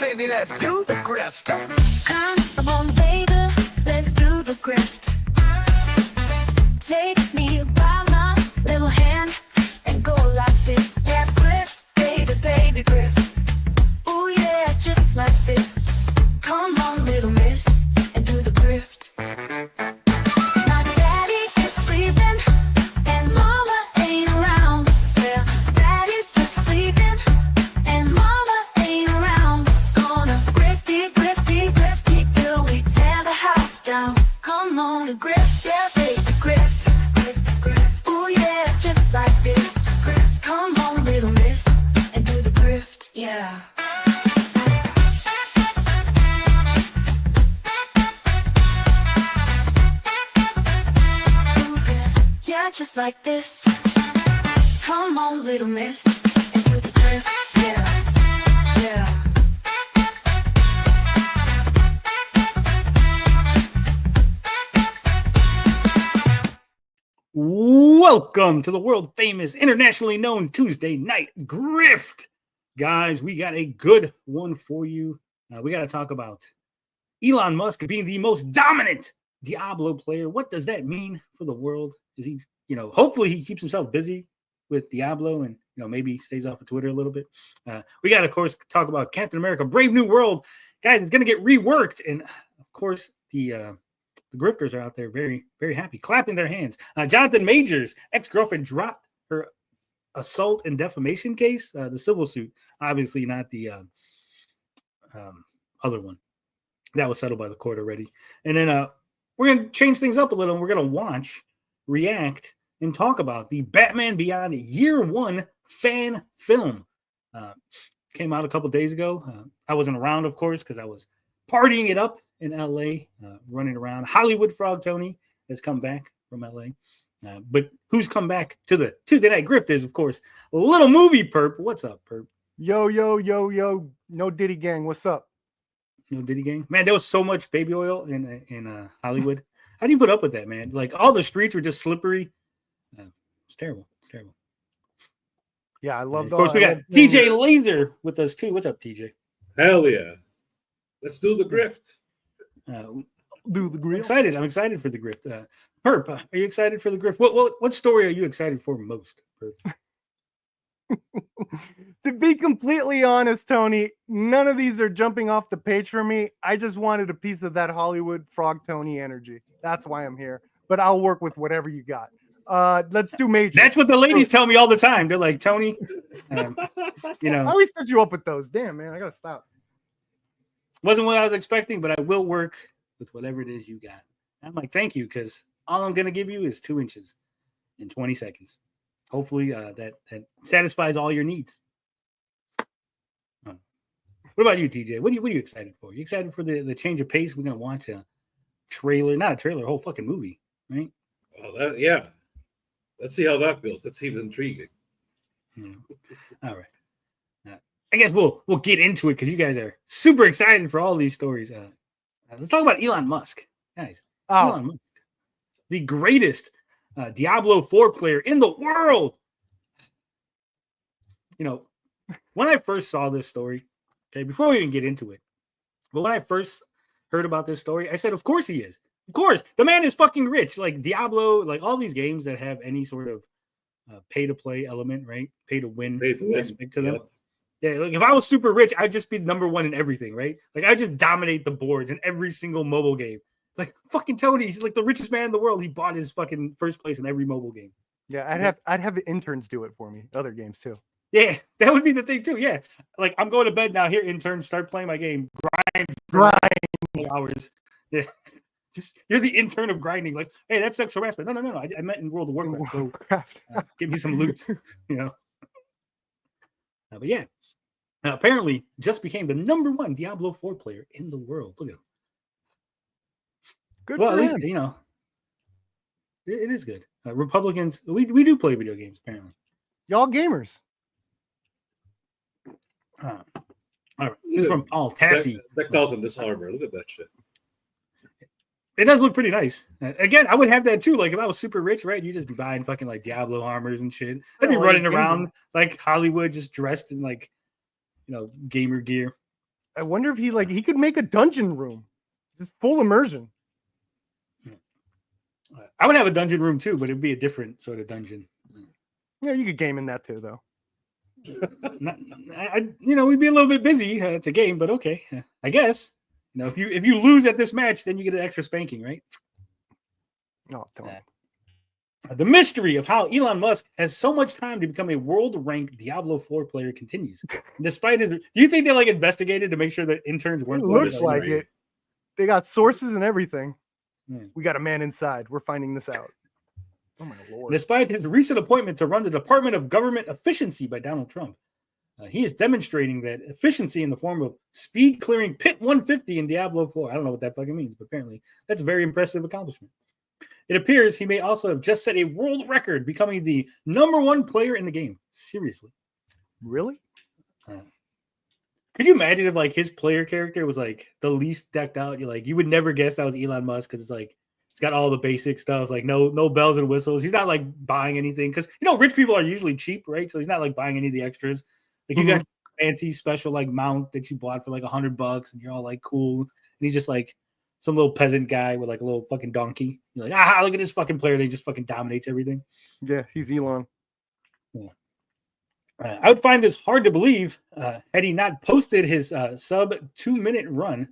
baby, let's do the grift. Come on, baby, let's do the grift. Take me by my little hand and go like this. That grift, baby, baby, grift. Ooh yeah, just like this. Come on, little miss, and do the grift. My daddy is sleeping and mama ain't around. Well, daddy's just sleeping and mama ain't around. Gonna grifty, grifty, grifty till we tear the house down. Come on, the grift, yeah, baby, grift, grift, grift. Ooh yeah, just like this. Grift. Come on, little miss, and do the grift, yeah. Yeah, just like this. Come on, little miss, and do the grift. Yeah, yeah. Welcome to the world famous, internationally known Tuesday Night Grift. Guys, we got a good one for you. We got to talk about Elon Musk being the most dominant Diablo player. What does that mean for the world? Is he, hopefully he keeps himself busy with Diablo and, maybe stays off of Twitter a little bit. We got to, of course, talk about Captain America, Brave New World. Guys, it's going to get reworked. And, of course, the grifters are out there very, very happy, clapping their hands. Johnathon Majors' ex-girlfriend dropped her assault and defamation case, the civil suit, obviously not the other one. That was settled by the court already. And then we're going to change things up a little, and we're going to watch, react, and talk about the Batman Beyond Year One fan film. Came out a couple days ago. I wasn't around, of course, because I was partying it up in LA, running around. Hollywood Frog Tony has come back from LA. But who's come back to the Tuesday Night Grift is, of course, Little Movie Perp. What's up, Perp? Yo, yo, yo, yo. No Diddy Gang. What's up? No Diddy Gang? Man, there was so much baby oil in Hollywood. How do you put up with that, man? Like, all the streets were just slippery. It's terrible. It's terrible. Yeah, I love Of course, we got TJ Laser with us, too. What's up, TJ? Hell yeah. Let's do the grift. Do the grift. I'm excited for the grift. Perp, are you excited for the grift? What story are you excited for most, Perp? To be completely honest, Tony, none of these are jumping off the page for me. I just wanted a piece of that Hollywood Frog Tony energy. That's why I'm here. But I'll work with whatever you got. Let's do Major. That's what the ladies tell me all the time. They're like, Tony, I always set you up with those. Damn, man, I gotta stop. Wasn't what I was expecting, but I will work with whatever it is you got. I'm like, thank you, because all I'm going to give you is 2 inches in 20 seconds. Hopefully that satisfies all your needs. What about you, TJ? What are you excited for? You excited for the change of pace? We're going to watch a trailer, not a trailer, a whole fucking movie, right? Oh, yeah. Let's see how that feels. That seems intriguing. Yeah. All right. I guess we'll get into it because you guys are super excited for all these stories. Let's talk about Elon Musk, guys. Elon Musk, the greatest Diablo 4 player in the world. When I first saw this story, okay, before we even get into it, but when I first heard about this story, I said, of course he is. Of course, the man is fucking rich. Like Diablo, like all these games that have any sort of pay-to-play element, right? Pay-to-win aspect to them. Yep. Yeah, like if I was super rich, I'd just be number one in everything, right? Like I just dominate the boards in every single mobile game. Like fucking Tony, he's like the richest man in the world. He bought his fucking first place in every mobile game. Yeah, I'd have the interns do it for me. Other games too. Yeah, that would be the thing too. Yeah, like I'm going to bed now. Here, interns, start playing my game. Grind hours. Yeah, just you're the intern of grinding. Like, hey, that's sexual harassment. No. I meant in World of Warcraft. So, give me some loot. But yeah. Now, apparently, just became the #1 Diablo 4 player in the world. Look at him. Good. Well, at least it is good. Republicans, we do play video games. Apparently, y'all gamers. All right, this is from Paul Tassi. Decked out in this armor. Look at that shit. It does look pretty nice. Again, I would have that too. Like if I was super rich, right? You'd just be buying fucking like Diablo armors and shit. I'd be running around like Hollywood, just dressed in like gamer gear. I wonder if he could make a dungeon room, just full immersion. I would have a dungeon room too, but it'd be a different sort of dungeon. Yeah, you could game in that too, though. We'd be a little bit busy to game, but okay, I guess. If you lose at this match, then you get an extra spanking, right? No, don't. The mystery of how Elon Musk has so much time to become a world-ranked Diablo 4 player continues. Despite his, do you think they investigated to make sure that interns weren't? It looks like it. They got sources and everything. We got a man inside. We're finding this out. Oh my Lord! Despite his recent appointment to run the Department of Government Efficiency by Donald Trump, he is demonstrating that efficiency in the form of speed clearing Pit 150 in Diablo 4. I don't know what that fucking means, but apparently that's a very impressive accomplishment. It appears he may also have just set a world record, becoming the #1 player in the game. Seriously. Really? Could you imagine if his player character was the least decked out? You would never guess that was Elon Musk because it's got all the basic stuff, no bells and whistles. He's not buying anything because rich people are usually cheap, right? So he's not buying any of the extras. You got fancy special mount that you bought for $100 and you're all cool. And he's just some little peasant guy with a little fucking donkey. You're look at this fucking player. They just fucking dominates everything. Yeah, he's Elon. Yeah. I would find this hard to believe had he not posted his sub 2-minute run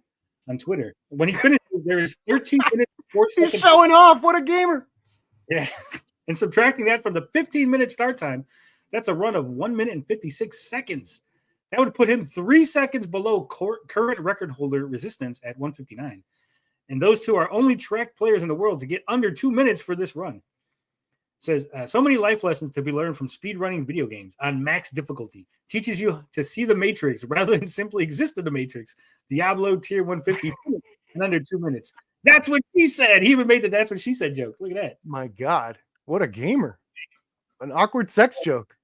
on Twitter. When he finished, there is 13 minutes and 4 seconds. He's showing off. What a gamer. Yeah. And subtracting that from the 15-minute start time, that's a run of 1 minute and 56 seconds. That would put him 3 seconds below current record holder Resistance at 159. And those two are only tracked players in the world to get under 2 minutes for this run. It says, so many life lessons to be learned from speedrunning video games on max difficulty. Teaches you to see the Matrix rather than simply exist in the Matrix. Diablo tier 150 in under 2 minutes. That's what she said. He even made the "that's what she said" joke. Look at that. My God. What a gamer. An awkward sex joke.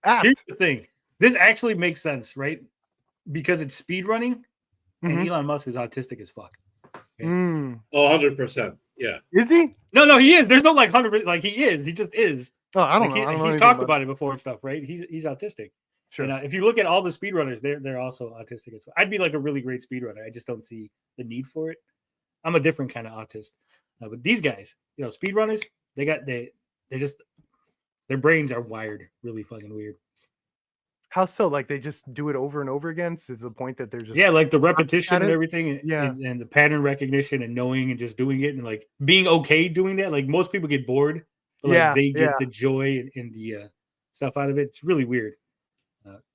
Here's the thing. This actually makes sense, right? Because it's speedrunning and Elon Musk is autistic as fuck. Okay? 100%. Yeah. Is he? No, he is. There's no 100%. He is. He just is. Oh, I don't know. He's talked about it before and stuff, right? He's autistic. Sure. And if you look at all the speedrunners, they're also autistic as well. I'd be a really great speedrunner. I just don't see the need for it. I'm a different kind of autist. But these guys, speedrunners, their brains are wired really fucking weird. How so? They just do it over and over again to the point that they're just the repetition and everything, and the pattern recognition and knowing and just doing it and being okay doing that. Most people get bored, but they get the joy and the stuff out of it. It's really weird.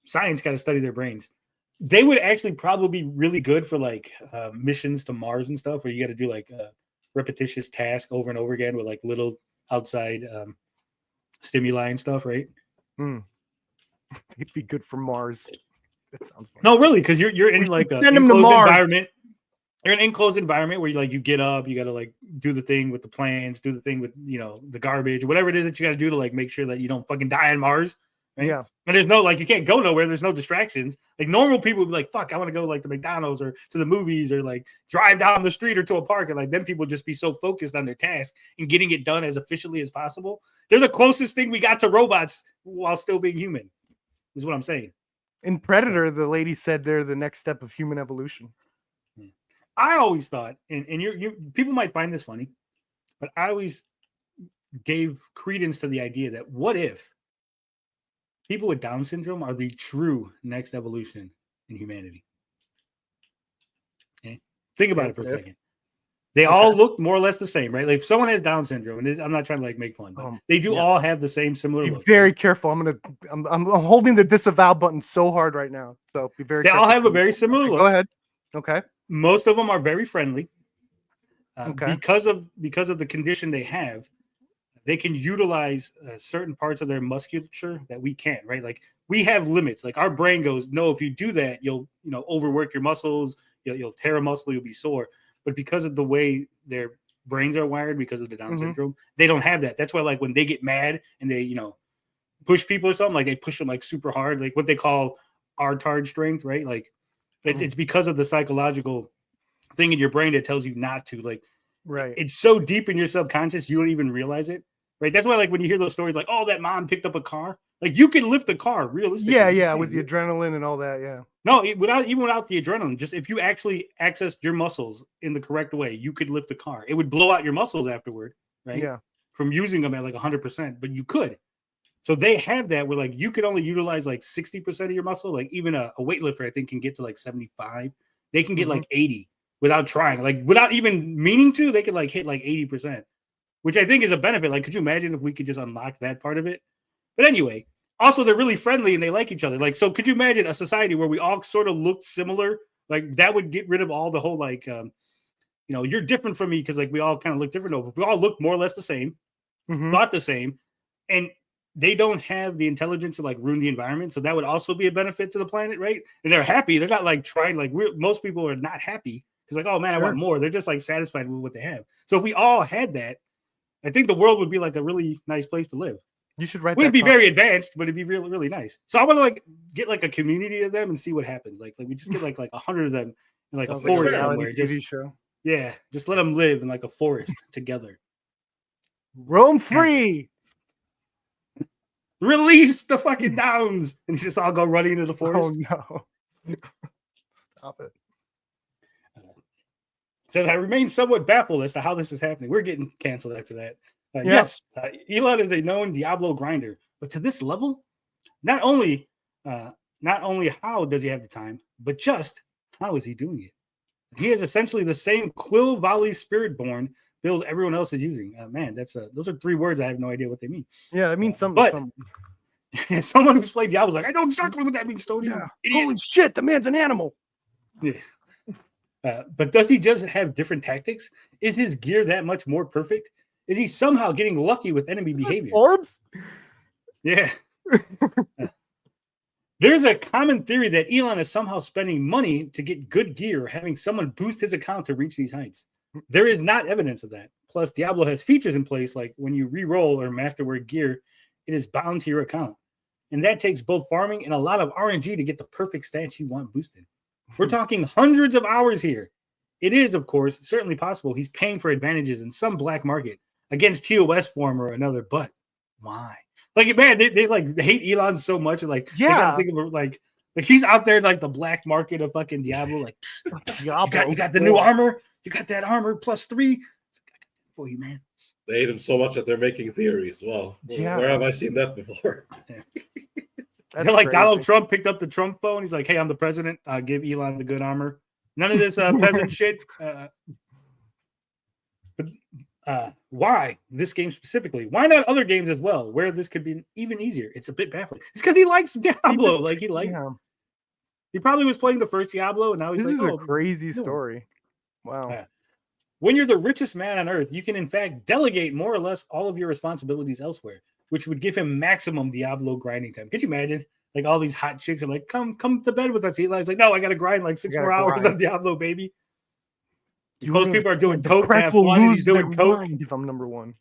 Science got to study their brains. They would actually probably be really good for missions to Mars and stuff, where you got to do a repetitious task over and over again with little outside stimuli and stuff, right? It'd be good for Mars. That sounds fun. No, really, because you're in an enclosed environment. You're in an enclosed environment where you get up, you got to do the thing with the plants, do the thing with the garbage, whatever it is that you got to do to make sure that you don't fucking die on Mars. Right? Yeah. And there's no you can't go nowhere. There's no distractions. Normal people would be fuck, I want to go to McDonald's or to the movies or drive down the street or to a park. And then people just be so focused on their task and getting it done as efficiently as possible. They're the closest thing we got to robots while still being human. Is what I'm saying. In Predator, the lady said they're the next step of human evolution. I always thought, and you people might find this funny, but I always gave credence to the idea that what if people with Down syndrome are the true next evolution in humanity? Okay? Think about it for a second. They all look more or less the same, right? If someone has Down syndrome, and I'm not trying to make fun, but they do all have the same similar look. Be very careful. I'm holding the disavow button so hard right now. So be very careful. They all have a very similar look. Go ahead. Okay. Most of them are very friendly. Because of the condition they have, they can utilize certain parts of their musculature that we can't, right? We have limits. Our brain goes, no, if you do that, you'll overwork your muscles, you'll tear a muscle, you'll be sore. But because of the way their brains are wired, because of the Down syndrome, they don't have that. That's why, when they get mad and they, push people or something, they push them super hard, what they call retard strength, right? It's because of the psychological thing in your brain that tells you not to. Right. It's so deep in your subconscious, you don't even realize it, right? That's why, when you hear those stories, oh, that mom picked up a car, Like you can lift a car realistically. Yeah, with the adrenaline and all that. Yeah. No, without the adrenaline, just if you actually accessed your muscles in the correct way, you could lift a car. It would blow out your muscles afterward, right? Yeah. From using them at like 100%, but you could. So they have that where like you could only utilize like 60% of your muscle. Like even a weightlifter, I think, can get to like 75. They can get like 80 without trying, like without even meaning to. They could like hit like 80%, which I think is a benefit. Like, could you imagine if we could just unlock that part of it? But anyway, also they're really friendly and they like each other. Like, so could you imagine a society where we all sort of looked similar? Like that would get rid of all the whole like, you're different from me because like we all kind of look different. Over, we all look more or less the same, thought the same, and they don't have the intelligence to like ruin the environment. So that would also be a benefit to the planet, right? And they're happy. They're not like trying, like most people are not happy because like, oh man, I want more. They're just like satisfied with what they have. So if we all had that, I think the world would be like a really nice place to live. You should write. Wouldn't be very advanced, but it'd be really, really nice. So I want to like get like a community of them and see what happens. Like we just get like 100 of them in like Sounds a forest like a somewhere. TV show. Yeah, just let them live in like a forest together. Roam free. Release the fucking downs, and just all go running into the forest. Oh no! Stop it. Says I remain somewhat baffled as to how this is happening. We're getting canceled after that. Yes, Elon is a known Diablo grinder, but to this level, not only how does he have the time, but just how is he doing it? He has essentially the same Quill Volley Spiritborn build everyone else is using. Man, those are 3 words. I have no idea what they mean. Yeah, it means something. But someone who's played Diablo is like, I know exactly what that means, Tony. Yeah. Holy shit, the man's an animal. Yeah. But does he just have different tactics? Is his gear that much more perfect? Is he somehow getting lucky with enemy behavior? Forbes? Yeah. There's a common theory that Elon is somehow spending money to get good gear or having someone boost his account to reach these heights. There is not evidence of that. Plus, Diablo has features in place like when you re-roll or masterwork gear, it is bound to your account. And that takes both farming and a lot of RNG to get the perfect stats you want boosted. We're talking hundreds of hours here. It is, of course, certainly possible he's paying for advantages in some black market against TOS form or another, but why? Like, man, they like hate Elon so much, and like, they gotta think of it like he's out there in, like the black market of fucking Diablo. Like, you got the new armor, you got that armor +3 for you, man. They hate him so much that they're making theories. Well, where have I seen that before? They're like, Donald Trump picked up the Trump phone. He's like, hey, I'm the president. Give Elon the good armor. None of this peasant shit. But why this game specifically? Why not other games as well, where this could be even easier? It's a bit baffling. It's because he likes Diablo. He probably was playing the first Diablo, and now he's this like, is a crazy story. Wow. When you're the richest man on earth, you can in fact delegate more or less all of your responsibilities elsewhere, which would give him maximum Diablo grinding time. Could you imagine? Like all these hot chicks are like, come to bed with us. Eli's like, no, I got to grind like 6 more hours on Diablo, baby. Most people are doing coke. He's doing coke. If I'm number 1.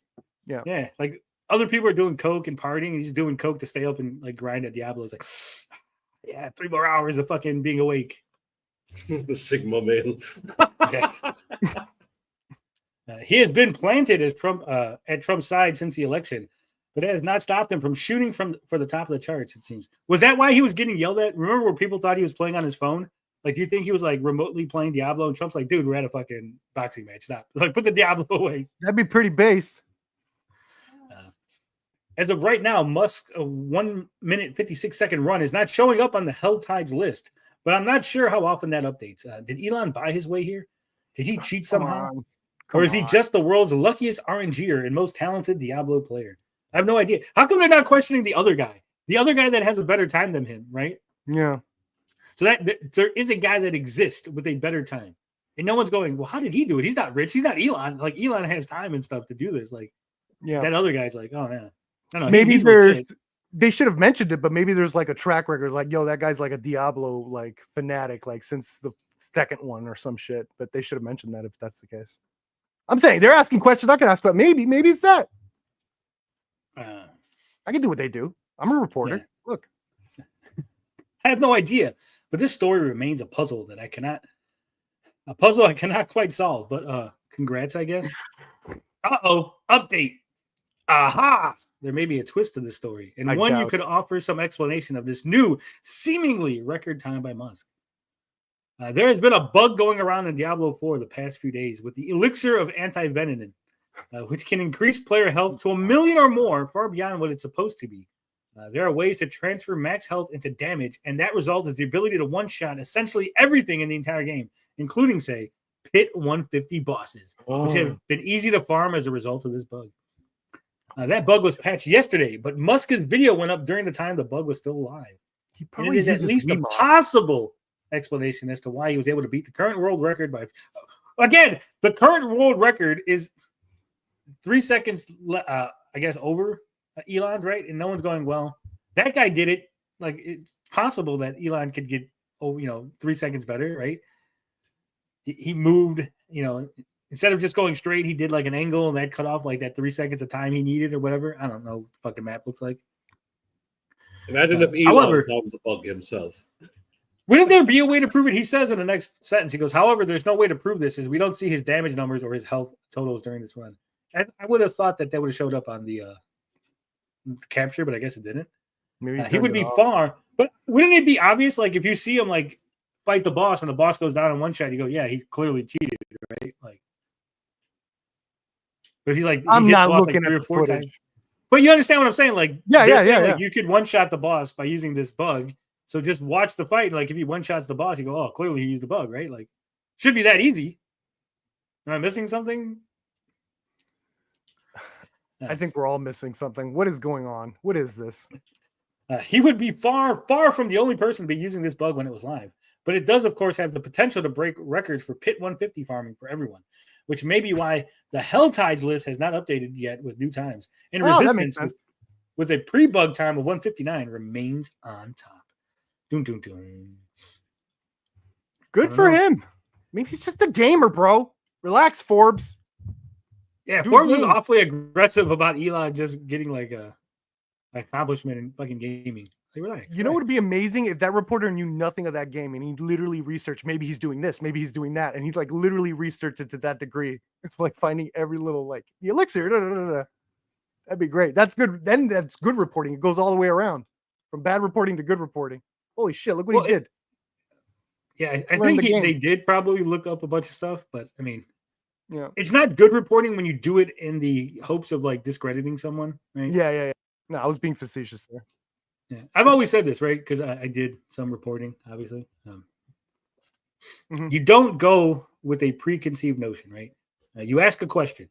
Yeah. Yeah. Like other people are doing coke and partying. He's doing coke to stay up and like grind at Diablo. It's like, yeah, 3 more hours of fucking being awake. The Sigma male. He has been planted as at Trump's side since the election, but it has not stopped him from shooting for the top of the charts, it seems. Was that why he was getting yelled at? Remember where people thought he was playing on his phone? Like, do you think he was like remotely playing Diablo? And Trump's like, dude, we're at a fucking boxing match. Stop. Like, put the Diablo away. That'd be pretty base. As of right now, Musk's 1 minute 56-second run is not showing up on the Hell Tides list, but I'm not sure how often that updates. Did Elon buy his way here? Did he cheat somehow? Or is he just the world's luckiest RNGer and most talented Diablo player? I have no idea. How come they're not questioning the other guy? The other guy that has a better time than him, right? Yeah. So that there is a guy that exists with a better time. And no one's going, well, how did he do it? He's not rich. He's not Elon. Like, Elon has time and stuff to do this. Like, that other guy's like, oh, yeah. I don't know. Maybe they should have mentioned it, but maybe there's like a track record. Like, yo, that guy's like a Diablo, like, fanatic, like, since the second one or some shit. But they should have mentioned that if that's the case. I'm saying they're asking questions I can ask, but maybe it's that. I can do what they do. I'm a reporter. Yeah. Look, I have no idea, but this story remains a puzzle I cannot quite solve. But congrats, I guess. Update. Aha! there may be a twist to this story, and I one you doubt could offer some explanation of this new, seemingly record time by Musk. There has been a bug going around in Diablo 4 the past few days with the elixir of anti-venin, which can increase player health to 1 million or more, far beyond what it's supposed to be. There are ways to transfer max health into damage, and that result is the ability to one-shot essentially everything in the entire game, including, say, Pit 150 bosses, which have been easy to farm as a result of this bug. That bug was patched yesterday, but Musk's video went up during the time the bug was still alive. And it is at least a possible explanation as to why he was able to beat the current world record by... Again, the current world record is 3 seconds, I guess, over Elon's, right? And no one's going, well, that guy did it. Like, it's possible that Elon could get, 3 seconds better, right? He moved, instead of just going straight, he did like an angle and that cut off like that 3 seconds of time he needed or whatever. I don't know what the fucking map looks like. Imagine if Elon found the bug himself. Wouldn't there be a way to prove it? He says in the next sentence, he goes, however, there's no way to prove this as we don't see his damage numbers or his health totals during this run. I would have thought that would have showed up on the capture, but I guess it didn't. Maybe he would be far, but wouldn't it be obvious? Like if you see him like fight the boss and the boss goes down in one shot, you go, yeah, he's clearly cheated, right? Like, but if he's like, I'm not looking at 3 or 4 times. But you understand what I'm saying? Like, yeah. Like, you could one shot the boss by using this bug. So just watch the fight. Like if he one shots the boss, you go, oh, clearly he used the bug, right? Like, should be that easy. Am I missing something? I think we're all missing something. What is going on? What is this? He would be far, far from the only person to be using this bug when it was live. But it does, of course, have the potential to break records for Pit 150 farming for everyone, which may be why the Hell Tides list has not updated yet with new times. And Resistance, with a pre-bug time of 159, remains on top. Doom, doom, doom. Good for him. Maybe he's just a gamer, bro. Relax, Forbes. Yeah, Forbes was awfully aggressive about Elon just getting like a accomplishment in fucking gaming. Like, relax. You know what would be amazing if that reporter knew nothing of that game and he literally researched, maybe he's doing this, maybe he's doing that, and he's like literally researched it to that degree. It's like finding every little like the elixir. That'd be great. That's good. Then that's good reporting. It goes all the way around from bad reporting to good reporting. Holy shit! Look what he did. Yeah, I think they did probably look up a bunch of stuff, but I mean, yeah, it's not good reporting when you do it in the hopes of like discrediting someone, right? Yeah. No, I was being facetious there. Yeah, I've always said this, right? Because I did some reporting, obviously. You don't go with a preconceived notion, right? You ask a question,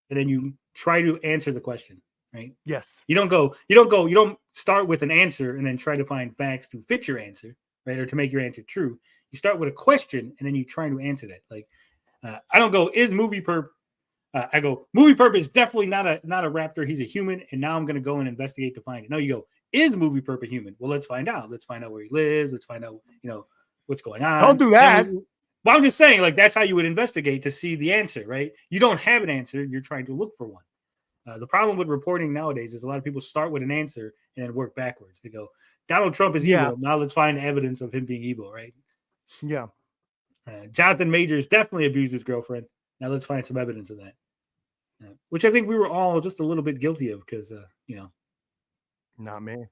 and then you try to answer the question, right? Yes. You don't start with an answer and then try to find facts to fit your answer, right? Or to make your answer true. You start with a question and then you try to answer that. Like, I don't go, is Movie Perp? I go, Movie Perp is definitely not a raptor. He's a human. And now I'm going to go and investigate to find it. No, you go, is Movie Perp a human? Well, let's find out. Let's find out where he lives. Let's find out, what's going on. Don't do that. Well, I'm just saying, like, that's how you would investigate to see the answer, right? You don't have an answer. You're trying to look for one. The problem with reporting nowadays is a lot of people start with an answer and then work backwards. They go, Donald Trump is evil. Now let's find evidence of him being evil, right? Yeah. Johnathon Majors definitely abused his girlfriend. Now let's find some evidence of that. Which I think we were all just a little bit guilty of because, Not me.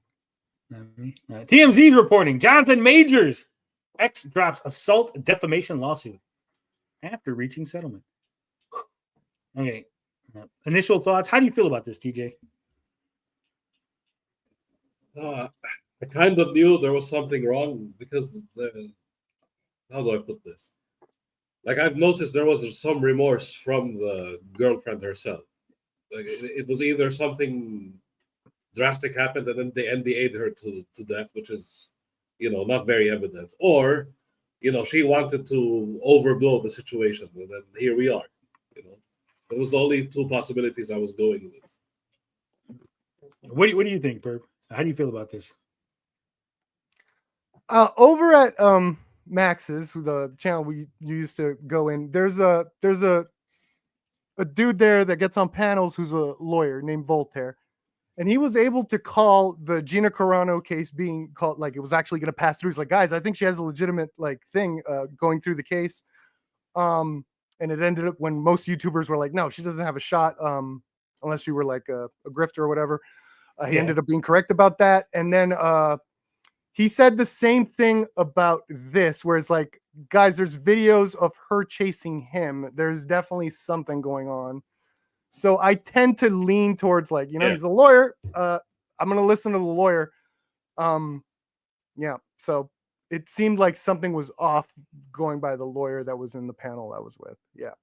TMZ's reporting. Johnathon Majors X drops assault defamation lawsuit after reaching settlement. Okay. Initial thoughts. How do you feel about this, TJ? I kind of knew there was something wrong because how do I put this? Like, I've noticed there was some remorse from the girlfriend herself. Like, it was either something drastic happened and then they NDA'd her to death, which is, not very evident. Or, she wanted to overblow the situation. And then here we are, It was only two possibilities I was going with. What do you think, Perp? How do you feel about this? Over at Max's, the channel we used to go in, there's a dude there that gets on panels who's a lawyer named Voltaire, and he was able to call the Gina Carano case being called, like it was actually going to pass through. He's like, guys, I think she has a legitimate thing going through the case. And it ended up when most YouTubers were like, no, she doesn't have a shot. unless you were like a grifter or whatever. He Yeah. ended up being correct about that. And then he said the same thing about this, where it's like, guys, there's videos of her chasing him. There's definitely something going on. So I tend to lean towards like, you know, Yeah. he's a lawyer. I'm going to listen to the lawyer. Yeah. So it seemed like something was off going by the lawyer that was in the panel I was with. Yeah.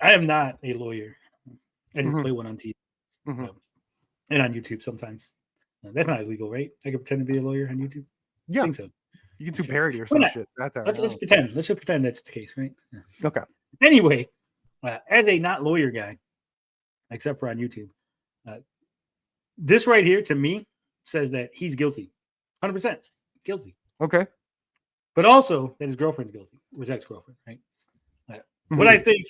I am not a lawyer. I just Mhm. play one on TV Mhm. and on YouTube sometimes. That's not illegal, right? I could pretend to be a lawyer on YouTube. Yeah. I think so. You can do Sure. parody or Why some not? shit. Satire. Let's I don't- pretend. Let's just pretend that's the case, right? Yeah. Okay. Anyway, as a not lawyer guy, except for on YouTube, this right here to me says that he's guilty, 100% guilty, Okay. but also that his girlfriend's guilty, or his ex-girlfriend, right? What I think,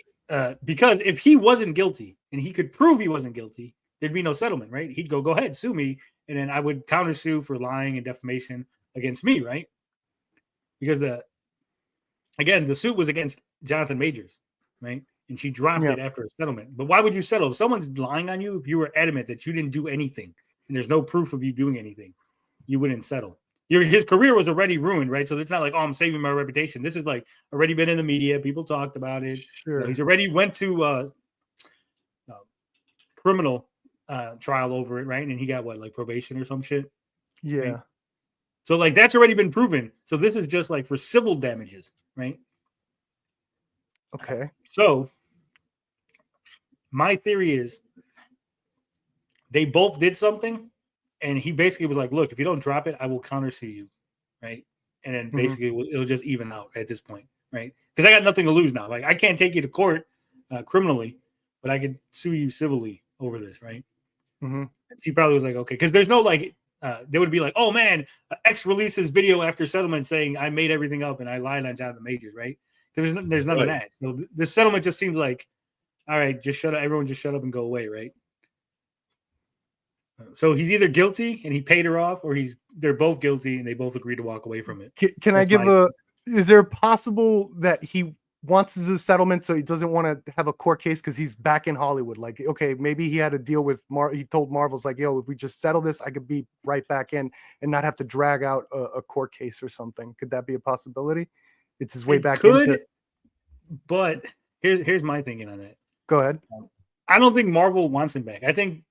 because if he wasn't guilty and he could prove he wasn't guilty, there'd be no settlement, right? He'd go ahead, sue me, and then I would countersue for lying and defamation against me, right? Because the suit was against Johnathon Majors, right? And she dropped Yeah. it after a settlement. But why would you settle? If someone's lying on you, if you were adamant that you didn't do anything and there's no proof of you doing anything, you wouldn't settle. His career was already ruined, right? So it's not like, oh, I'm saving my reputation. This is like already been in the media. People talked about it. Sure. He's already went to criminal trial over it, right? And he got what, like probation or some shit. Yeah. Right? So like that's already been proven. So this is just like for civil damages, right? Okay. So my theory is they both did something, and he basically was like, look, if you don't drop it, I will countersue you, right? And then basically it'll just even out at this point, right? Because I got nothing to lose now. Like I can't take you to court criminally, but I could sue you civilly over this, right? Mm-hmm. She probably was like, okay, because there's no like, they would be like, oh man, X releases video after settlement saying I made everything up and I lied on Johnathon Majors, right? Because there's none of that. So the settlement just seems like, all right, just shut up, everyone just shut up and go away, right? So he's either guilty and he paid her off, or they're both guilty and they both agree to walk away from it. Can I give is there possible that he wants to do settlement so he doesn't want to have a court case because he's back in Hollywood? Like, okay, maybe he had a deal with he told Marvel's like, yo, if we just settle this, I could be right back in and not have to drag out a court case or something. Could that be a possibility? It's his way back into. But here's my thinking on that. Go ahead. I don't think Marvel wants him back. I think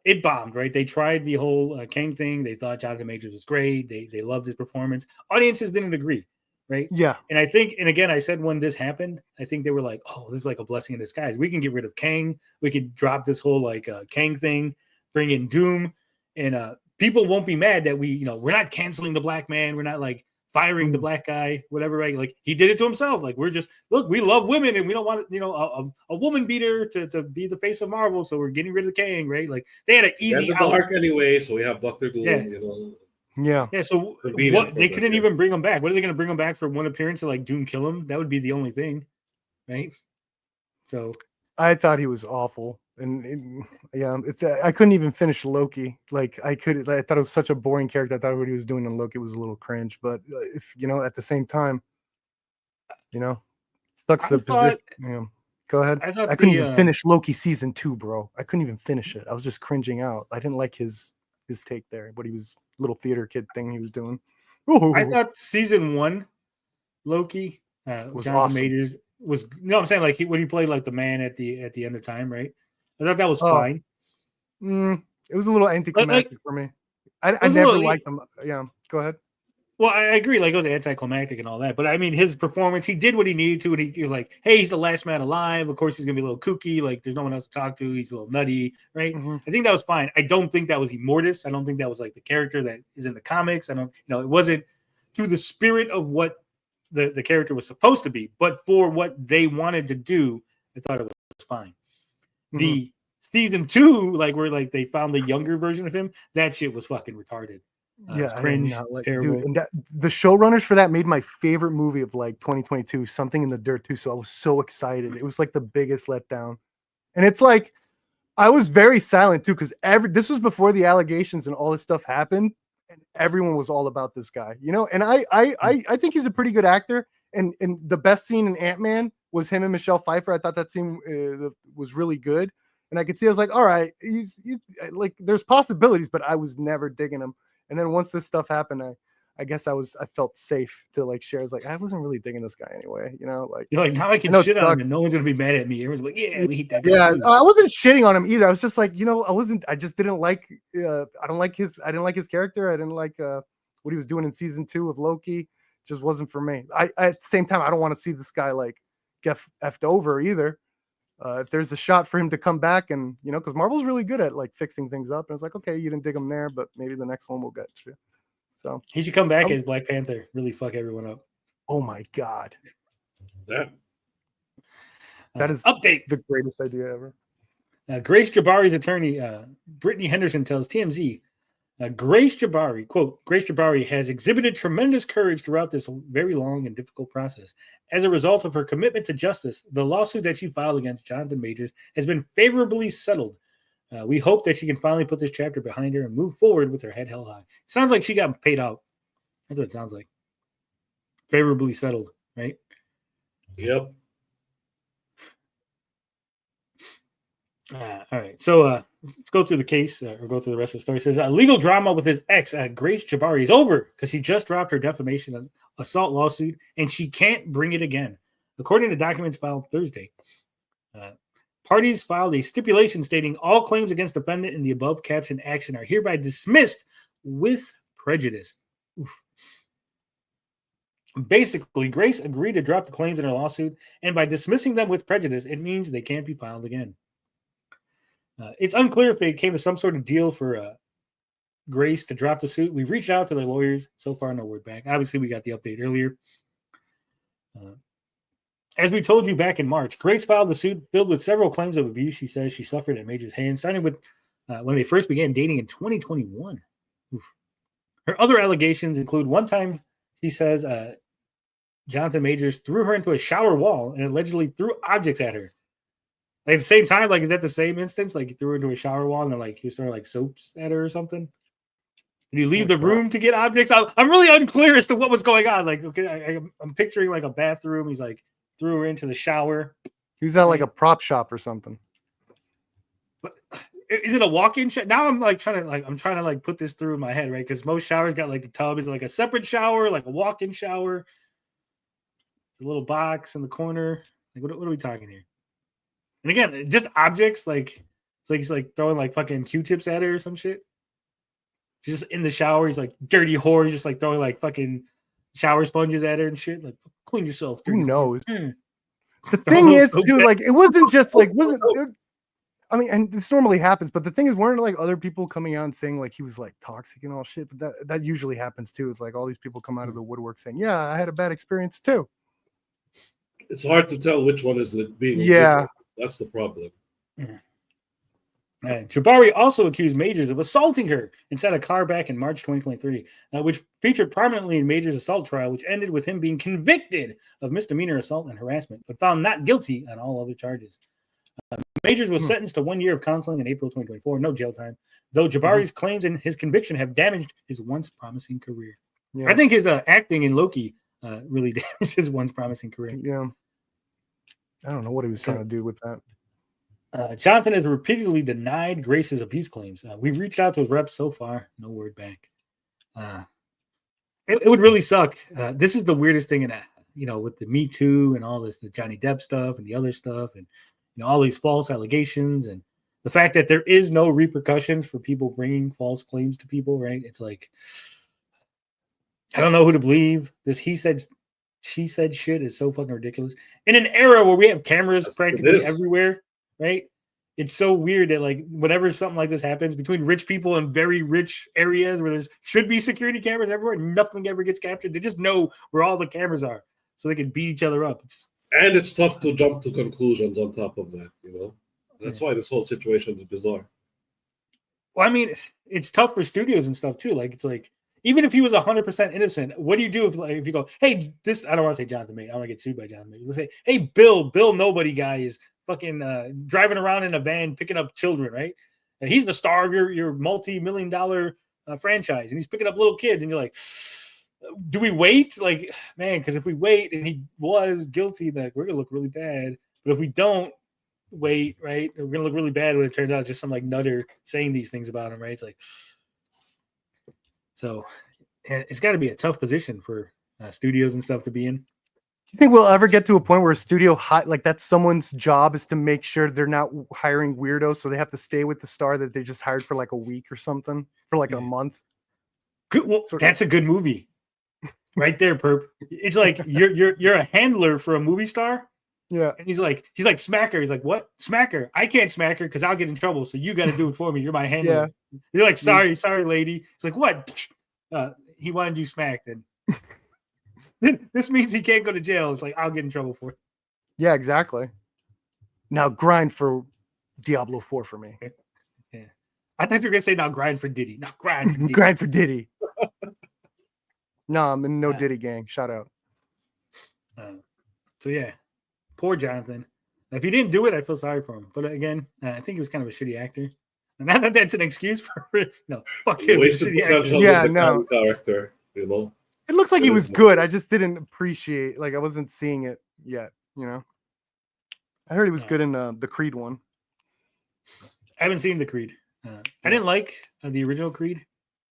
it bombed, right? They tried the whole Kang thing. They thought Johnathon Majors was great. They loved his performance. Audiences didn't agree, right? Yeah. And I think, and again, I said when this happened, I think they were like, oh, this is like a blessing in disguise. We can get rid of Kang. We could drop this whole like Kang thing, bring in Doom, and people won't be mad that we're not canceling the black man. We're not like firing the black guy, whatever, right? Like he did it to himself. Like we're just, look, we love women and we don't want a woman beater to be the face of Marvel, so we're getting rid of the Kang, right? Like they had an easy out. Dark anyway, so we have Doctor Doom. Yeah. So what, they couldn't even bring him back. What are they going to bring him back for one appearance to like Doom kill him? That would be the only thing, right? So I thought he was awful. And yeah, I couldn't even finish Loki. Like I thought it was such a boring character. I thought what he was doing in Loki was a little cringe. But if at the same time, sucks the position. Go ahead. I couldn't even finish Loki season 2, bro. I couldn't even finish it. I was just cringing out. I didn't like his take there. What he was little theater kid thing he was doing. Ooh. I thought season 1 Loki was Johnathon awesome. Majors was I'm saying like when he played like the man at the end of time, right? I thought that was fine. It was a little anticlimactic for me. I never liked him. Yeah, go ahead. Well, I agree. Like it was anticlimactic and all that, but I mean, his performance, he did what he needed to, and he was like, "Hey, he's the last man alive. Of course, he's gonna be a little kooky. Like, there's no one else to talk to. He's a little nutty, right?" Mm-hmm. I think that was fine. I don't think that was Immortus. I don't think that was like the character that is in the comics. I don't, it wasn't to the spirit of what the character was supposed to be, but for what they wanted to do, I thought it was fine. Mm-hmm. The season 2, like where like they found the younger version of him, that shit was fucking retarded. Yeah, cringe. Terrible. Dude, and the showrunners for that made my favorite movie of like 2022, Something in the Dirt 2. So I was so excited. It was like the biggest letdown. And it's like I was very silent too, because this was before the allegations and all this stuff happened, and everyone was all about this guy, And I think he's a pretty good actor. And the best scene in Ant-Man was him and Michelle Pfeiffer. I thought that scene was really good. and I could see I was like, all right, he's like there's possibilities, but I was never digging him. And then once this stuff happened, I guess I felt safe to like share. I was like, I wasn't really digging this guy anyway, you know, like You're like, now I can shit on him and no one's gonna be mad at me. Everyone's like, yeah, we hate that guy. Yeah, too. I wasn't shitting on him either. I was just like, you know, I just didn't like I didn't like his character. I didn't like what he was doing in season 2 of Loki. Just wasn't for me. I at the same time, I don't want to see this guy like get effed over either. If there's a shot for him to come back and, you know, because Marvel's really good at like fixing things up. And it's like, okay, you didn't dig him there, but maybe the next one will get you. So he should come back as Black Panther. Really fuck everyone up. Oh my God. Yeah. That is update. The greatest idea ever. Grace Jabari's attorney, Brittany Henderson, tells TMZ, Grace Jabari, quote, Grace Jabari has exhibited tremendous courage throughout this very long and difficult process. As a result of her commitment to justice, the lawsuit that she filed against Johnathon Majors has been favorably settled. We hope that she can finally put this chapter behind her and move forward with her head held high. Sounds like she got paid out. That's what it sounds like. Favorably settled, right? Yep. All right. So let's go through the case or go through the rest of the story. It says legal drama with his ex, Grace Jabari, is over because she just dropped her defamation and assault lawsuit and she can't bring it again. According to documents filed Thursday, parties filed a stipulation stating all claims against defendant in the above captioned action are hereby dismissed with prejudice. Oof. Basically, Grace agreed to drop the claims in her lawsuit, and by dismissing them with prejudice, it means they can't be filed again. It's unclear if they came to some sort of deal for Grace to drop the suit. We've reached out to their lawyers. So far, no word back. Obviously, we got the update earlier. As we told you back in March, Grace filed the suit filled with several claims of abuse she says she suffered at Major's hands, starting with when they first began dating in 2021. Oof. Her other allegations include one time she says Johnathon Majors threw her into a shower wall and allegedly threw objects at her. Like at the same time, like is that the same instance? Like he threw her into a shower wall and like he was throwing like soaps at her or something? Did you leave the room to get objects? I'm really unclear as to what was going on. Like, okay, I'm picturing like a bathroom. He's like threw her into the shower. He's at like a prop shop or something. But is it a walk-in shower? Now I'm trying to put this through in my head, right? Because most showers got like the tub. Is it like a separate shower, like a walk-in shower? It's a little box in the corner. Like, what are we talking here? And again, just objects. Like it's like he's like throwing like fucking Q-tips at her or some shit. She's just in the shower. He's like dirty whore. He's just like throwing like fucking shower sponges at her and shit. Like clean yourself. Who knows? The thing is, too, like it wasn't just like I mean, and this normally happens, but the thing is, weren't like other people coming out and saying like he was like toxic and all shit? But that usually happens too. It's like all these people come out of the woodwork saying, "Yeah, I had a bad experience too." It's hard to tell which one is being. Yeah, that's the problem. Yeah. Jabari also accused Majors of assaulting her and set a car back in March 2023, which featured prominently in Majors' assault trial, which ended with him being convicted of misdemeanor assault and harassment, but found not guilty on all other charges. Majors was sentenced to 1 year of counseling in April 2024, no jail time, though Jabari's claims and his conviction have damaged his once promising career. Yeah. I think his acting in Loki really damaged his once promising career. Yeah. I don't know what he was trying to do with that. Johnathon has repeatedly denied Grace's abuse claims. We've reached out to his reps so far, no word back. It would really suck. This is the weirdest thing with the Me Too and all this, the Johnny Depp stuff and the other stuff, and all these false allegations and the fact that there is no repercussions for people bringing false claims to people. Right? It's like I don't know who to believe. This he said, she said shit is so fucking ridiculous. In an era where we have cameras practically everywhere. Right? It's so weird that like whenever something like this happens between rich people in very rich areas where there should be security cameras everywhere, nothing ever gets captured. They just know where all the cameras are so they can beat each other up. And it's tough to jump to conclusions on top of that, That's why this whole situation is bizarre. Well, I mean, it's tough for studios and stuff too. Like it's like even if he was 100% innocent, what do you do if you go, hey, this I don't want to say Johnathon Majors, I don't want to get sued by Johnathon Majors. Let's say, hey, Bill Nobody guy is fucking driving around in a van picking up children, right? And he's the star of your multi-million-dollar franchise, and he's picking up little kids, and you're like, do we wait? Like, man, because if we wait and he was guilty, like we're gonna look really bad. But if we don't, wait, right? We're gonna look really bad when it turns out just some like nutter saying these things about him, right? It's like, so it's got to be a tough position for studios and stuff to be in. Do you think we'll ever get to a point where a studio like that's someone's job is to make sure they're not hiring weirdos, so they have to stay with the star that they just hired for like a week or something, for like a month? Good. Well, that's a good movie, right there, Perp. It's like you're a handler for a movie star. Yeah. And he's like smack her. He's like, what? Smack her. I can't smack her because I'll get in trouble. So you got to do it for me. You're my handler. Yeah. You're like, sorry, lady. It's like, what? He wanted you smacked. And this means he can't go to jail. It's like, I'll get in trouble for it. Yeah, exactly. Now grind for Diablo 4 for me. Yeah. I thought you were going to say now grind for Diddy. No, grind for Diddy. Grind for Diddy. No, I'm in no Diddy gang. Shout out. So yeah. Poor Johnathon. If he didn't do it, I feel sorry for him. But again, I think he was kind of a shitty actor. And not that that's an excuse for Rich. No, fuck him. Yeah, no. Character, you know. It looks like he was good. I just didn't appreciate. Like I wasn't seeing it yet. You know. I heard he was good in the Creed one. I haven't seen the Creed. I didn't like the original Creed,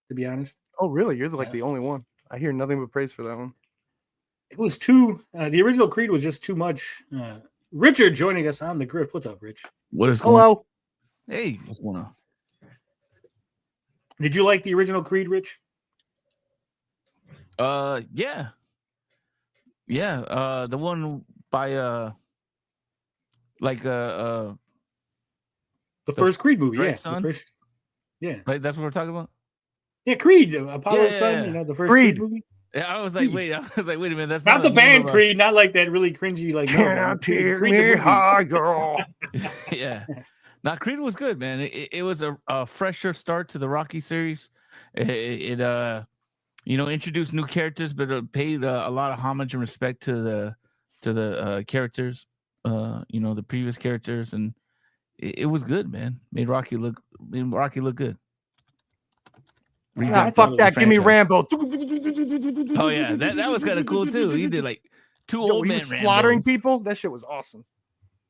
to be honest. Oh, really? You're like the only one. I hear nothing but praise for that one. It was too. The original Creed was just too much. Richard joining us on the Grift. What's up, Rich? What is going on? Hello. Hey, what's going on? Did you like the original Creed, Rich? Yeah. The one by the first Creed movie, yeah. Son? The first, yeah. Right, that's what we're talking about? Yeah, Creed, Apollo's son, you know, the first Creed movie. Yeah, I was like, wait a minute, that's not the band Creed, not like that really cringy, like take me high, girl. Yeah. Now Creed was good, man. It was a fresher start to the Rocky series. It introduced new characters, but it paid a lot of homage and respect to the characters, the previous characters, and it was good, man. Made Rocky look good. Fuck that! Give me Rambo. Oh yeah, that was kind of cool too. He did like two old men slaughtering people. That shit was awesome.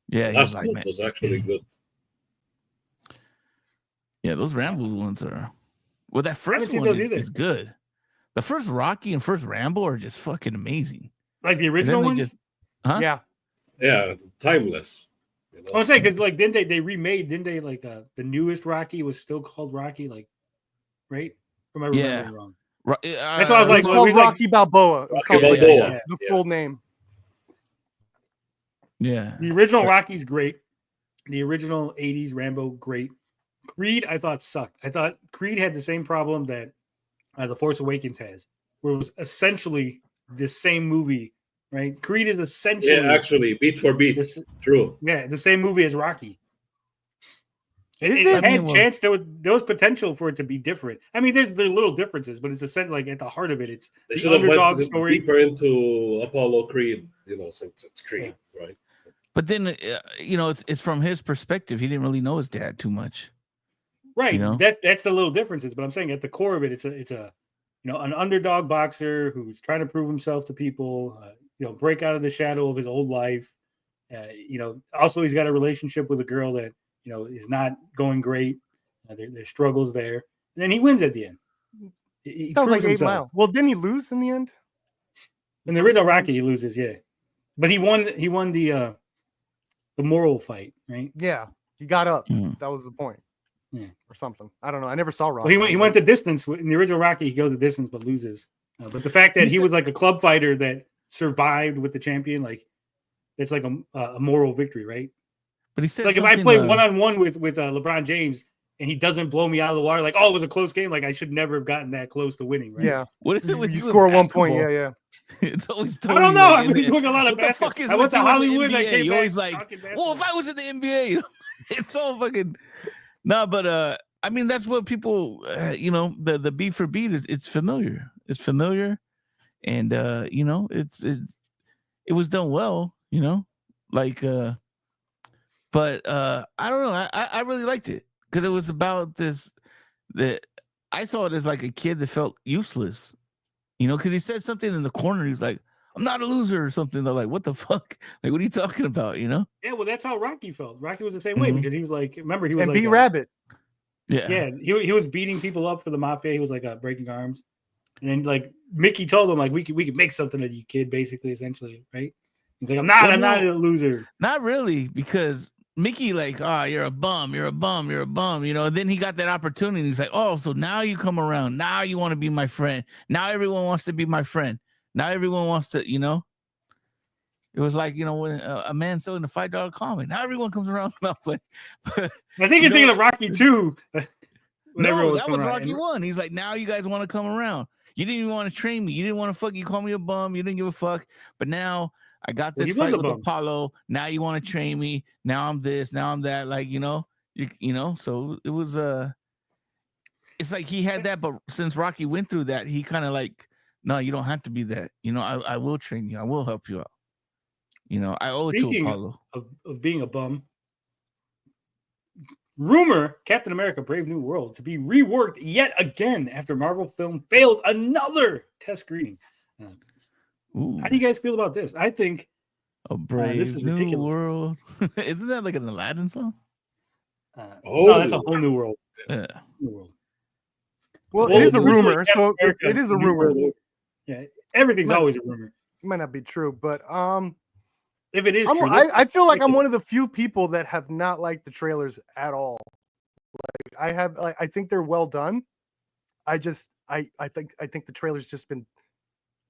Yeah, last one was actually good. Yeah, those Rambo ones are. Well, that first one is good. The first Rocky and first Rambo are just fucking amazing. Like the original ones? Yeah. Yeah, timeless. You know? I was saying because like didn't they remade? Didn't they like the newest Rocky was still called Rocky? Like, right? Am I remembering wrong? That's what I was like. It was called Rocky Balboa. It was called Balboa. The full name. Yeah. The original Rocky's great. The original 80s Rambo, great. Creed, I thought sucked. I thought Creed had the same problem that The Force Awakens has, where it was essentially the same movie, right? Creed is essentially actually beat for beat. True. Yeah, the same movie as Rocky. It had chance. There was potential for it to be different. I mean, there's little differences, but it's essentially like at the heart of it, it's they the underdog story. Deeper into Apollo Creed, since it's Creed, right? But then, it's from his perspective. He didn't really know his dad too much. Right. That's the little differences. But I'm saying at the core of it, it's a an underdog boxer who's trying to prove himself to people. Break out of the shadow of his old life. Also he's got a relationship with a girl that is not going great. There's struggles there, and then he wins at the end. He sounds like 8 himself. Mile. Well, didn't he lose in the end? In the original Rocky, he loses, yeah, but he won. He won the moral fight, right? Yeah, he got up. Mm. That was the point. Yeah, or something. I don't know. I never saw Rocky. Well, he went the distance in the original Rocky. He goes the distance but loses. But the fact that he was like a club fighter that survived with the champion, like it's like a moral victory, right? But he said like if I play 1-on-1 with LeBron James and he doesn't blow me out of the water, like, oh, it was a close game. Like I should never have gotten that close to winning, right? Yeah. What is it with you score 1 point? Yeah. It's always. I don't know. I've been doing a lot of basketball. What the fuck is I went to Hollywood. I came You're always back like, well, if I was in the NBA, it's all fucking. No, but I mean that's what people, the beat for beat is. It's familiar. It's familiar, and it was done well. But I don't know. I really liked it because it was about this. That I saw it as like a kid that felt useless, because he said something in the corner. He was like, I'm not a loser or something. They're like, what the fuck? Like, what are you talking about? You know? Yeah, well, that's how Rocky felt. Rocky was the same way Mhm. because he was like, remember, he was And like, B Rabbit. yeah, he was beating people up for the mafia. He was like breaking arms, and then like Mickey told him like we could make something of you, kid. Basically, essentially, right? He's like, I'm not a loser. Not really, because Mickey like, you're a bum, you're a bum, you're a bum. You know. Then he got that opportunity. He's like, oh, so now you come around. Now you want to be my friend. Now everyone wants to be my friend. Now everyone wants to, you know. It was like, you know, when a man selling a $5 comic. Now everyone comes around. I think you're thinking of Rocky 2. No, that was Rocky 1. He's like, now you guys want to come around. You didn't even want to train me. You didn't want to fuck. You call me a bum. You didn't give a fuck. But now I got this fight with Apollo. Now you want to train me. Now I'm this. Now I'm that. Like, you know. So it was it's like he had that, but since Rocky went through that, he kind of like, no, you don't have to be that. You know, I will train you. I will help you out. You know, I owe it to Apollo. Of being a bum. Rumor Captain America Brave New World to be reworked yet again after Marvel film failed another test screening. How do you guys feel about this? I think a brave this is new world. Isn't that like an Aladdin song? No, that's a whole new world. Yeah. New world. Well, it is a rumor, so it is a rumor. Yeah, everything's always a rumor. It might not be true, but if it is true, I feel like I'm one of the few people that have not liked the trailers at all. Like I think they're well done. I think the trailers just been,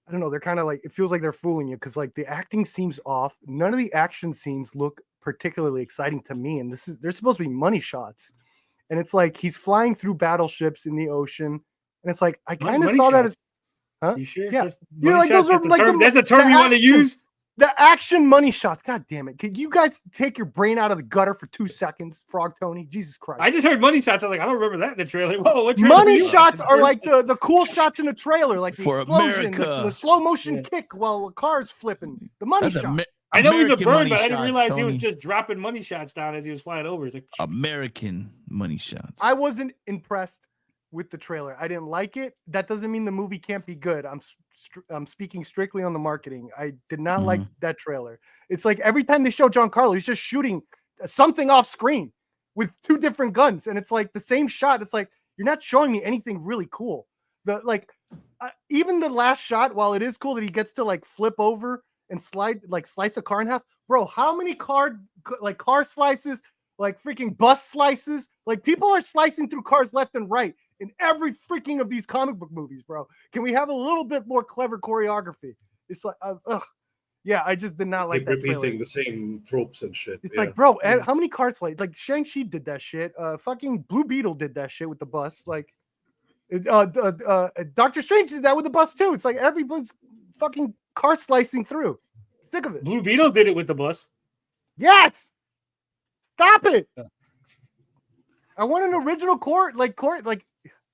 I don't know, they're kind of like, it feels like they're fooling you because like the acting seems off. None of the action scenes look particularly exciting to me, and they're supposed to be money shots. And it's like he's flying through battleships in the ocean, and it's like I kind of saw that as, huh? You sure? Yeah, you know, like those are like that's the term you want to use. The action money shots. God damn it. Can you guys take your brain out of the gutter for 2 seconds, Frog Tony? Jesus Christ. I just heard money shots. I was like, I don't remember that in the trailer. Whoa, what trailer money shots are like the cool shots in the trailer, like the for explosion, the slow motion kick while the car's flipping. The money shot. I know he's a bird, but I didn't realize he was just dropping money shots down as he was flying over. It's like American money shots. I wasn't impressed with the trailer. I didn't like it. That doesn't mean the movie can't be good. I'm speaking strictly on the marketing. I did not like that trailer. It's like every time they show Giancarlo, he's just shooting something off screen with 2 different guns, and it's like the same shot. It's like you're not showing me anything really cool. Even the last shot, while it is cool that he gets to like flip over and slice a car in half, bro. How many car slices, like freaking bus slices, like people are slicing through cars left and right in every freaking of these comic book movies, bro. Can we have a little bit more clever choreography? It's like, yeah, I just did not like that repeating trailer. the same tropes and shit. It's like, bro, how many car slices? Like Shang-Chi did that shit. Fucking Blue Beetle did that shit with the bus. Like, Doctor Strange did that with the bus too. It's like everybody's fucking car slicing through. Sick of it. Blue Beetle did it with the bus. Yes. Stop it. I want an original court.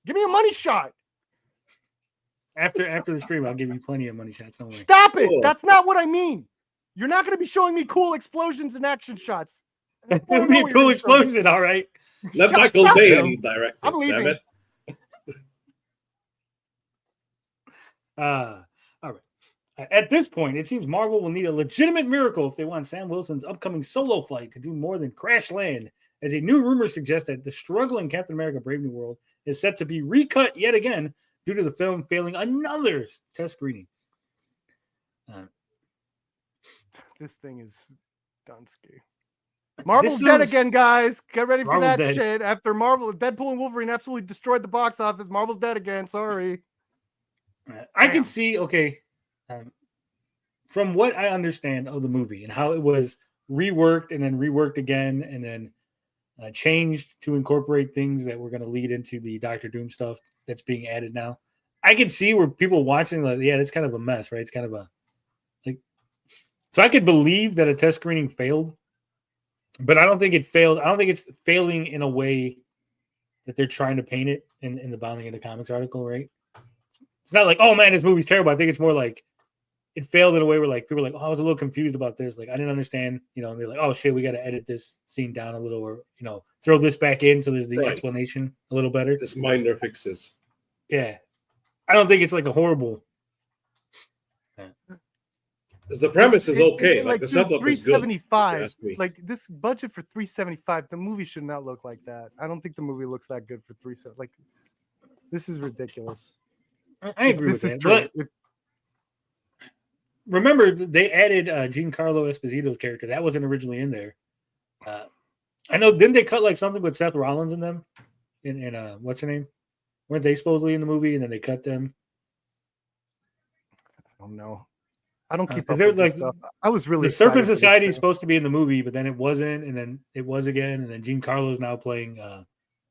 Give me a money shot. After the stream, I'll give you plenty of money shots. Don't worry. Stop it. That's not what I mean. You're not going to be showing me cool explosions and action shots. It'll be a cool explosion, all right. Let Michael Bay direct it. I'm leaving. All right. At this point, it seems Marvel will need a legitimate miracle if they want Sam Wilson's upcoming solo flight to do more than crash land, as a new rumor suggests that the struggling Captain America Brave New World is set to be recut yet again due to the film failing another test screening. This thing is Dunsky. Marvel's dead again, guys. Get ready for that shit. After Deadpool and Wolverine absolutely destroyed the box office, Marvel's dead again. Sorry. I can see, from what I understand of the movie and how it was reworked and then reworked again and then changed to incorporate things that were going to lead into the Doctor Doom stuff that's being added now. I can see where people watching like, yeah, it's kind of a mess, right? It's kind of a so I could believe that a test screening failed, but I don't think it failed. I don't think it's failing in a way that they're trying to paint it in the Bounding into Comics article, right? It's not like, oh man, this movie's terrible. I think it's more like it failed in a way where like people are like, oh, I was a little confused about this. Like I didn't understand, and they're like, oh shit, we got to edit this scene down a little, or throw this back in so there's the explanation a little better. Just minor fixes. Yeah, I don't think it's like a horrible. 'Cause the premise is okay. Like the dude, setup is good. if you 375. ask me. Like this budget for 375. The movie should not look like that. I don't think the movie looks that good for 370. Like this is ridiculous. I agree with This is that. true. But If- remember, they added Giancarlo Esposito's character. That wasn't originally in there. I know. Didn't they cut like something with Seth Rollins in them? In what's her name? Weren't they supposedly in the movie, and then they cut them? I don't know. I don't keep 'cause up they're with this like- stuff. I was really The Serpent excited for this Society is thing. supposed to be in the movie, but then it wasn't, and then it was again, and then Giancarlo is now playing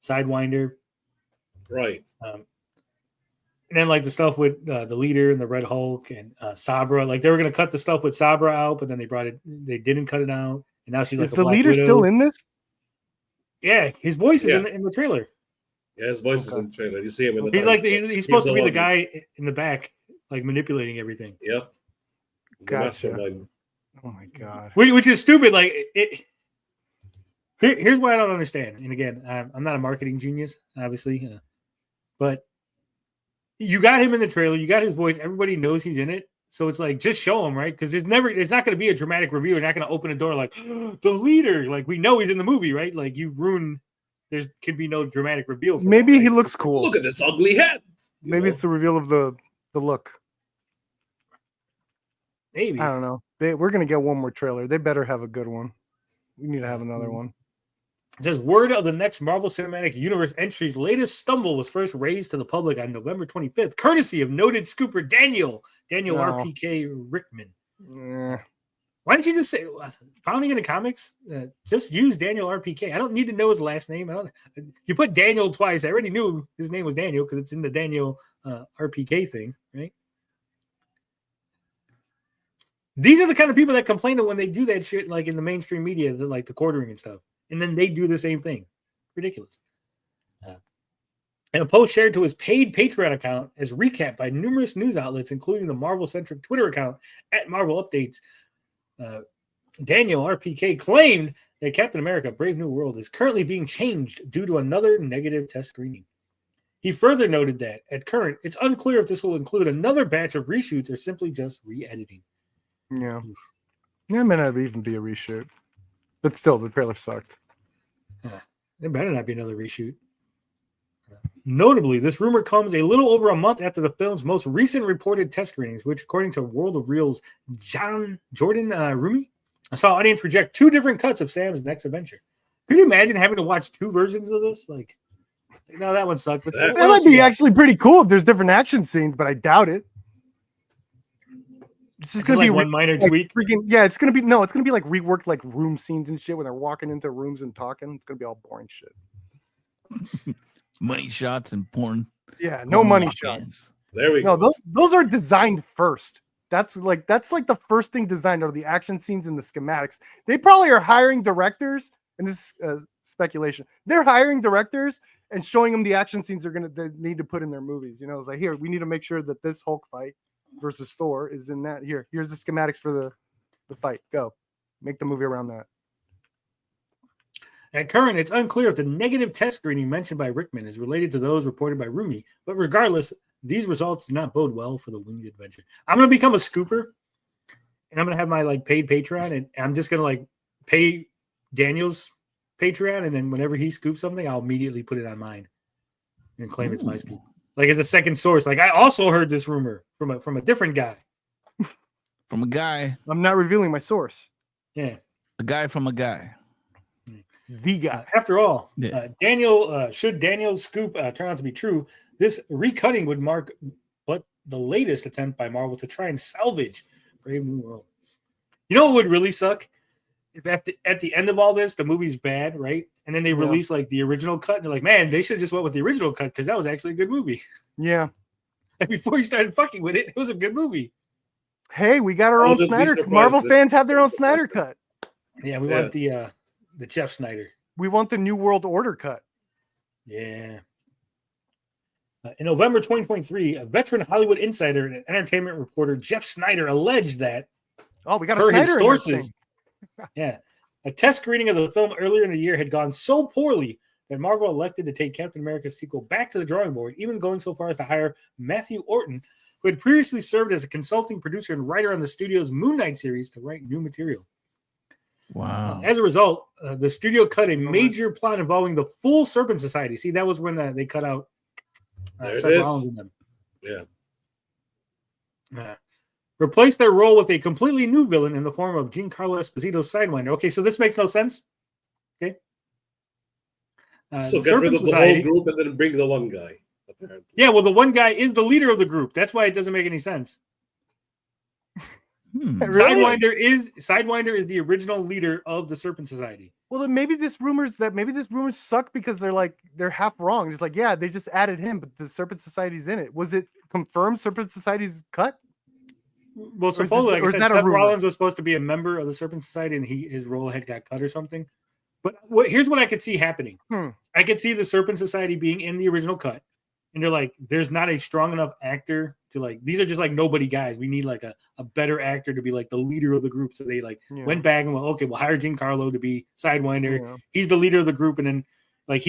Sidewinder. Right. And then like the stuff with the leader and the Red Hulk and Sabra, like they were gonna cut the stuff with Sabra out, but then they didn't cut it out, and now she's like Is a the Black leader Widow. still in this? Yeah, his voice is Yeah. in the trailer. Yeah, his voice is Okay. in the trailer. You see him in the He's title like card. he's supposed to be the one- guy in the back, like manipulating everything, Yep. The Gotcha. mastermind. Oh my god. which is stupid. Like here's what I don't understand. And again, I'm not a marketing genius, obviously, but you got him in the trailer, you got his voice, everybody knows he's in it. So it's like, just show him, right? Because it's not going to be a dramatic reveal. You're not going to open a door like the leader. Like we know he's in the movie, right? Like you ruin. There could be no dramatic reveal. For Maybe that, he right? looks cool. Look at this ugly head. you Maybe know? it's the reveal of the look. Maybe. I don't know. We're gonna get one more trailer. They better have a good one. We need to have another one. It says word of the next Marvel Cinematic Universe entry's latest stumble was first raised to the public on November 25th, courtesy of noted scooper Daniel No. RPK Rickman. Eh. Why didn't you just say founding in the comics? Just use Daniel RPK. I don't need to know his last name. You put Daniel twice. I already knew his name was Daniel because it's in the Daniel RPK thing, right? These are the kind of people that complain when they do that shit, like in the mainstream media, like the quartering and stuff, and then they do the same thing. Ridiculous. And a post shared to his paid Patreon account is recapped by numerous news outlets, including the Marvel-centric Twitter account at Marvel Updates. Daniel RPK claimed that Captain America Brave New World is currently being changed due to another negative test screening. He further noted that at current, it's unclear if this will include another batch of reshoots or simply just re-editing. Yeah. Yeah, it may not even be a reshoot. But still, the trailer sucked. There better not be another reshoot. Notably, this rumor comes a little over a month after the film's most recent reported test screenings, which, according to World of Reel's Jordan Rumi, saw audience reject two different cuts of Sam's next adventure. Could you imagine having to watch two versions of this? Like, no, that one sucked. But That what That else might you be got? actually pretty cool if there's different action scenes, but I doubt it. It's just gonna like be one minor like tweak. freaking it's gonna be like reworked like room scenes and shit when they're walking into rooms and talking. It's gonna be all boring shit. Money shots and porn. Yeah, no porn money walk-ins. shots. There we No, go. those are designed first. That's like the first thing designed are the action scenes and the schematics. They probably are hiring directors, and this is speculation. They're hiring directors and showing them the action scenes they need to put in their movies. You know, it's like, here, we need to make sure that this Hulk fight versus Thor is in that. Here's the schematics for the fight. Go. Make the movie around that. At current, it's unclear if the negative test screening mentioned by Rickman is related to those reported by Rumi, but regardless, these results do not bode well for the winged adventure. I'm going to become a scooper, and I'm going to have my like paid Patreon, and I'm just going to like pay Daniel's Patreon, and then whenever he scoops something, I'll immediately put it on mine and claim it's my scoop. Like as a second source. Like I also heard this rumor from a different guy. From a guy. I'm not revealing my source. Yeah. A guy from a guy. The guy. After all, Yeah. should Daniel's scoop turn out to be true, this recutting would mark but the latest attempt by Marvel to try and salvage Brave New World. You know what would really suck? If at the end of all this, the movie's bad, right? And then they release like the original cut, and they're like, man, they should have just went with the original cut because that was actually a good movie. Yeah. And before you started fucking with it, it was a good movie. Hey, we got our I own wouldn't be Snyder. surprised Marvel if- fans have their own Snyder cut. Yeah, we want the Jeff Snyder. We want the New World Order cut. Yeah. In November 2023, a veteran Hollywood insider and entertainment reporter, Jeff Snyder, alleged that, Oh, we got a per Snyder his in this sources, thing. yeah, a test screening of the film earlier in the year had gone so poorly that Marvel elected to take Captain America's sequel back to the drawing board, even going so far as to hire Matthew Orton who had previously served as a consulting producer and writer on the studio's Moon Knight series, to write new material. Wow. As a result, the studio cut a major plot involving the full Serpent Society. See, that was when they cut out There it Seth is. Rollins and them. Yeah. Replaced their role with a completely new villain in the form of Giancarlo Esposito's Sidewinder. Okay, so this makes no sense. Okay. So the get rid Serpent of the Society, whole group and then bring the one guy, apparently. yeah, well, the one guy is the leader of the group. That's why it doesn't make any sense. Really? Sidewinder is the original leader of the Serpent Society. Well, then maybe this rumors suck because they're half wrong. It's like, yeah, they just added him, but the Serpent Society's in it. Was it confirmed Serpent Society's cut? Well, supposedly, like I said, that a Seth rumor? Rollins was supposed to be a member of the Serpent Society, and his role had got cut or something. But here's what I could see happening. I could see the Serpent Society being in the original cut, and they're like, there's not a strong enough actor to like. These are just like nobody guys. We need like a better actor to be like the leader of the group. So they went back and went, okay, we'll hire Giancarlo to be Sidewinder. Yeah. He's the leader of the group, and then like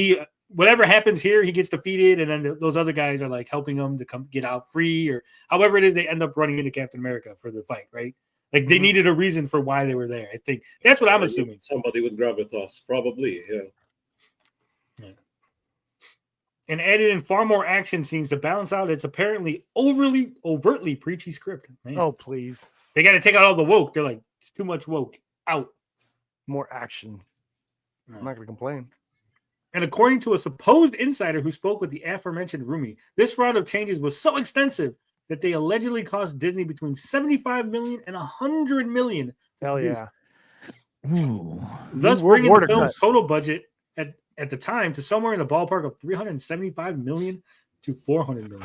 whatever happens here, he gets defeated, and then those other guys are like helping him to come get out free, or however it is they end up running into Captain America for the fight, right? Like they needed a reason for why they were there. I think that's what I'm assuming. Somebody would grab it us, probably. Yeah. And added in far more action scenes to balance out its apparently overtly preachy script. Man. Oh, please. They got to take out all the woke. They're like, it's too much woke. Out. More action. I'm not going to complain. And according to a supposed insider who spoke with the aforementioned Rumi, this round of changes was so extensive that they allegedly cost Disney between $75 million and $100 million. Hell yeah. Ooh. Thus We're bringing the border film's cut. total budget at the time to somewhere in the ballpark of $375 million to $400 million.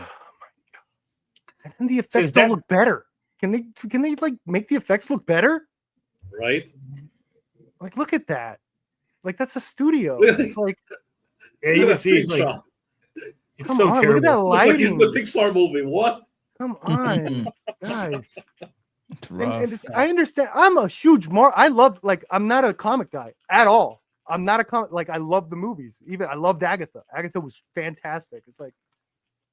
And then the effects don't look better. Can they like make the effects look better? Right? Like, look at that. Like, that's a studio. Really? It's like, Yeah, you can see it's like Screenshot. it's come so on, terrible. look at that Looks like he's lighting. in the Pixar movie. What? Come on, guys. It's And rough. I understand. I'm a huge I love, like, I'm not a comic guy at all. I'm not a comic. Like, I love the movies. Even I loved Agatha. Agatha was fantastic. It's like,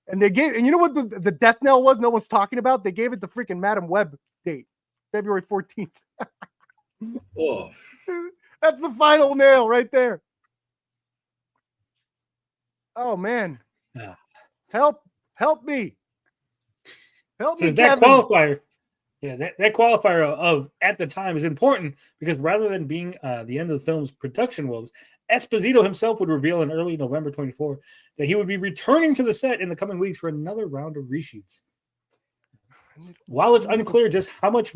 and you know what the death knell was? No one's talking about. They gave it the freaking Madam Web date, February 14th. Oh, That's the final nail right there. Oh man. Yeah. Help me. Help So me, that Kevin. qualifier, yeah, that qualifier of at the time is important because rather than being the end of the film's production woes, Esposito himself would reveal in early November 24 that he would be returning to the set in the coming weeks for another round of reshoots. While it's unclear just how much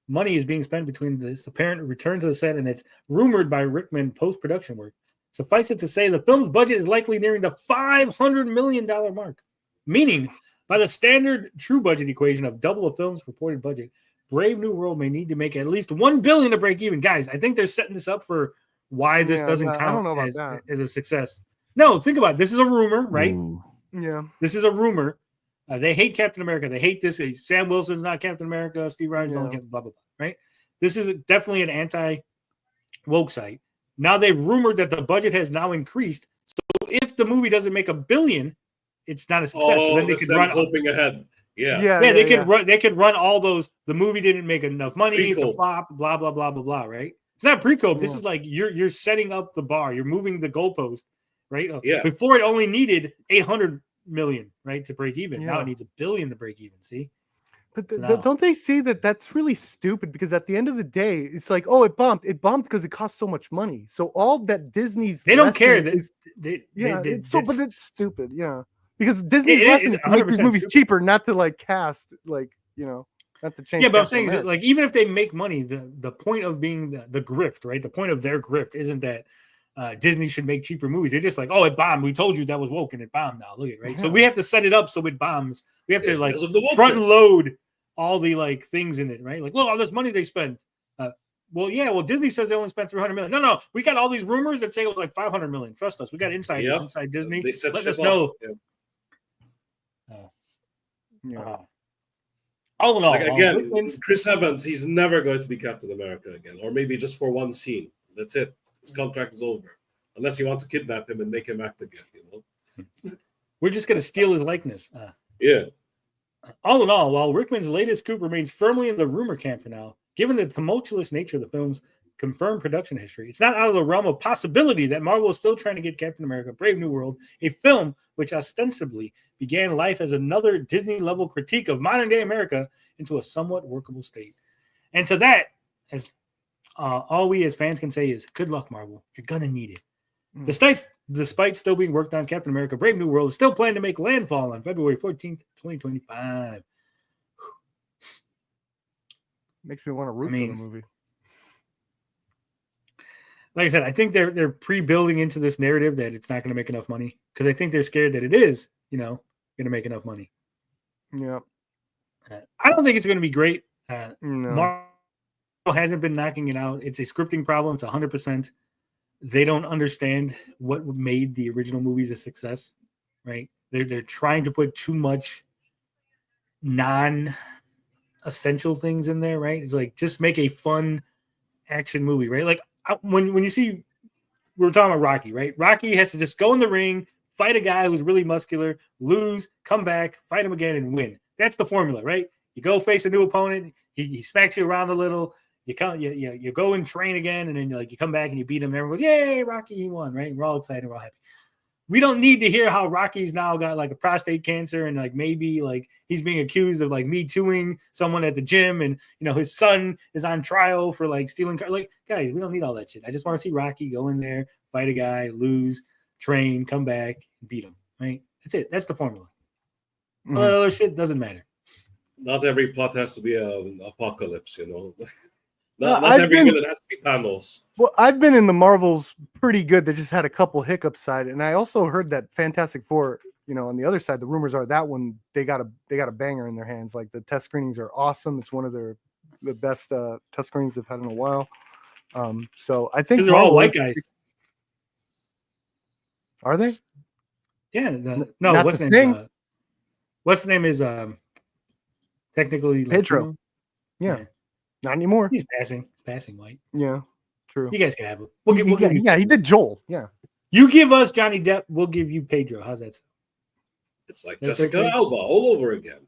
money is being spent between this apparent return to the set and its rumored by Rickman post-production work, suffice it to say the film's budget is likely nearing the $500 million mark, meaning by the standard true budget equation of double a film's reported budget, Brave New World may need to make at least $1 billion to break even. Guys, I think they're setting this up for why this doesn't I don't know count about as a success. No, think about it. This is a rumor, right? Ooh. Yeah. This is a rumor. They hate Captain America. They hate this. Sam Wilson's not Captain America. Steve Rogers only Captain blah, blah, blah, right? This is definitely an anti-woke site. Now they've rumored that the budget has now increased. So if the movie doesn't make $1 billion, it's not a success. So then they could run hoping ahead. Yeah. Yeah. They could run all those. The movie didn't make enough money. It's a flop. Blah blah blah blah blah. Right? It's not pre-cope. This is like you're setting up the bar. You're moving the goalpost. Right? Yeah. Before it only needed 800 million, right, to break even. Now Yeah. it needs $1 billion to break even. See? But So now- don't they see that that's really stupid? Because at the end of the day, it's like, oh, it bumped. It bumped because it cost so much money. So all that Disney's They don't care. lesson is, But it's stupid. Yeah, because Disney's It is lesson is to make these 100% movies stupid. cheaper, not to like cast, like, not to change. Yeah, but I'm Captain saying is that, America. like, even if they make money, the point of being the grift, right? The point of their grift isn't that Disney should make cheaper movies. They're just like, oh, it bombed. We told you that was woke and it bombed now. Look at it, right? So Yeah. we have to set it up so it bombs. We have to like because of the wokeness. front load all the like things in it, right? Like, look, all this money they spent. Well, Disney says they only spent $300 million. No, we got all these rumors that say it was like $500 million. Trust us, we got insiders Yep. inside Disney. They set Let shit us up. know. Yeah. All in all, Like again, Chris Evans, he's never going to be Captain America again, or maybe just for one scene. That's it. His contract is over, unless you want to kidnap him and make him act again. We're just going to steal his likeness. Yeah. All in all, while Rickman's latest scoop remains firmly in the rumor camp for now, given the tumultuous nature of the film's confirmed production history, it's not out of the realm of possibility that Marvel is still trying to get Captain America: Brave New World, a film which ostensibly began life as another Disney-level critique of modern-day America, into a somewhat workable state. And to that, as all we as fans can say is, good luck, Marvel. You're going to need it. Despite still being worked on, Captain America: Brave New World is still planned to make landfall on February 14th, 2025. Makes me want to root for the movie. Like I said, I think they're pre-building into this narrative that it's not going to make enough money, because I think they're scared that it is, going to make enough money. Yeah. I don't think it's going to be great. No. Marvel hasn't been knocking it out. It's a scripting problem. It's 100%. They don't understand what made the original movies a success, right? They're trying to put too much non-essential things in there, right? It's like, just make a fun action movie, right? Like when you see, we were talking about Rocky, right? Rocky has to just go in the ring, fight a guy who's really muscular, lose, come back, fight him again, and win. That's the formula, right? You go face a new opponent, he smacks you around a little. You go and train again, and then you come back and you beat him. And everyone goes, "Yay, Rocky, he won!" Right? And we're all excited, we're all happy. We don't need to hear how Rocky's now got like a prostate cancer, and like maybe like he's being accused of like Me Tooing someone at the gym, and his son is on trial for like stealing cars. Like, guys, we don't need all that shit. I just want to see Rocky go in there, fight a guy, lose, train, come back, beat him. Right? That's it. That's the formula. All that other shit doesn't matter. Not every plot has to be an apocalypse, Not every villain has to be Thanos. Well, I've been in the Marvels pretty good. They just had a couple hiccups side, and I also heard that Fantastic Four, on the other side, the rumors are that one they got a banger in their hands. Like, the test screenings are awesome. It's one of the best test screenings they've had in a while. So I think they're all white guys. Are they? Yeah. No. What's the name? What's the name is technically Pedro. Latino? Yeah. Not anymore. He's passing white. Yeah, true. You guys can have him. He did Joel. Yeah. You give us Johnny Depp, we'll give you Pedro. How's that sound? It's like Jessica Alba all over again.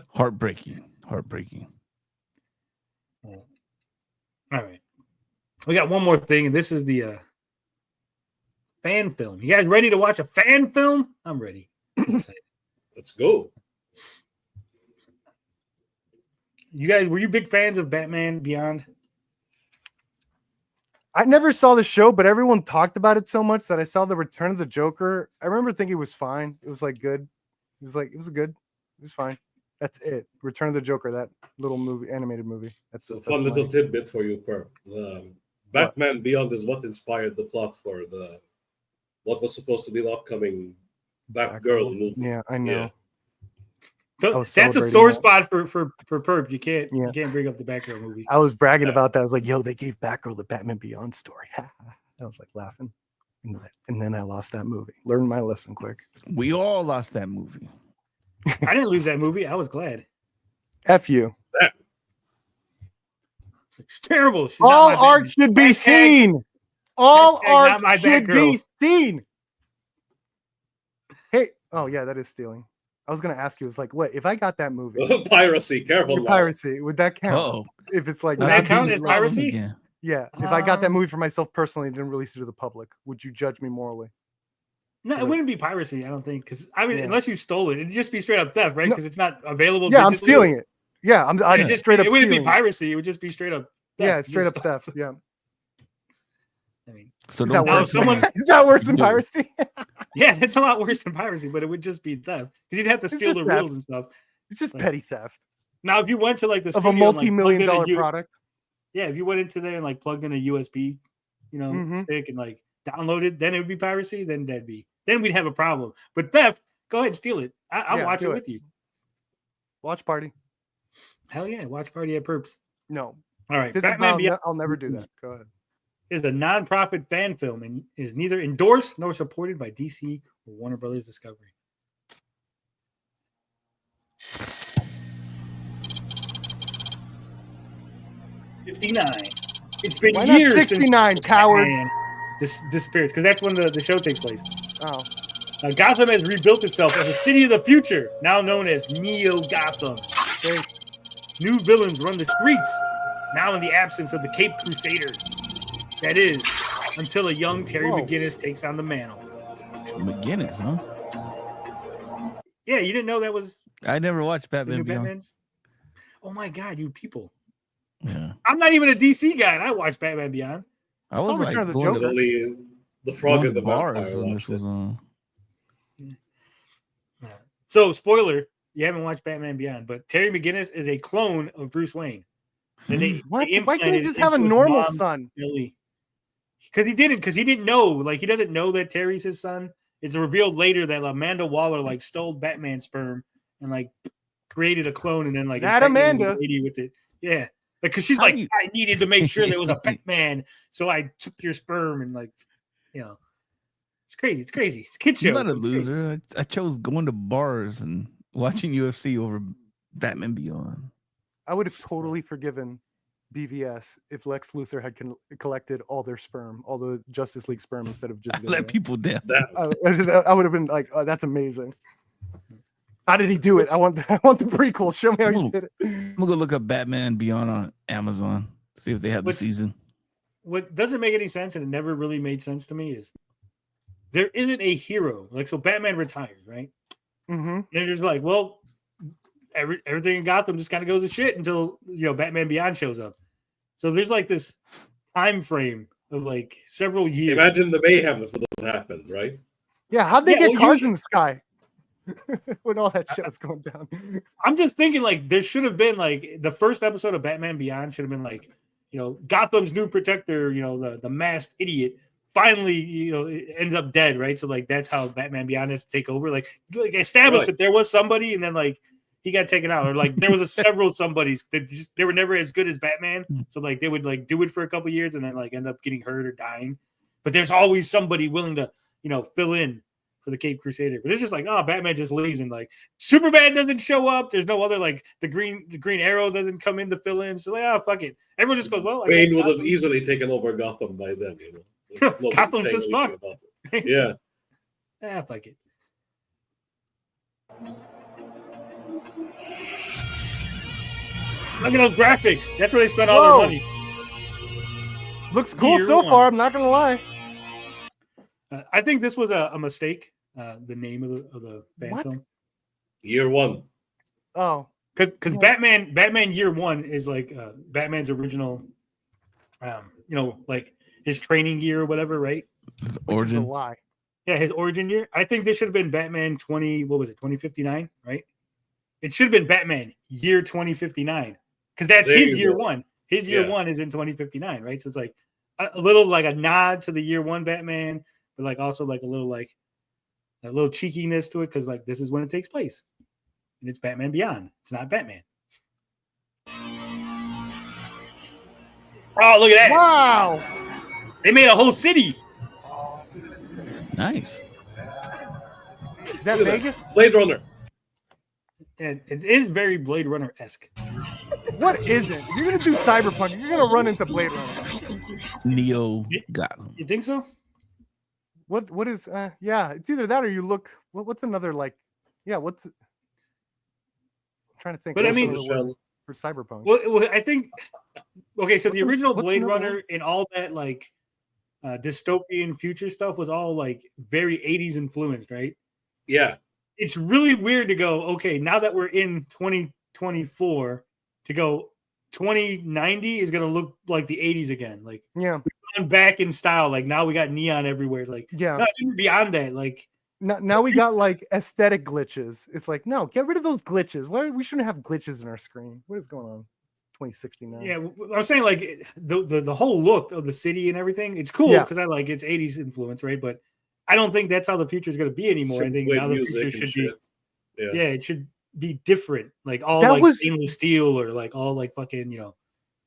Heartbreaking. All right. We got one more thing, and this is the fan film. You guys ready to watch a fan film? I'm ready. Let's go. You guys, were you big fans of Batman Beyond? I never saw the show, but everyone talked about it so much that I saw the Return of the Joker. I remember thinking it was fine. It was like good. It was good. It was fine. That's it. Return of the Joker, that little movie, animated movie. That's a fun little tidbit for you, Per. Batman Beyond is what inspired the plot for what was supposed to be the upcoming Batgirl movie. Yeah, I know. Yeah. That's a sore spot for Perp. You can't bring up the Batgirl movie. I was bragging about that. I was like, "Yo, they gave Batgirl the Batman Beyond story." I was like laughing, and then I lost that movie. Learned my lesson quick. We all lost that movie. I didn't lose that movie. I was glad. F you. It's terrible. All art should be seen. All art should be seen. Hey, oh yeah, that is stealing. I was gonna ask you, it's like, what if I got that movie? Piracy, careful. Piracy, would that count? Oh, if it's like that count as piracy? Yeah. If I got that movie for myself personally and didn't release it to the public, would you judge me morally? No, it wouldn't be piracy, I don't think. Because unless you stole it, it'd just be straight up theft, right? Because it's not available. Yeah, I'm stealing it. Yeah, I'm just straight up. It wouldn't be piracy. It would just be straight up. Theft. Yeah, straight up theft. Yeah. I mean, so is that worse than piracy? Yeah, it's a lot worse than piracy, but it would just be theft because you'd have to steal the rules and stuff. It's just petty theft. Now, if you went to like the of a multi-million-dollar product, yeah, if you went into there and like plugged in a USB, stick and like downloaded, then it would be piracy. Then we'd have a problem. But theft, go ahead and steal it. I'll watch it with you. Watch party. Hell yeah, watch party at Perps. No. All right, I'll never do that. Go ahead. Is a non-profit fan film and is neither endorsed nor supported by DC or Warner Brothers Discovery. '59. It's been years 69, since cowards. This disappears because that's when the show takes place. Oh. Gotham has rebuilt itself as a city of the future, now known as Neo Gotham. Okay? New villains run the streets, now in the absence of the Caped Crusaders. That is, until a young Terry Whoa. McGinnis takes on the mantle. McGinnis, huh? Yeah, you didn't know that was I never watched the Batman new Beyond. Batman's? Oh my God, you people. Yeah. I'm not even a DC guy, and I watched Batman Beyond. I was Return like of the going It's Joker. only the Frog to and the bars Vampire when watched this was it. on. So, spoiler, you haven't watched Batman Beyond, but Terry McGinnis is a clone of Bruce Wayne. And they What? Why implanted can't he just have a into his normal mom, son? Billy. Because he didn't know. Like, he doesn't know that Terry's his son. It's revealed later that Amanda Waller, like, stole Batman sperm and, like, created a clone and then, like, That impregnated Amanda. the lady with it. Yeah. Because she's How like, do you- I needed to make sure there was a Batman, so I took your sperm and, like, you know. It's crazy. It's crazy. It's a kid show. I'm not a It's crazy. loser. I chose going to bars and watching UFC over Batman Beyond. I would have totally forgiven BVS if Lex Luthor had collected all their sperm, all the Justice League sperm, instead of just I let people down. That I would have been like, oh, that's amazing. How did he do it? I want the prequel. Show me how he did it. I'm gonna go look up Batman Beyond on Amazon. See if they have the What's- season. What doesn't make any sense, and it never really made sense to me, is there isn't a hero. Like, so Batman retires, right? Mm-hmm. And they're just like, well, everything in Gotham just kind of goes to shit until, you know, Batman Beyond shows up. So there's like this time frame of like several years. imagine the mayhem that would have happened, right? Yeah, how'd they Yeah, get well, cars you- in the sky when all that shit was going down? I'm just thinking like there should have been like the first episode of Batman Beyond should have been like, you know, Gotham's new protector, you know, the masked idiot finally, you know, ends up dead, right? So like that's how Batman Beyond has to take over. Like established Right. that there was somebody and then like he got taken out, or like there was several somebodies that they were never as good as Batman. So like they would like do it for a couple years and then like end up getting hurt or dying. But there's always somebody willing to, you know, fill in for the Caped Crusader. But it's just like, oh, Batman just leaves and like Superman doesn't show up. There's no other like the Green Arrow doesn't come in to fill in. So like, oh, fuck it. Everyone just goes, well, I guess Wayne would have Gotham- easily taken over Gotham by then, you know. Nobody's Gotham's saying just anything fucked. about it. Yeah. Ah, fuck it. Look at those graphics. That's where they spent all Whoa. their money. Looks cool Year so one. far. I'm not gonna lie. I think this was a mistake. The name of the fan What? film, Year one. Oh, because Yeah. Batman Year One is like Batman's original, you know, like his training year or whatever, right? which is a Origin. lie. Yeah, his origin year. I think this should have been Batman 2059, right? It should have been Batman year 2059 because that's There his you year go. one. His year Yeah. one is in 2059, right? So it's like a little like a nod to the year one Batman, but like also like a little cheekiness to it because like this is when it takes place, and it's Batman Beyond. It's not Batman. Oh, look at that! Wow. They made a whole city. Nice. Is that Look at Vegas? Blade Runner. And it is very Blade Runner esque. What isn't? If you're gonna do Cyberpunk, you're gonna run into Blade Runner. Neo Gotham. You think so? What is? Yeah, it's either that or you look. What's another like? Yeah, what's? I'm trying to think. But I what's mean- another word for Cyberpunk. Well, I think okay. So the What's original what's Blade another Runner and all that like dystopian future stuff was all like very 80s influenced, right? Yeah. It's really weird to go, okay, now that we're in 2024, to go 2090 is gonna look like the 80s again. Like Yeah, gone back in style. Like now we got neon everywhere. Like yeah. no, even beyond that, like Now we got like aesthetic glitches. It's like, no, get rid of those glitches. Why we shouldn't have glitches in our screen? What is going on? 2069. yeah, I was saying like the whole look of the city and everything. It's cool Yeah. because I like it's 80s influence, right? But I don't think that's how the future is going to be anymore. I think Synthwave now the music future and should be shit. Yeah. yeah, it should be different. Like all That like was- stainless steel or like all like fucking, you know.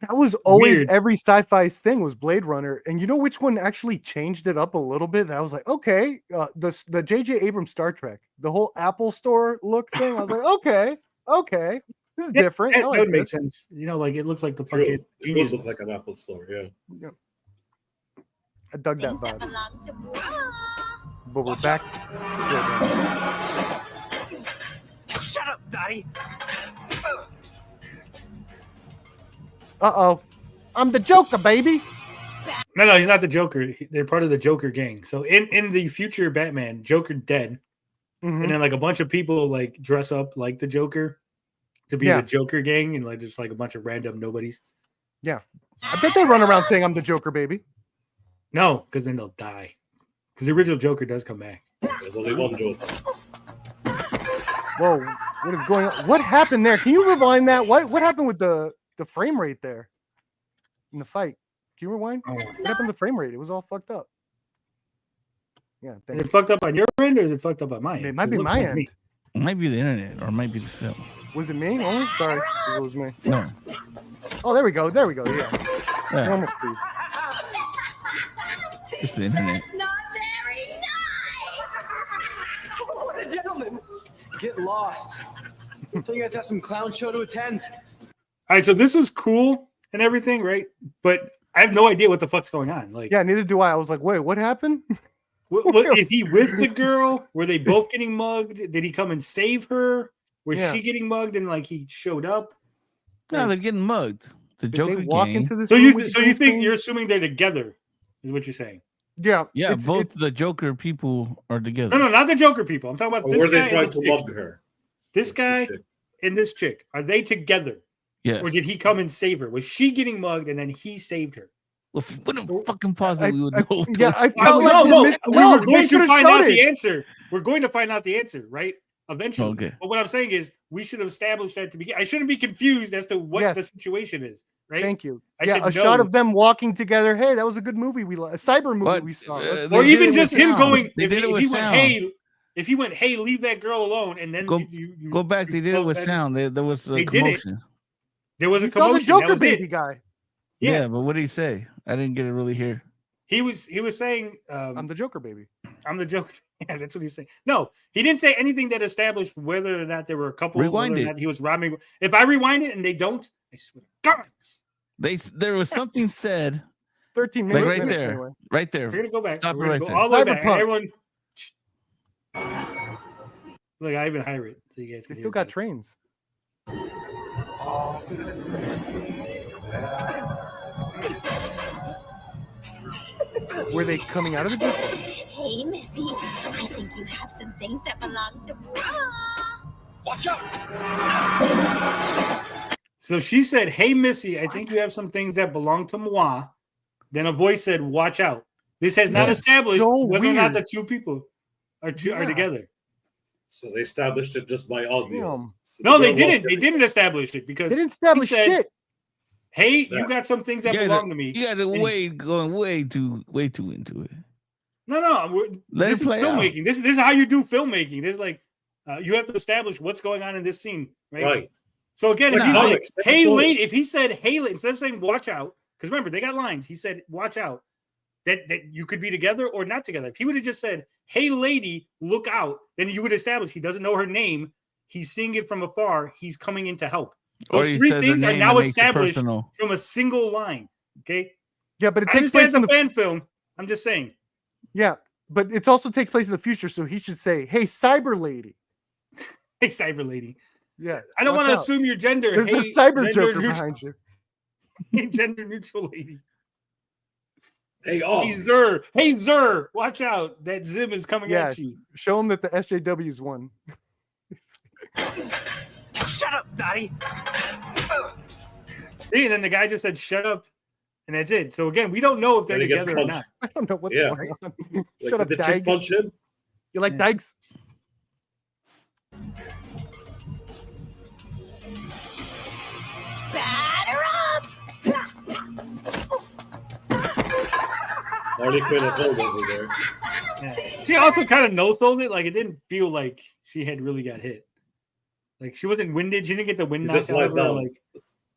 That was always Weird. every sci-fi thing was Blade Runner, and you know which one actually changed it up a little bit? That I was like, okay, the J.J. Abrams Star Trek, the whole Apple Store look thing. I was like, okay, this is Yeah, different. That, I would like make this. sense. You know, like it looks like the True. fucking It does genius. look like an Apple store, yeah. I dug that vibe. But we're back. Shut up, Daddy. Uh-oh. I'm the Joker, baby. No, he's not the Joker. They're part of the Joker gang. So in the future Batman, Joker dead, Mhm. and then like a bunch of people like dress up like the Joker to be Yeah. the Joker gang, and like just like a bunch of random nobodies. I bet they run around saying I'm the Joker, baby. No, because then they'll die. Because the original Joker does come back. There's only one joke. Whoa, what is going on? What happened there? Can you rewind that? What happened with the frame rate there in the fight? Can you rewind? Oh. What happened to the frame rate? It was all fucked up. Yeah, Is thank it fucked up on your end or is it fucked up on my end? you. It might be my end. Me. It might be the internet or it might be the film. Was it me? Only? Sorry, it was me. No. Oh, there we go. There we go. Yeah. Yeah, Normal speed. it's the internet. It's not very nice. What a gentleman. Get lost. So you guys have some clown show to attend. All right, so this was cool and everything, right? But I have no idea what the fuck's going on. Like, Yeah, neither do I. I was like, wait, what happened? what is he with the girl? Were they both getting mugged? Did he come and save her? Was Yeah. she getting mugged and like he showed up? No, they're getting mugged. The Did Joker they walk gang. into this So room you with so the you green think screen? you're assuming they're together? Is what you're saying? Yeah. Yeah, it's- both the Joker people are together. No, not the Joker people. I'm talking about Or this were guy they trying and to the chick. mug her? This guy and this chick. Are they together? Yes. Or did he come and save her? Was she getting mugged and then he saved her? Well, if you wouldn't fucking pause it, we would know. Yeah, I Oh, felt like no, they no. missed- We no, were they going to should've find out showed the it. answer. We're going to find out the answer, right? Eventually. Okay. But what I'm saying is we should have established that to begin. I shouldn't be confused as to what Yes. the situation is, right? Thank you. I Yeah, should a shot know. of them walking together. Hey, that was a good movie. A cyber movie But, we saw. they Or did even it just with him sound. going. They If did it he with went, sound. hey, if he went, hey, leave that girl alone, and then Go- you Go back. They did it felt with that- sound. There was a They did it. commotion. There was a You saw commotion. the That Joker was it. baby guy. Yeah. Yeah. But what did he say? I didn't get to really hear. He was saying, I'm the Joker baby. I'm the Joker. Yeah, that's what he's saying. No, he didn't say anything that established whether or not there were a couple. Rewind whether or it. not he was robbing. If I rewind it and they don't, I swear to God, There was something said 13 like minutes. right there, Anyway. right we're there. gonna go back. Stop We're it gonna right go there. all the way back. Cyberpunk. Everyone, look, I even hire it so you guys They can. still hear got it. trains. Were they coming out of the Joker? Hey, Missy, I think you have some things that belong to moi. Watch out. So she said, "Hey, Missy, I think you have some things that belong to moi." Then a voice said, "Watch out." This has not Yes. established So whether or not the weird. two people are Yeah. together. So they established it just by audio. Damn. So No, the they girl didn't. walked They in. didn't establish it because They didn't establish said- shit. hey, Yeah. you got some things that You guys belong to me. You guys are And- going way too into it. No, Let this it is play out. filmmaking. This is how you do filmmaking. There's like you have to establish what's going on in this scene, right? Right. So again, if Like he's like, comics, that's "Hey, the point. lady," if he said, "Hey, lady," instead of saying "watch out," because remember they got lines. He said, "Watch out," that you could be together or not together. If he would have just said, "Hey, lady, look out," then you would establish he doesn't know her name. He's seeing it from afar. He's coming in to help. Or Those he three says her things are name now and makes it established personal. from a single line. Okay, Yeah, but it I takes place understand in it's a the fan film. I'm just saying. yeah, but it also takes place in the future. So he should say, "Hey, cyber lady." Hey, cyber lady. Yeah, I don't watch want to out. assume your gender. There's hey, a cyber gender Joker neutral- behind you. Gender neutral lady. Hey, off. Hey, Zer. Hey, Zer. Watch out. That Zim is coming Yeah. at you. Show him that the SJW's won. Shut up, Daddy. See, and then the guy just said, "Shut up," and that's it. So again, we don't know if they're Then he gets together or punched. not. I don't know what's Yeah. going on. Like, Shut up, did the chick Dyke. punch him? You like Yeah. Dykes? Batter up. Harley Quinn is old over there. Yeah. She also kind of no-sold it. Like it didn't feel like she had really got hit. Like she wasn't winded. She didn't get the wind She knocked just out of lied her. down. Like,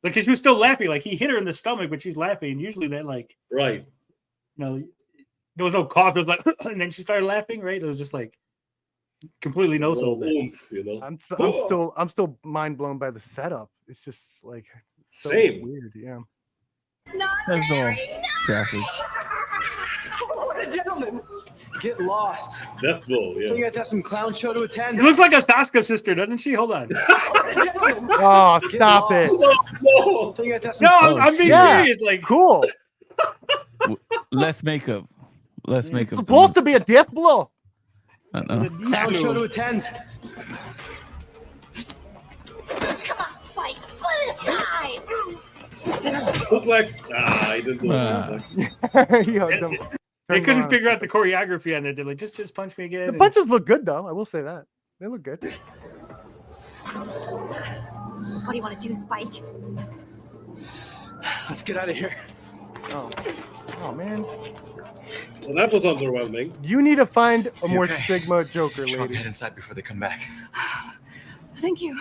because she was still laughing. Like he hit her in the stomach, but she's laughing. And usually that, like, Right. you know, there was no cough. It was like, and then she started laughing. Right? It was just like completely no-sold. Little It. oomph, you know. I'm still mind blown by the setup. It's just like so Same. weird. Yeah. It's not That's all very nice. graphics. What a gentleman. Get lost. Death blow. Don't you Yeah. guys have some clown show to attend? She looks like a Sasuke sister, doesn't she? Hold on. Oh, Get stop it. lost. No. Don't you guys have some No, Oh, I'm being yeah. serious. Like, Cool. Less makeup. Less It's makeup. supposed to be a death blow. clown show to attend? Come on, Spike, split it aside. Suplex. Ah, he didn't do a suplex. He hugged him. they Turned couldn't around. figure out the choreography on that. They're like, just punch me again. The and- punches look good though. I will say that. They look good. What do you want to do, Spike? Let's get out of here. Oh man. Well, that was underwhelming. You need to find a You more okay? Sigma Joker Just lady. head inside before they come back. Thank you.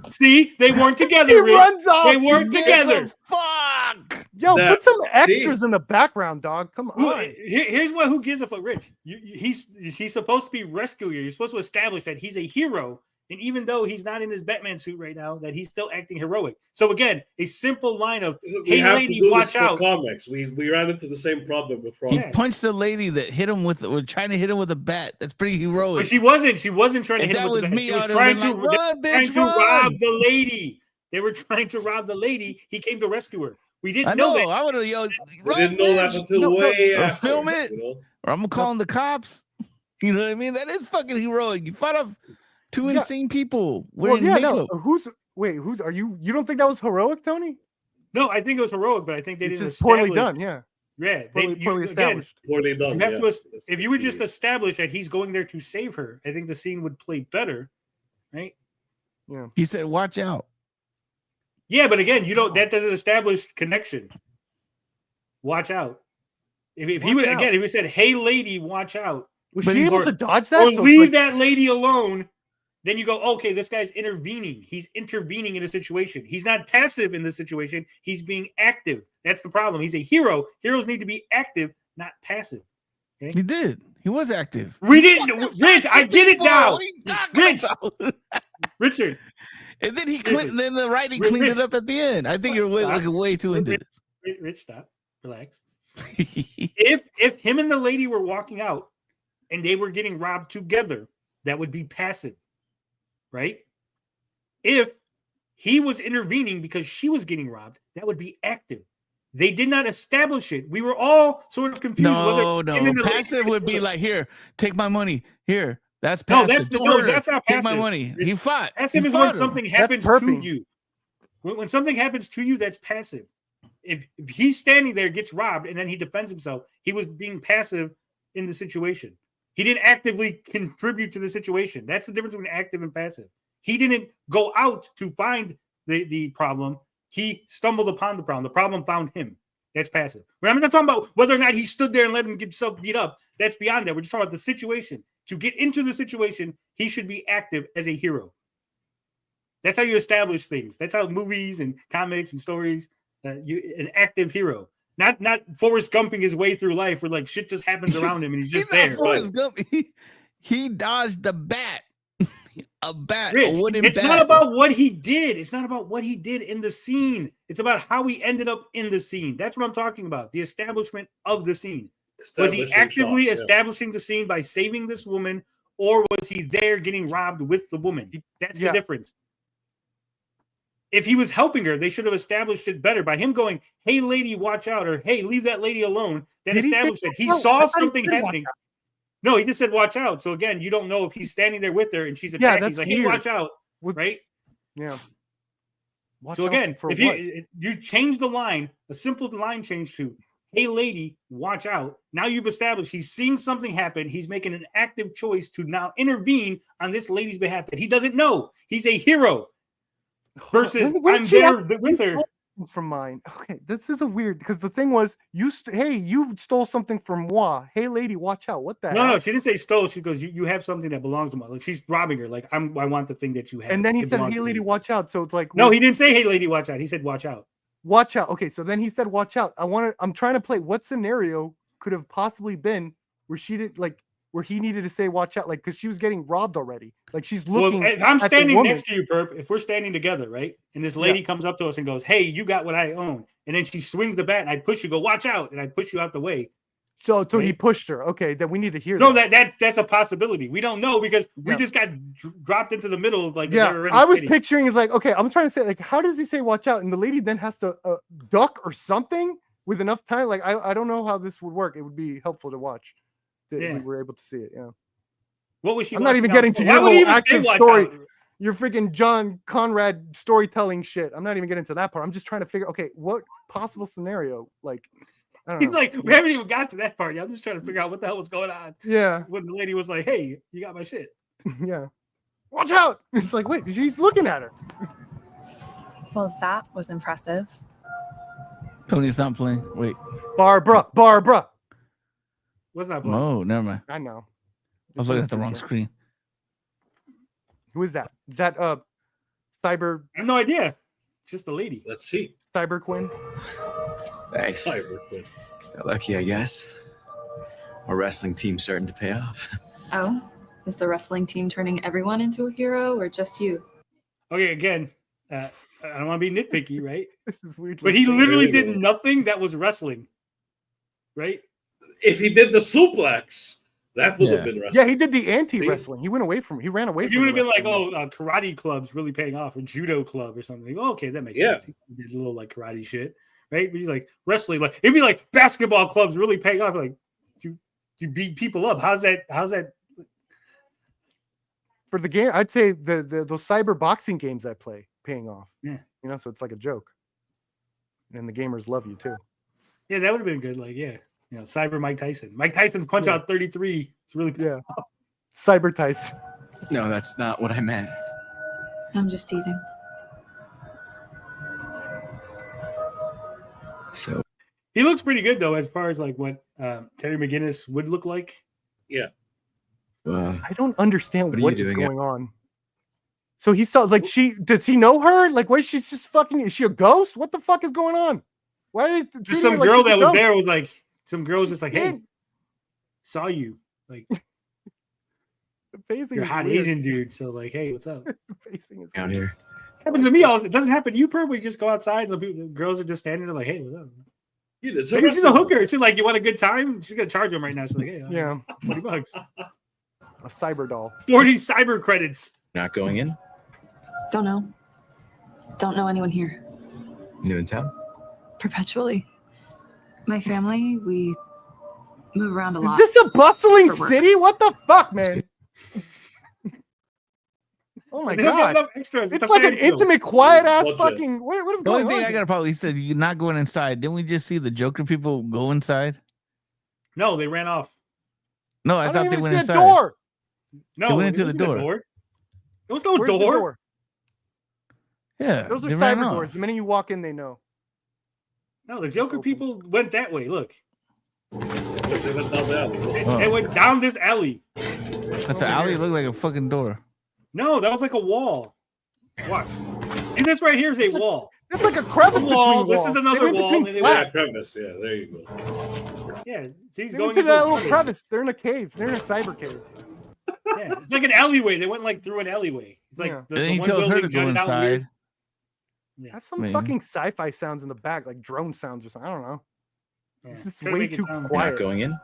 See, they weren't He together. Rick. runs off. They weren't She's together. Fuck. Yo, That- put some extras in the background, dog. Come Who- on. Here's what. Who gives a fuck, Rich? He's supposed to be rescuer. You're supposed to establish that he's a hero, and even though he's not in his Batman suit right now, that he's still acting heroic. So again, a simple line of, We "Hey, have lady, to do watch this for out." comics. We ran into the same problem with He Frog. punched the lady that hit him with, or trying to hit him with a bat. That's pretty heroic. But she wasn't. She wasn't trying to If hit him that with was the bat. me, She I was would have trying been to, like, run, trying bitch, to rob run. the lady. They were trying to rob the lady. He came to rescue her. We I didn't know know. that. I would have yelled, We run, didn't know that bitch, until No, way or after. film it. You know? or I'm calling the cops. You know what I mean? That is fucking heroic. You fought off two Yeah. insane people Well, wearing yeah, makeup. no. Who's are you? You don't think that was heroic, Tony? No, I think it was heroic, but I think they It's didn't just poorly establish- done. Yeah, Yeah, poorly established. Poorly done. You have yeah. to, if you would just establish that he's going there to save her, I think the scene would play better, right? He said, watch out. Yeah, but again, you don't. That doesn't establish connection. Watch out. If he would Watch out. again, if he said, "Hey, lady, watch out," Was But she he's- able or- to dodge that? or So it's leave like- that lady alone, then you go, "Okay, this guy's intervening. He's intervening in a situation. He's not passive in the situation. He's being active." That's the problem. He's a hero. Heroes need to be active, not passive. He did. He was active. We didn't, Rich. I get it now, What are you talking Rich. about? Richard. And then Listen, then the writing Rich, cleaned Rich. it up at the end. I think you're Stop. looking way too into Rich, stop. Relax. this. If him and the lady were walking out and they were getting robbed together, that would be passive, right? If he was intervening because she was getting robbed, that would be active. They did not establish it. We were all sort of confused. No, whether him and the lady- passive would be like, here, take my money. Here, that's No, passive. that's- Don't no, hurt her. that's not Take my passive. money. He fought. Passive He is fought when him. something happens to perping. you. When something happens to you, that's passive. If he's standing there, gets robbed, and then he defends himself, he was being passive in the situation. He didn't actively contribute to the situation. That's the difference between active and passive. He didn't go out to find the problem. He stumbled upon the problem. The problem found him. That's passive. I'm not talking about whether or not he stood there and let him get himself beat up. That's beyond that. We're just talking about the situation. To get into the situation, he should be active as a hero. That's how you establish things. That's how movies and comics and stories, an active hero. Not Forrest Gumping his way through life where like shit just happens around him and he's just not there. Forrest Gump. He dodged a bat. A bat. Rich, a wooden it's bat. not about what he did. It's not about what he did in the scene. It's about how he ended up in the scene. That's what I'm talking about. The establishment of the scene. Was he Establishing actively shot, yeah. establishing the scene by saving this woman, or was he there getting robbed with the woman? That's the Yeah. difference. If he was helping her, they should have established it better by him going, "Hey, lady, watch out," or "Hey, leave that lady alone." Then Did he say established that he watch out? I saw thought he something said watch happening. No, he just said, "Watch out." So again, you don't know if he's standing there with her and she's Yeah, attacking. that's He's like, "Hey, weird. watch out!" With- Right? Yeah. Watch So out again, for if what? you change the line, a simple line change to "Hey, lady, watch out." Now you've established he's seeing something happen. He's making an active choice to now intervene on this lady's behalf that he doesn't know. He's a hero versus When did I'm she there have- with her. From mine. Okay, this is a weird because the thing was hey, you stole something from moi. Hey lady, watch out. What the No, hell? she didn't say stole. She goes, you have something that belongs to me. Like she's robbing her. Like I want the thing that you have. And then he It said, belongs hey to lady, me." watch out. So it's like No, he didn't say, "Hey, lady, watch out." He said, "Watch out." watch out. Okay, so then he said, watch out. I'm trying to play what scenario could have possibly been where she did where he needed to say watch out, like because she was getting robbed already. Like she's looking. Well, if I'm at the standing woman. next to you, Perp. If we're standing together, right, and this lady comes up to us and goes, "Hey, you got what I own," and then she swings the bat and I push you, go, "Watch out," and I push you out the way. So he Right? pushed her. Okay, then we need to hear No, that. that's a possibility. We don't know because we Yeah. just got dropped into the middle of like they Yeah, were already I was fighting. picturing it like, okay, I'm trying to say like, how does he say watch out? And the lady then has to duck or something with enough time. Like, I don't know how this would work. It would be helpful to watch. If Yeah. we were able to see it. Yeah. What was she? I'm not even watching out getting for? to Why your would he little even say active watch story. out? Your freaking John Conrad storytelling shit. I'm not even getting to that part. I'm just trying to figure, okay, what possible scenario? Like, I don't He's know. like, we haven't even got to that part yet. I'm just trying to figure out what the hell was going on. Yeah, When the lady was like, "Hey, you got my shit." yeah. Watch out! It's like, wait, she's looking at her. Well, that was impressive. Tony's not playing. Wait. Barbara. What's that? Part? Oh, never mind. I know. I was looking at the wrong screen. Who is that? Is that Cyber I have no idea. It's just the lady. Let's see. Cyber Quinn? Thanks. Cyber Quinn. Lucky, I guess. Our wrestling team's starting to pay off. Oh, is the wrestling team turning everyone into a hero or just you? Okay, again, I don't want to be nitpicky, right? This is weird. But he literally There you did go. nothing that was wrestling, right? If he did the suplex, that would have been wrestling. Yeah, he did the anti-wrestling. He went away from He ran away If from you would have the been like, wrestling. "Oh, karate club's really paying off," or judo club or something, oh, okay, that makes Yeah. sense. He did a little like karate shit, right? But he's like wrestling, like it'd be like basketball clubs really paying off. Like you beat people up. How's that? For the game, I'd say those cyber boxing games I play paying off. Yeah. You know, so it's like a joke. And the gamers love you too. Yeah, that would have been good. Like, yeah, you know, cyber Mike Tyson. Mike Tyson's punch Yeah. out 33. It's really Yeah. Cyber Tyson. No, that's not what I meant. I'm just teasing. So, He looks pretty good though, as far as like what Terry McGinnis would look like. I don't understand What are what you is doing going on. So he saw like does he know her? Like, why is she just fucking? Is she a ghost? What the fuck is going on? Why are they treating Just some her like girl she's a that was ghost? there was like, some girl was She's just like, "Hey, scared. saw you, like The pacing you're a is hot weird. Asian dude." So like, "Hey, what's up?" The pacing is out weird. here. Happens to me all. It doesn't happen to you, per. We just go outside and the girls are just standing there like, "Hey, what's up?" You did. Maybe she's a hooker. She's like, "You want a good time?" She's gonna charge him right now. She's like, "Hey, Yeah, $40, a cyber doll. 40 cyber credits." Not going in? Don't know. Don't know anyone here. New in town? Perpetually. My family, we move around a lot. Is this a bustling For work. city? What the fuck, man? Oh my They don't have god! enough extras. It's a like an fan film. intimate, quiet ass Budget. fucking. What is The only going thing on? I got a problem, he said you're not going inside. Didn't we just see the Joker people go inside? No, they ran off. No, I I don't thought they even went see a inside. door. No, They went it into the wasn't a door. There was no Where's the door. door? Yeah, Those are they ran cyber off. doors. The minute you walk in, they know. No, the Joker open. people went that way. Look, They went down the alley. Oh. they went down this alley. That's an alley. It looked like a fucking door. No, that was like a wall. Watch. See, this right here is a wall. It's like a crevice Wall, between this is walls. another They went wall, between and they Yeah, went- flats. crevice. Yeah, there you go. Yeah, see, he's They going went to into that a little cave. crevice. They're in a cave. They're in a cyber cave. Yeah, it's like an alleyway. They went like through an alleyway. It's like Yeah. the, And then the he one tells her building to go jutted out weird. inside. Have some Man. fucking sci-fi sounds in the back, like drone sounds or something. I don't know. Yeah, This is try to way make it too sound- quiet. Not going in?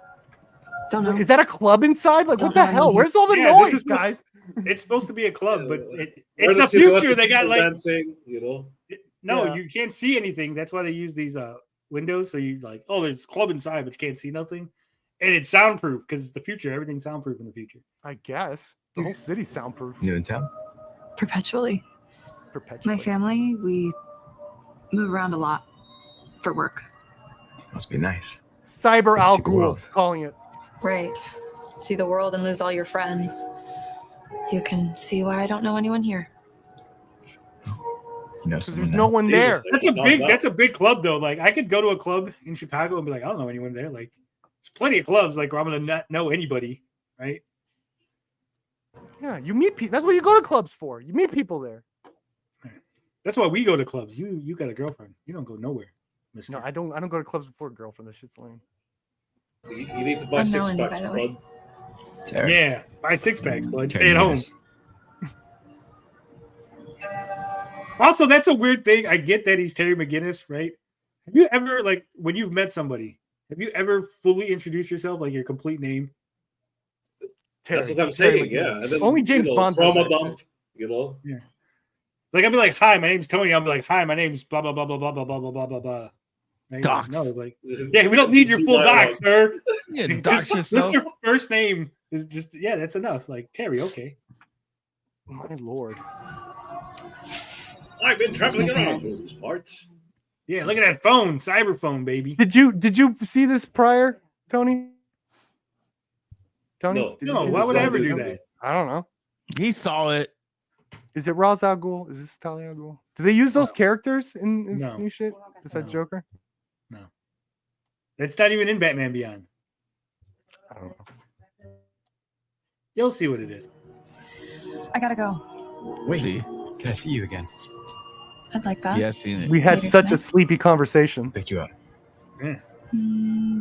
Don't know. Is that a club inside? Like, Don't what the know hell? anyone. Where's all the Yeah, this noise, is supposed- guys? It's supposed to be a club, but Where it's the the silhouettes future. of They got people like dancing, you know. no, Yeah. you can't see anything. That's why they use these windows. So you like, oh, there's a club inside, but you can't see nothing. And it's soundproof because it's the future. Everything's soundproof in the future. I guess the whole city's soundproof. New in town? Perpetually. Perpetually. My family, we move around a lot for work. Must be nice. Cyber Let's Al see the Ghul, world. calling it. Right. See the world and lose all your friends. You can see why I don't know anyone here. You know Because someone there's no now? one Jesus, there. they That's a calm big. down. That's a big club though. Like I could go to a club in Chicago and be like, I don't know anyone there. Like there's plenty of clubs like where I'm gonna not know anybody, right? Yeah, you meet people. That's what you go to clubs for. You meet people there. That's why we go to clubs. You got a girlfriend. You don't go nowhere, mister. No, I don't go to clubs before girlfriend. This shit's lame. You need to buy Unknown, 6 packs, by the way. bud. Terry. Yeah, buy 6-packs, bud. Terry Stay at home. Lewis. Also, that's a weird thing. I get that he's Terry McGinnis, right? Have you ever like when you've met somebody Have you ever fully introduced yourself, like your complete name? Terry, That's what I'm Terry saying. Yeah. McGinnis. And then, Only James Bond does trauma that shit. dump. You know. Like I'll be like, "Hi, my name's Tony." I'll be like, "Hi, my name's blah blah blah blah blah blah blah blah blah blah blah." Docs. No, it's like, yeah, we don't need your full docs, sir. Yeah, Just yourself. your first name is just that's enough. Like Terry, okay. My lord. I've been traveling my around parents. those parts. Yeah, look at that phone, cyber phone, baby. Did you see this prior, Tony? Tony? No. Did you No, see why this would I prior? ever do Zombie. that? I don't know. He saw it. Is it Ra's al Ghul? Is this Talia al Ghul? Do they use those characters in this No. new shit besides No. Joker? That's not even in Batman Beyond. I don't know. You'll see what it is. I gotta go. Wait, See? can I see you again? I'd like that. Yeah, I seen it. We had Later such a tonight? sleepy conversation. Pick you up.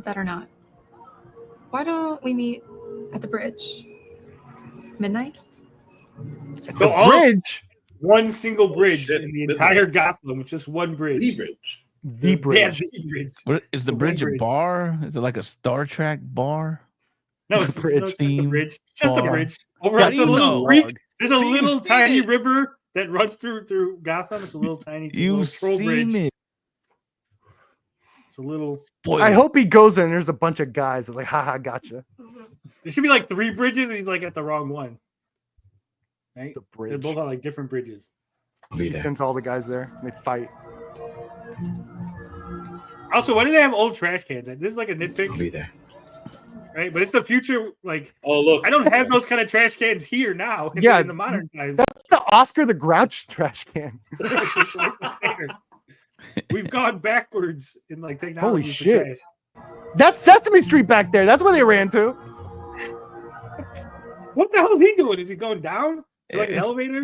Better not. Why don't we meet at the bridge? Midnight? So all Bridge. one single bridge shit, in the this entire is- Gotham. It's just one bridge. The bridge. The Yeah, bridge. the bridge. What is the The one bridge a bridge. bar? Is it like a Star Trek bar? No, The it's, bridge. it's just a bridge. It's just a Bar. bridge. Over How it's do a you little know? creek. There's a See, little you've tiny seen it. river that runs through Gotham. It's a little tiny little You've troll seen bridge. it. It's a little. Boy, I hope he goes in and there's a bunch of guys that's like, haha, gotcha. There should be like 3 bridges, and he's like at the wrong one. Right? The They're bridge. both on like different bridges. I'll be He there. sends all the guys there and they fight. Also, why do they have old trash cans? This is like a I'll nitpick, be there. right? But it's the future. Like Oh look. I don't have those kind of trash cans here now. Yeah, in the modern times. That's the Oscar the Grouch trash can. We've gone backwards in like technology. Holy for shit. trash. That's Sesame Street back there. That's where they ran to. What the hell is he doing? Is he going down? Is it like an It's- elevator?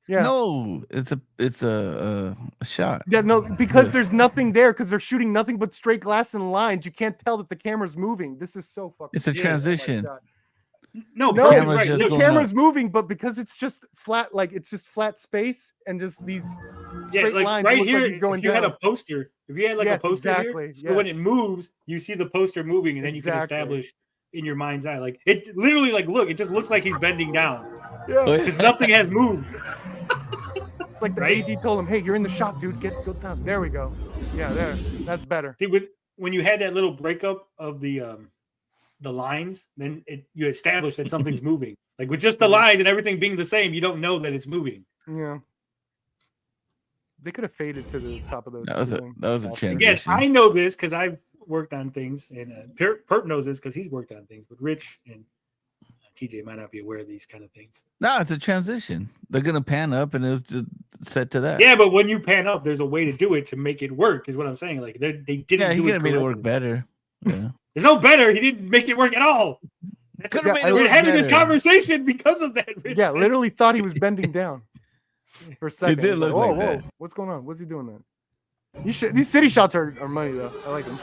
Yeah. no, it's a shot. Yeah, no, because there's nothing there because they're shooting nothing but straight glass and lines. You can't tell that the camera's moving. This is so fucking. It's a Yeah, oh my transition. God. No, No, Bert is camera's right. just Look, The going camera's moving, but because it's just flat, like it's just flat space and just these yeah, straight like lines. right it looks here. like he's going If you had down. a poster, if you had like Yes, a poster exactly, here, so when it yes. moves, you see the poster moving, and then you can Exactly. establish in your mind's eye, like it literally, like look, it just looks like he's bending down Yeah. because nothing has moved. It's like the Right? AD told him, "Hey, you're in the shot, dude. Go down." There we go. Yeah, there. That's better. See, when you had that little breakup of the lines, then you establish that something's moving. Like with just the lines and everything being the same, you don't know that it's moving. Yeah. They could have faded to the top of those. That was a Also. Again, transition. I know this because I've worked on things, and Perp knows this because he's worked on things. But Rich and TJ might not be aware of these kind of things. No, it's a transition. They're gonna pan up, and it's just set to that. Yeah, but when you pan up, there's a way to do it to make it work. Is what I'm saying. Like they didn't. yeah. He do could have made it work correctly. better. Yeah. There's no better. He didn't make it work at all. Could Yeah, have made I it We're work having this better. conversation because of that. Rich. Yeah, That's- literally thought he was bending down for a second. did I was look whoa, like whoa, that. what's going on? What's he doing then? These city shots are money though. I like them.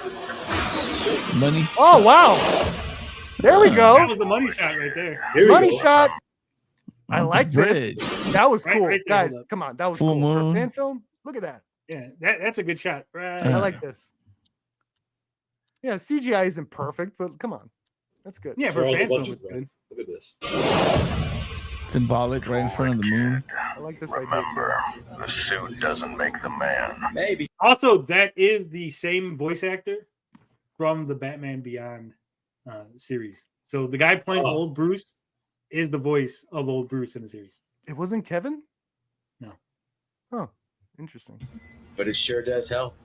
Money. Oh wow! There we That go. was the money shot right there. Here we Money go. shot. I On the like this. bridge. That was Right- cool, right there, guys. hold up. Come on, that was Full cool. For a moon. fan film. Look at that. Yeah, that's a good shot. Right. I Uh, like this. Yeah, CGI isn't perfect, but come on, that's good. Yeah, These for are a all the fan film, budget, it's man. good. Look at this. Symbolic, right in front of the moon. I like this idea. Remember, the suit doesn't make the man. Maybe. Also, that is the same voice actor from the Batman Beyond series. So the guy playing Oh. old Bruce is the voice of old Bruce in the series. It wasn't Kevin. No. Oh, interesting. But it sure does help.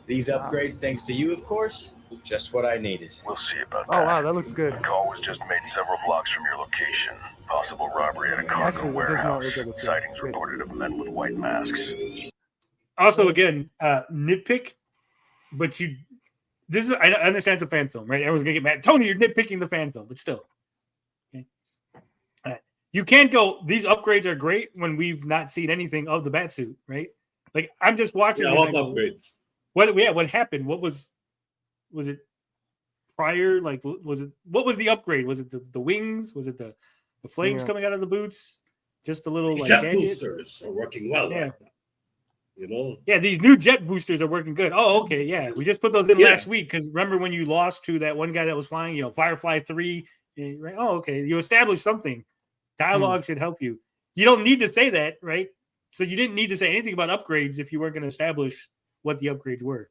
These Wow. upgrades, thanks to you, of course, just what I needed. We'll see about Oh that. wow, that looks good. The call was just made several blocks from your location. Possible robbery at a cargo Actually, it does not warehouse. look like a suit. Sightings Wait. reported of men with white masks. Also, again, nitpick, but I understand it's a fan film, right? Everyone's gonna get mad. Tony, you're nitpicking the fan film, but still. Okay. You can't go, these upgrades are great when we've not seen anything of the Batsuit, right? Like I'm just watching. Yeah, this, all I go, upgrades. What happened? What was it prior? Like, what was the upgrade? Was it the wings? Was it the flames Yeah. coming out of the boots? Just a little like Jet gadget? boosters are working well Yeah. right now. You know. Yeah, these new jet boosters are working good. Oh, okay, yeah. We just put those in last week because remember when you lost to that one guy that was flying, Firefly 3, right? Oh, okay. You established something. Dialogue should help you. You don't need to say that, right? So you didn't need to say anything about upgrades if you weren't going to establish what the upgrades were.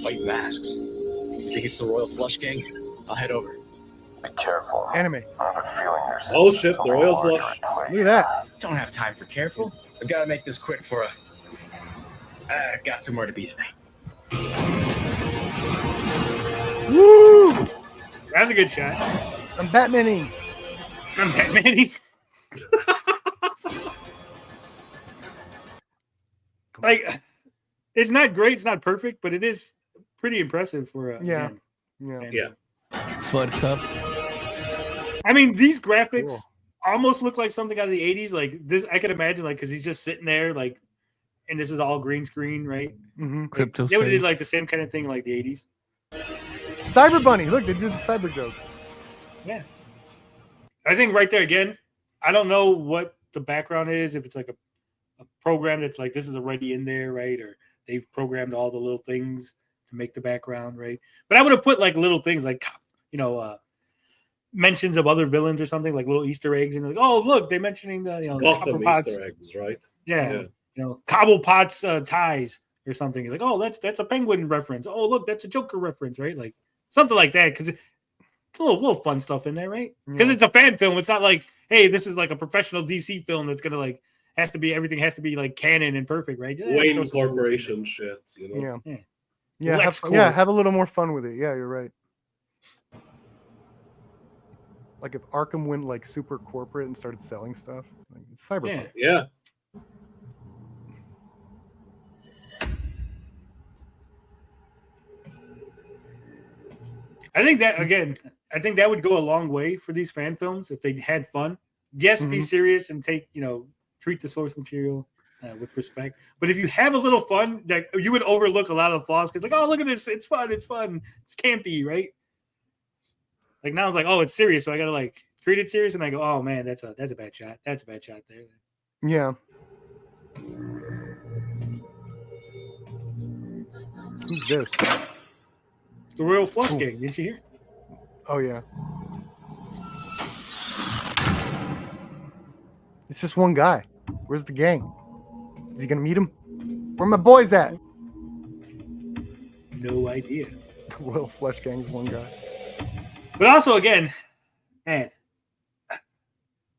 White masks. You think it's the Royal Flush Gang? I'll head over. Be careful. Anime. I have a feeling there's Oh shit, the Royal larger Flush. at play. Look at that. Don't have time for careful. I've got to make this quick for got somewhere to be tonight. Woo! That's a good shot. I'm Batmaning. I'm Batman. Like, it's not great, it's not perfect, but it is pretty impressive for a Yeah. fan. Yeah. Flood Cup. I mean, these graphics Cool. almost look like something out of the 80s. Like this, I could imagine, like, because he's just sitting there, like, and this is all green screen, right? Mm-hmm. Crypto. They would Save. did like the same kind of thing, like the 80s. Cyber Bunny. Look, they did the cyber jokes. Yeah. I think right there again, I don't know what the background is, if it's like a program that's like this is already in there, right? Or they've programmed all the little things to make the background, right? But I would have put like little things like, mentions of other villains or something, like little Easter eggs, and like, oh, look, they're mentioning the Gotham Cobblepot's, Easter eggs, right? yeah. Cobblepot's ties or something. You're like, oh, that's a Penguin reference. Oh, look, that's a Joker reference, right? Like something like that, because it's a little fun stuff in there, right? Because it's a fan film. It's not like, hey, this is like a professional DC film that's gonna like everything has to be like canon and perfect, right? Wayne Corporation shit, Yeah. Yeah. Yeah. Lex Corp. Have a little more fun with it. Yeah, you're right. Like if Arkham went like super corporate and started selling stuff, like it's Cyberpunk. Yeah. I think that would go a long way for these fan films if they had fun. Yes, be serious and take, treat the source material with respect. But if you have a little fun, that you would overlook a lot of the flaws because, like, oh, look at this, it's fun, it's campy, right? Like now it's like, oh, it's serious, so I gotta like treat it serious, and I go, oh man, that's a bad shot. That's a bad shot there. Yeah. Who's this? It's the Royal Flush Gang. Didn't you hear? Oh yeah. It's just one guy. Where's the gang? Is he gonna meet him? Where my boys at? No idea. The Royal Flush Gang is one guy. But also, again, man,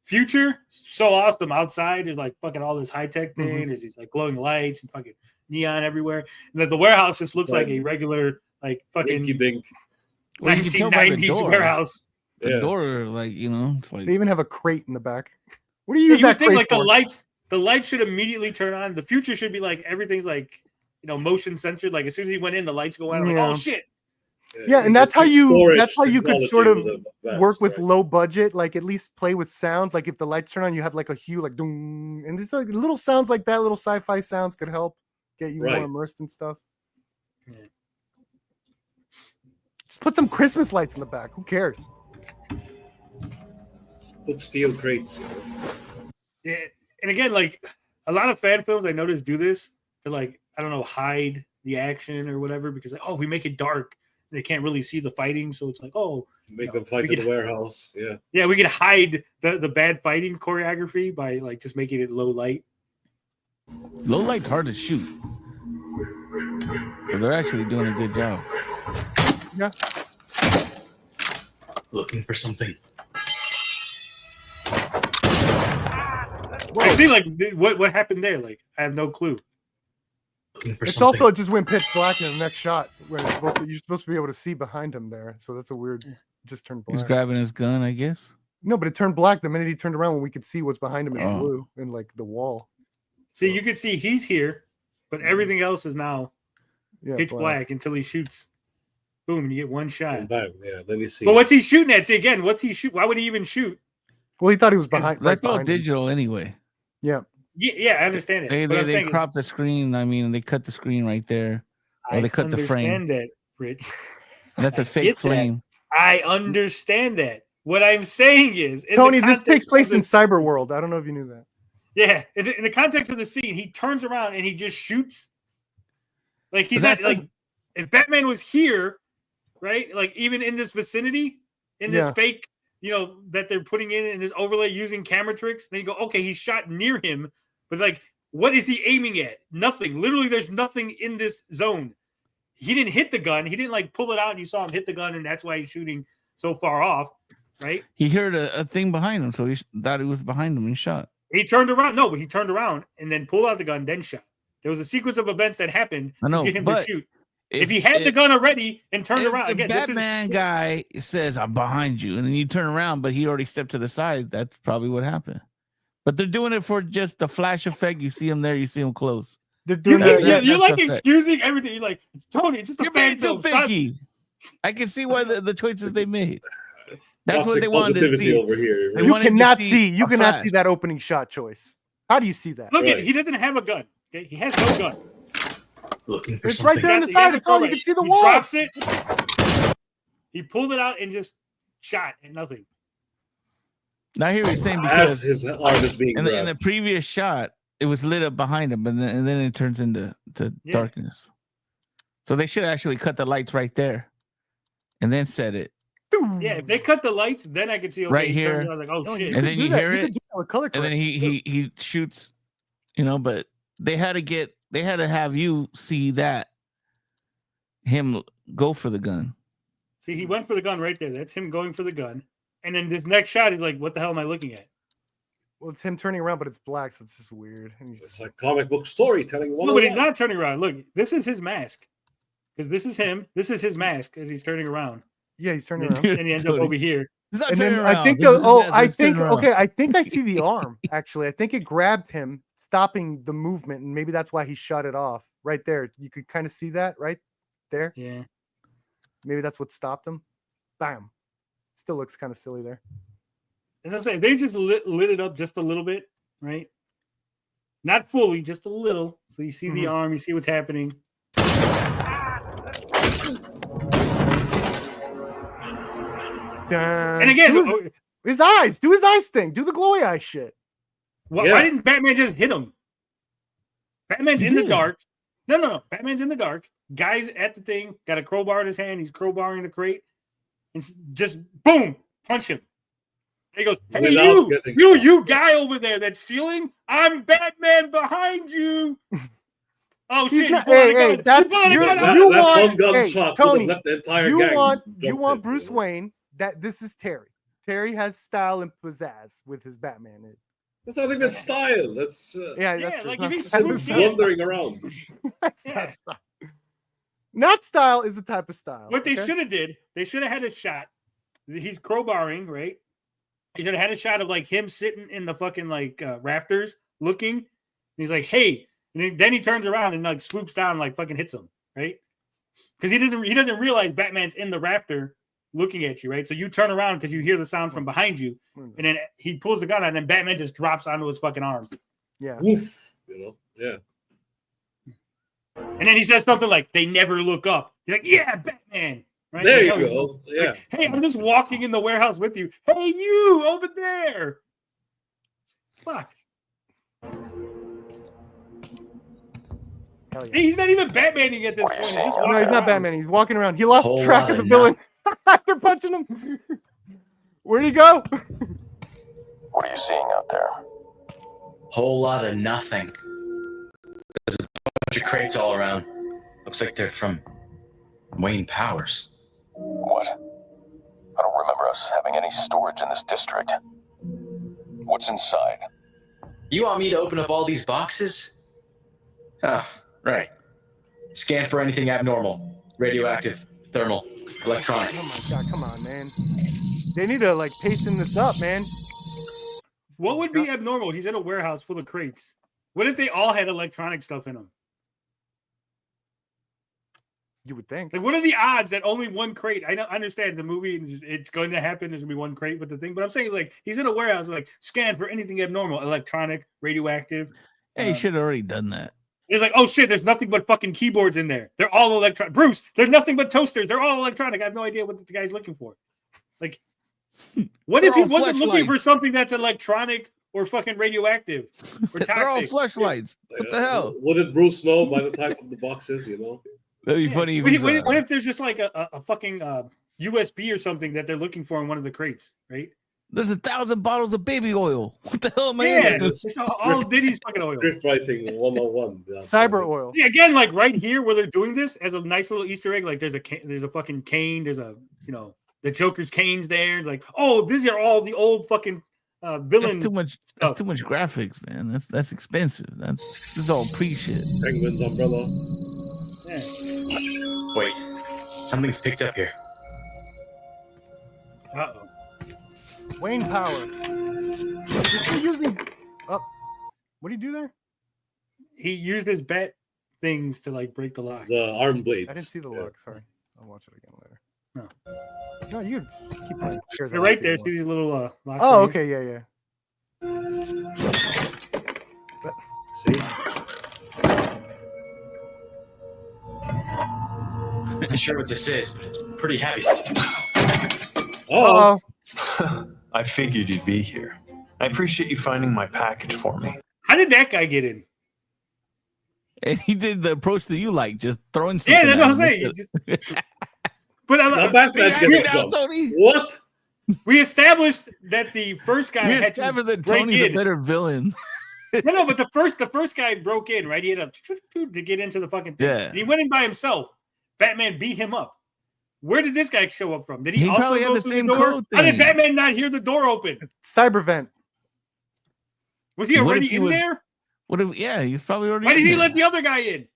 Future, so awesome. Outside is like fucking all this high tech thing. There's these like glowing lights and fucking neon everywhere. And then the warehouse just looks like a regular, like fucking Dink. Well, you can tell by the 1990s door. warehouse. The door, like, it's like They even have a crate in the back. What do you use You that would think crate like for? the lights should immediately turn on. The Future should be like everything's like, motion censored. Like as soon as he went in, the lights go on. I'm like, Yeah. oh shit. Yeah, and that's how you could sort of advanced, work with right? low budget, like at least play with sounds. Like if the lights turn on, you have like a hue, like doom, and it's like little sounds like that, little sci-fi sounds could help get you Right. more immersed in stuff. Yeah. Just put some Christmas lights in the back. Who cares? Put steel crates. Yeah. And again, like a lot of fan films I noticed do this to like, I don't know, hide the action or whatever, because like, oh, if we make it dark, they can't really see the fighting. So it's like, oh, Make them fight in the warehouse. Yeah. yeah, we could hide the bad fighting choreography by like just making it low light. low light's hard to shoot. So they're actually doing a good job. Yeah. Looking for something. I see, like, what happened there? Like, I have no clue. Looking for It's something. also just went pitch black in the next shot when you're supposed to be able to see behind him there. So that's a weird. It just turned He's black. grabbing his gun, I guess. No, but it turned black the minute he turned around when we could see what's behind him in Oh. blue and like the wall. See, you could see he's here, but everything else is now Yeah, pitch black until he shoots. Boom, you get one shot. And bang. Yeah. Then you see. But what's he shooting at? See, again, what's he shoot? Why would he even shoot? Well, he thought he was behind. Right That's all behind him. digital anyway. Yeah. Yeah, I understand it. They What I'm saying is, crop the screen. I mean, they cut the screen right there. Or they cut the frame. I understand that, Rich. That's I a fake get that. flame. I understand that. What I'm saying is, in the Tony, this context takes place of in this- cyber world. I don't know if you knew that. Yeah, in the context of the scene, he turns around and he just shoots. Like he's not like if Batman was here, right? Like even in this vicinity, in this fake, that they're putting in this overlay using camera tricks, then you go, okay, he's shot near him, but like, what is he aiming at? Nothing. Literally, there's nothing in this zone. He didn't hit the gun. He didn't like pull it out and you saw him hit the gun, and that's why he's shooting so far off, right? He heard a thing behind him, so he thought it was behind him and shot. He turned around. No, but he turned around and then pulled out the gun, then shot. There was a sequence of events that happened to get him to shoot. If he had the gun already and turned around, again, Batman guy says, "I'm behind you," and then you turn around, but he already stepped to the side. That's probably what happened. But they're doing it for just the flash effect. You see him there, you see him close. They're doing you're like excusing everything. You're like, Tony, it's just a fan film. I can see why the choices they made. That's what they wanted to see over here. You cannot see that opening shot choice. How do you see that? Look at he doesn't have a gun. Okay, he has no gun. Looking for it's right there on the side. It's all you can see the wall. Drops it. He pulled it out and just shot and nothing. Now here he's saying because his arm is being in the previous shot, it was lit up behind him, and then it turns into darkness. So they should actually cut the lights right there, and then set it. Yeah, if they cut the lights, then I could see right here. I was like, oh shit! And then you hear it, and then he shoots, But they had to have you see that him go for the gun. See, he went for the gun right there. That's him going for the gun. And then this next shot, he's like, what the hell am I looking at? Well, it's him turning around, but it's black, so it's just weird. It's like comic book storytelling. No, but he's not turning around. Look, this is his mask. Because this is him. This is his mask as he's turning around. Yeah, he's turning around. And he ends up over here. He's not and turning then around. I think, I think I see the arm, actually. I think it grabbed him, stopping the movement, and maybe that's why he shut it off. Right there. You could kind of see that right there. Yeah. Maybe that's what stopped him. Bam. Still looks kind of silly there. As I'm saying, they just lit it up just a little bit, right? Not fully, just a little. So you see the arm, you see what's happening. And again, his eyes. Do his eyes thing. Do the glowy eye shit. Why didn't Batman just hit him? Batman's in the dark. No. Batman's in the dark. Guy's at the thing, got a crowbar in his hand. He's crowbarring the crate. And just boom, punch him. And he goes, hey, you guy over there that's stealing, I'm Batman behind you. Oh shit! Tony, you want Bruce Wayne? That this is Terry. Terry has style and pizzazz with his Batman. That's not even style. That's that's like if he's wandering around. Not style is the type of style. What they should have did, they should have had a shot. He's crowbarring, right? He should have had a shot of like him sitting in the fucking like rafters looking. And he's like, hey, and then he turns around and like swoops down and like fucking hits him, right? Because he doesn't realize Batman's in the rafter looking at you, right? So you turn around because you hear the sound from behind you, and then he pulls the gun out, and then Batman just drops onto his fucking arm. Yeah. Oof. Yeah. And then he says something like, they never look up. You're like, yeah, Batman. Right? There you go. Yeah. Like, hey, I'm just walking in the warehouse with you. Hey, you over there. Fuck. Hell yeah. He's not even Batmaning at this point. He's not Batman. He's walking around. He lost track of the villain after punching him. Where'd he go? What are you seeing out there? Whole lot of nothing. There's a bunch of crates all around. Looks like they're from Wayne Powers. What? I don't remember us having any storage in this district. What's inside? You want me to open up all these boxes? Oh, right. Scan for anything abnormal. Radioactive, thermal, electronic. Oh my god, come on, man. They need to like hasten this up, man. What would be abnormal? He's in a warehouse full of crates. What if they all had electronic stuff in them? You would think. Like, what are the odds that only one crate? I understand the movie, it's going to happen. There's going to be one crate with the thing. But I'm saying, like, he's in a warehouse, like, scan for anything abnormal, electronic, radioactive. Hey, he should have already done that. He's like, oh, shit, there's nothing but fucking keyboards in there. They're all electronic. Bruce, there's nothing but toasters. They're all electronic. I have no idea what the guy's looking for. Like, what if he wasn't looking for something that's electronic or fucking radioactive or They're all toxic. fleshlights. What the hell? Wouldn't Bruce know by the type of the boxes, you know? That'd be Yeah. funny. What if there's just like a fucking USB or something that they're looking for in one of the crates, right? There's 1,000 bottles of baby oil. What the hell am I Yeah, into? it's all Diddy's fucking oil. Script writing 101. Yeah. Cyber oil. Yeah, again, like right here where they're doing this as a nice little Easter egg. Like there's a fucking cane. There's a the Joker's canes there. Like, oh, these are all the old fucking villain. That's too much. That's too much graphics, man. That's expensive. This is all pre-shit. Penguin's umbrella. Yeah. Wait, something's picked up here. Uh-oh. Wayne Power. Is he using? Oh, what do you do there? He used his bat things to like break the lock. The arm blades. I didn't see the lock. Sorry, I'll watch it again later. No. No, you keep playing. They're right there. See these little locks? Oh, right here? okay, yeah. See? I'm not sure what this is, but it's pretty heavy. Oh, I figured you'd be here. I appreciate you finding my package for me. How did that guy get in? And he did the approach that you like, just throwing something. Yeah, that's what I'm at saying. him. You just... But now Batman's Get getting out, jumped. Tony. What? we established that the first guy We had to established that break Tony's in. a better villain. No, but the first guy broke in, right? He had to get into the fucking thing. Yeah. And he went in by himself. Batman beat him up. Where did this guy show up from? Did he He also probably go had the through same the door? code How did thing. Batman not hear the door open? Cybervent. Was he What already if he in was- there? What if? Yeah, he's probably already. Why in did he there. let the other guy in?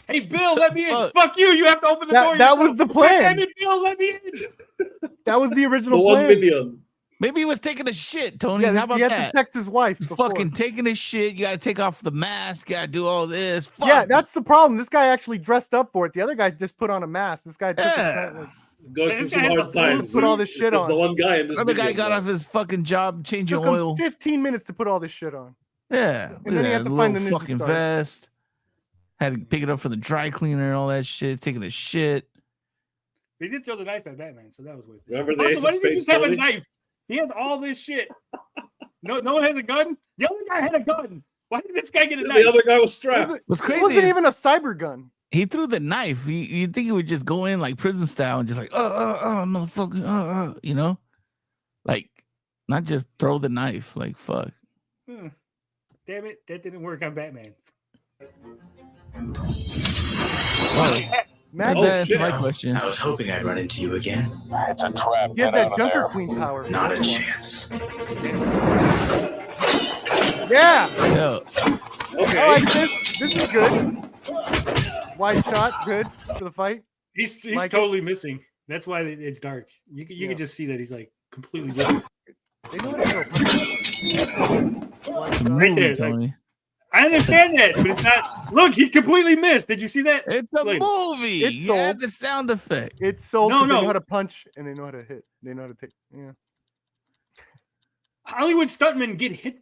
Hey, Bill, let me in. Fuck. Fuck you. You have to open the door. That yourself. was the plan. Damn it, Bill, let me in. That was the The original 1 plan. million. Maybe he was taking a shit, Tony. Yeah, How about he had that? to text his wife. Before. Fucking taking a shit. You got to take off the mask. You got to do all this. Fuck. Yeah, that's the problem. This guy actually dressed up for it. The other guy just put on a mask. This guy took his Yeah. time, like, Going through This some guy had hard the full times. put all this It's shit just on. the one guy in this Other guy video, got man. off his fucking job changing took him oil. 15 minutes to put all this shit on. Yeah. And then he had to find the ninja fucking stars. vest. Had to pick it up for the dry cleaner and all that shit. Taking a shit. They did throw the knife at Batman, so that was weird. Remember the Also, Ace why of does he Spades, just have a Tony? knife? He has all this shit. No one has a gun. The other guy had a gun. Why did this guy get a knife? The other guy was strapped. What's It crazy wasn't is even a cyber gun. he threw the knife. You'd think he would just go in like prison style and just like, motherfucker, you know? Like, not just throw the knife. Like, fuck. Damn it, that didn't work on Batman. Matt, Oh, That's shit. my question. I was hoping I'd run into you again. It's a trap. he has Get that out of Junker there. Queen power. Not a Come on. chance. Yeah, Yo, Okay. I like this. This is good. Wide shot, good for the fight. He's Like it? totally missing. That's why it's dark. You Yeah. can just see that he's like completely missing. They know how to throw punches. it's a Right movie, there, like- Tony. I understand that, but it's not. Look, he completely missed. Did you see that? It's a Wait. movie. It's You add sold. the sound effect. It's sold. No, No, They no. know how to punch and they know how to hit. They know how to take. Yeah. Hollywood stuntmen get hit.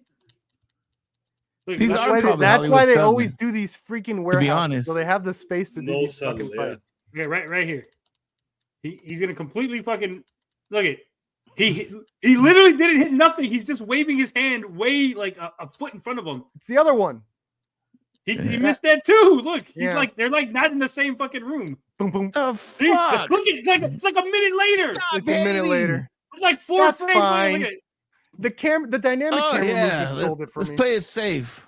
Look, These that's are why they- probably That's why Hollywood they stuntmen. always do these freaking warehouses. honest. So they have the space to do No these sun, fucking yeah. fights. Yeah, right here. He's gonna completely fucking look it. He literally didn't hit nothing. He's just waving his hand way like a foot in front of him. It's the other one. He Yeah. missed that too. Look, he's Yeah. like they're like not in the same fucking room. Boom, boom. The See? fuck? Look, it's like a minute later. Stop It's a minute hating. later. It's like 4 That's frames later. fine. Look at it. The dynamic Oh camera yeah, movement sold it for let's me. play it safe.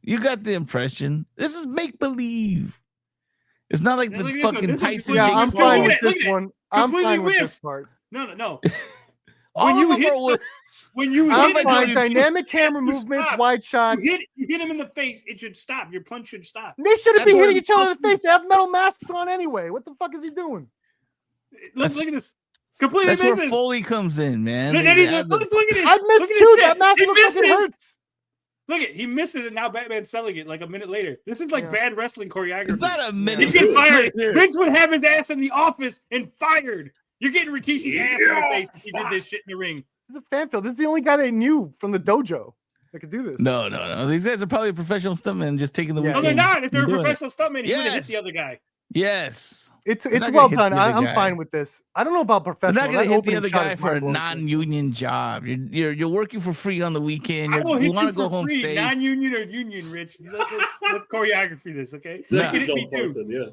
You got the impression. This is make believe. It's not like Yeah, the look at this one. fucking This one's Tyson. Yeah, Look I'm at fine it, with look this at it. one. I'm Completely fine with this whiffs. part. No. All When of you them hit are worse. When you I'm hit fine. it, Dynamic camera you movements, stop. wide shot. you hit him in the face. It should stop. Your punch should stop. They shouldn't That's be where hitting the each other in the fucking- face. They have metal masks on anyway. What the fuck is he doing? Look at this. Completely That's where misses. Foley comes in, man. Look, They and he- add the- look at this. I Look missed at too. his That shit. mask He looks like it misses. hurts. Look at he misses, and now Batman's selling it like a minute later. This is like Yeah. bad wrestling choreography. It's not a He'd minute. get fired. later. Vince would have his ass in the office and fired. You're getting Rikishi's ass in your face if he did this shit in the ring. This is a fan film. This is the only guy they knew from the dojo that could do this. No. These guys are probably professional stuntmen just taking the Yeah. No, weekend. they're not. If they're a and doing it. professional stuntman, he would have hit Yes. the other guy. Yes. It's not well gonna hit done. the other I'm guy. fine with this. I don't know about They're professional. not gonna That hit the opening other shot guy is for a mind-blowing. non-union job. You're working for free on the weekend. I will You hit want you to go for home free, safe. non-union or union, Rich. Let's choreography this, okay? Exactly, You can hit John me too. Thornton, yeah.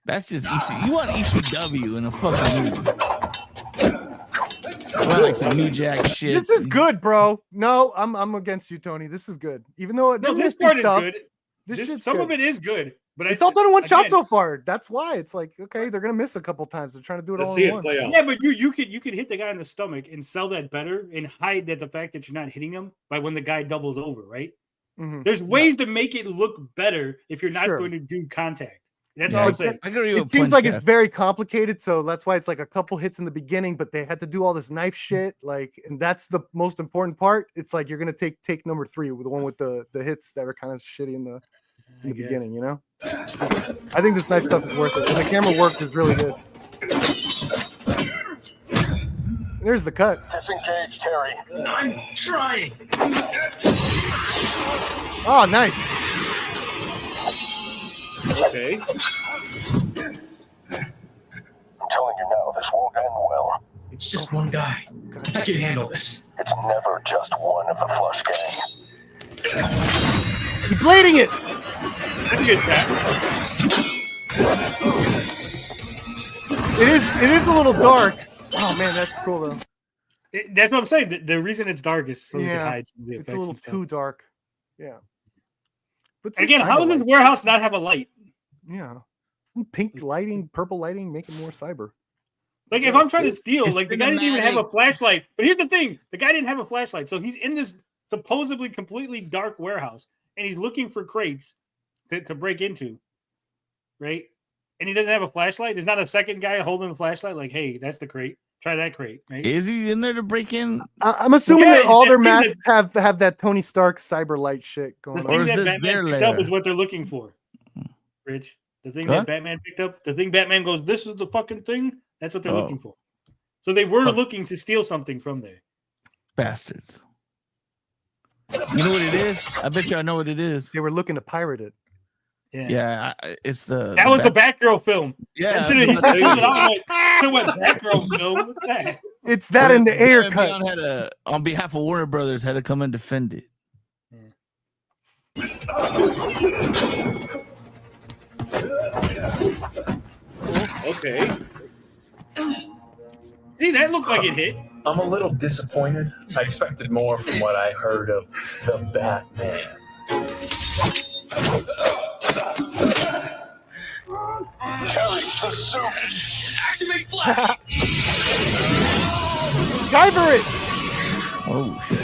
That's just EC. You want ECW in a fucking movie. Well, like some New Jack shit. This is good, bro. No, I'm against you, Tony. This is good. Even though No, they're this missing part stuff, is good. this shit's Some good. of it is good, but It's all done in one shot again, so far. That's why it's like, okay, they're gonna miss a couple times. They're trying to do it Let's all see in it one. play out. Yeah, but you could hit the guy in the stomach and sell that better and hide that the fact that you're not hitting him by when the guy doubles over, right? Mhm. There's ways to make it look better if you're not Sure. going to do contact. That's Yeah, all I'm saying. I agree It with seems Punch like it's Cast. very complicated, so that's why it's like a couple hits in the beginning, but they had to do all this knife shit. Like, and that's the most important part. It's like you're gonna take number 3, the one with the hits that are kind of shitty in the beginning, you know? I think this knife stuff is worth it. And the camera work is really good. There's the cut. Disengage, Terry. I'm trying. Oh, nice. Okay. I'm telling you now, this won't end well. It's just one guy. I can handle this. It's never just one of the Flush Gang. He's blading it. That's good, Pat. It is a little dark. Oh man, that's cool though. That's what I'm saying. The reason it's dark is so we can Yeah, hide some of the it's effects a little and stuff. too dark. Yeah. But some Again, how does cyber this light. warehouse not have a light? Yeah. Some pink lighting, purple lighting, make it more cyber. Like if I'm trying to steal, it's like the guy didn't even have a cinematic. flashlight. But here's the thing: the guy didn't have a flashlight, so he's in this supposedly completely dark warehouse, and he's looking for crates to break into, right? And he doesn't have a flashlight. There's not a second guy holding the flashlight. Like, hey, that's the crate. Try that crate, right? Is he in there to break in? I'm assuming Yeah, that all their that thing masks have that Tony Stark cyber light shit The going thing on. is that this Batman their picked up lair? is what they're looking for, Rich. The thing Huh? that Batman picked up, the thing Batman goes, "This is the fucking thing." That's what they're Oh. looking for. So they were Fuck. looking to steal something from there. Bastards. You know what it is? I bet you I know what it is. They were looking to pirate it. Yeah, Yeah, it's the. that was the Batgirl film. Yeah, That should have went Batgirl film. What's that? It's that in the air Batman cut. Beyond had to, on behalf of Warner Brothers, had to come and defend it. Okay. See, that looked like it hit. I'm a little disappointed. I expected more from what I heard of the Batman. Terry, the suit. Activate flash. Guyver it. Oh shit!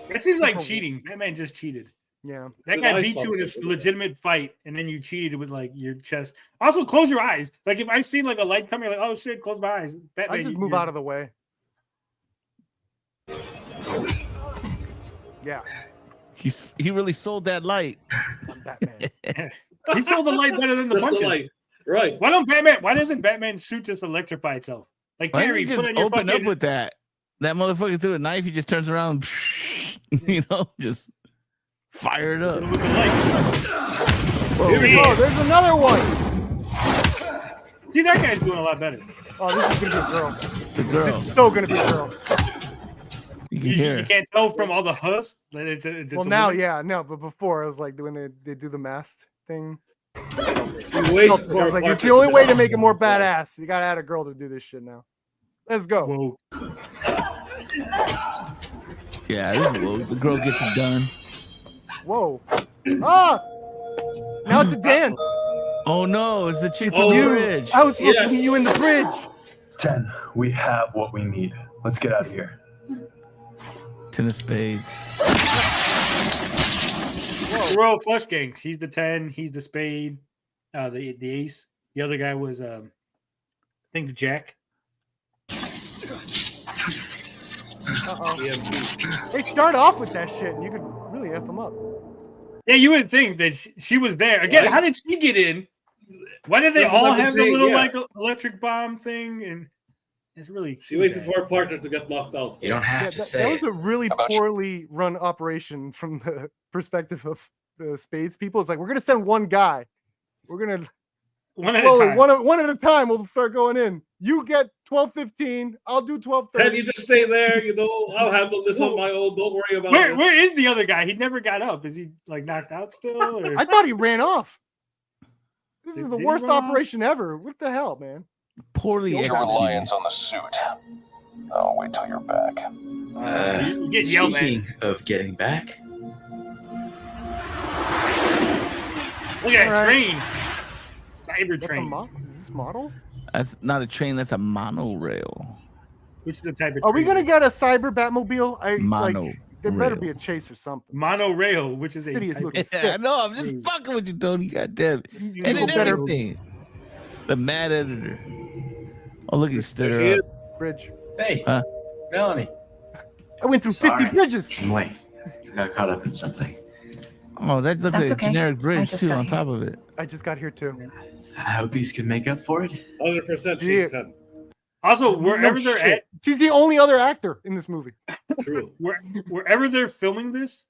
That seems like cheating. Batman just cheated. Yeah. That Good guy eye beat you in a something. legitimate fight, and then you cheated with like your chest. Also, close your eyes. Like if I see like a light coming, like oh shit, close my eyes. Batman, I just move out of the way. Yeah. He really sold that light. I'm Batman. He sold the light better than the Just the punches. light. Right. Why doesn't Batman's suit just electrify itself? Like Why Terry, didn't he put just on your open fucking, up with that? That motherfucker threw a knife. He just turns around, you know, just fire it up. with the light. Whoa. Here he Oh, is. there's another one. See, that guy's doing a lot better. Oh, this is gonna be a girl. It's a girl. This is still gonna be a girl. You can You, hear you it. can't tell from all the hus. That it's Well, a now, woman. yeah, no, but before I was like when they do the masked thing. You wait I for was a like, partner it's the only to way get to make it more off. badass. You gotta add a girl to do this shit now. Let's go. Whoa. Yeah, this is whoa, the girl gets it done. Whoa. Ah! Now it's a dance. Oh no, it's the chick It's from the you. bridge. I was supposed to Yes. meet you in the bridge. 10. We have what we need. Let's get out of here. Ten of spades. Royal Flush Gang. She's the 10. He's the spade. The ace. The other guy was I think the jack. Uh-oh. They start off with that shit, and you could really F them up. Yeah, you would think that she was there again. Right. How did she get in? Why did they That's what all I've been have the saying, little yeah. like electric bomb thing? And it's really She waited for her partner to get knocked out. You don't have Yeah, to that say was it. a really How about you? poorly run operation from the perspective of Spades people. It's like we're gonna send one guy. We're gonna One at a slowly, time. one at a time. We'll start going in. You get 12:15. I'll do 12:30. Ted, you just stay there. I'll handle this on my own. Don't worry about it. Where is the other guy? He never got up. Is he like knocked out still? Or? I thought he ran off. This is the Did he worst run off? operation ever. What the hell, man? Poorly Your executed. reliance on the suit. I'll wait till you're back. You get yelled at. Speaking of getting back, Look at that Alright. train. Cyber That's a train. is this model? That's not a train. That's a monorail. Which is the type of Are we train? gonna get a cyber Batmobile? Mono. There better rail. be a chase or something. Monorail, which is a City is type looking of sick. I know. I'm just Train. fucking with you, Tony. God damn it. You And go then better- everything. The mad editor. Oh, look, he's stood There she her is. up. Bridge. hey, Huh? Melanie. I went through 50 Sorry. bridges. Wait, I got caught up in something. Oh, that looks That's like a okay. generic I bridge, just too, got on here. top of it. I just got here too. I hope these can make up for it. 100% Yeah. she's 10. Also, wherever No they're shit. at, She's the only other actor in this movie. True. wherever they're filming this,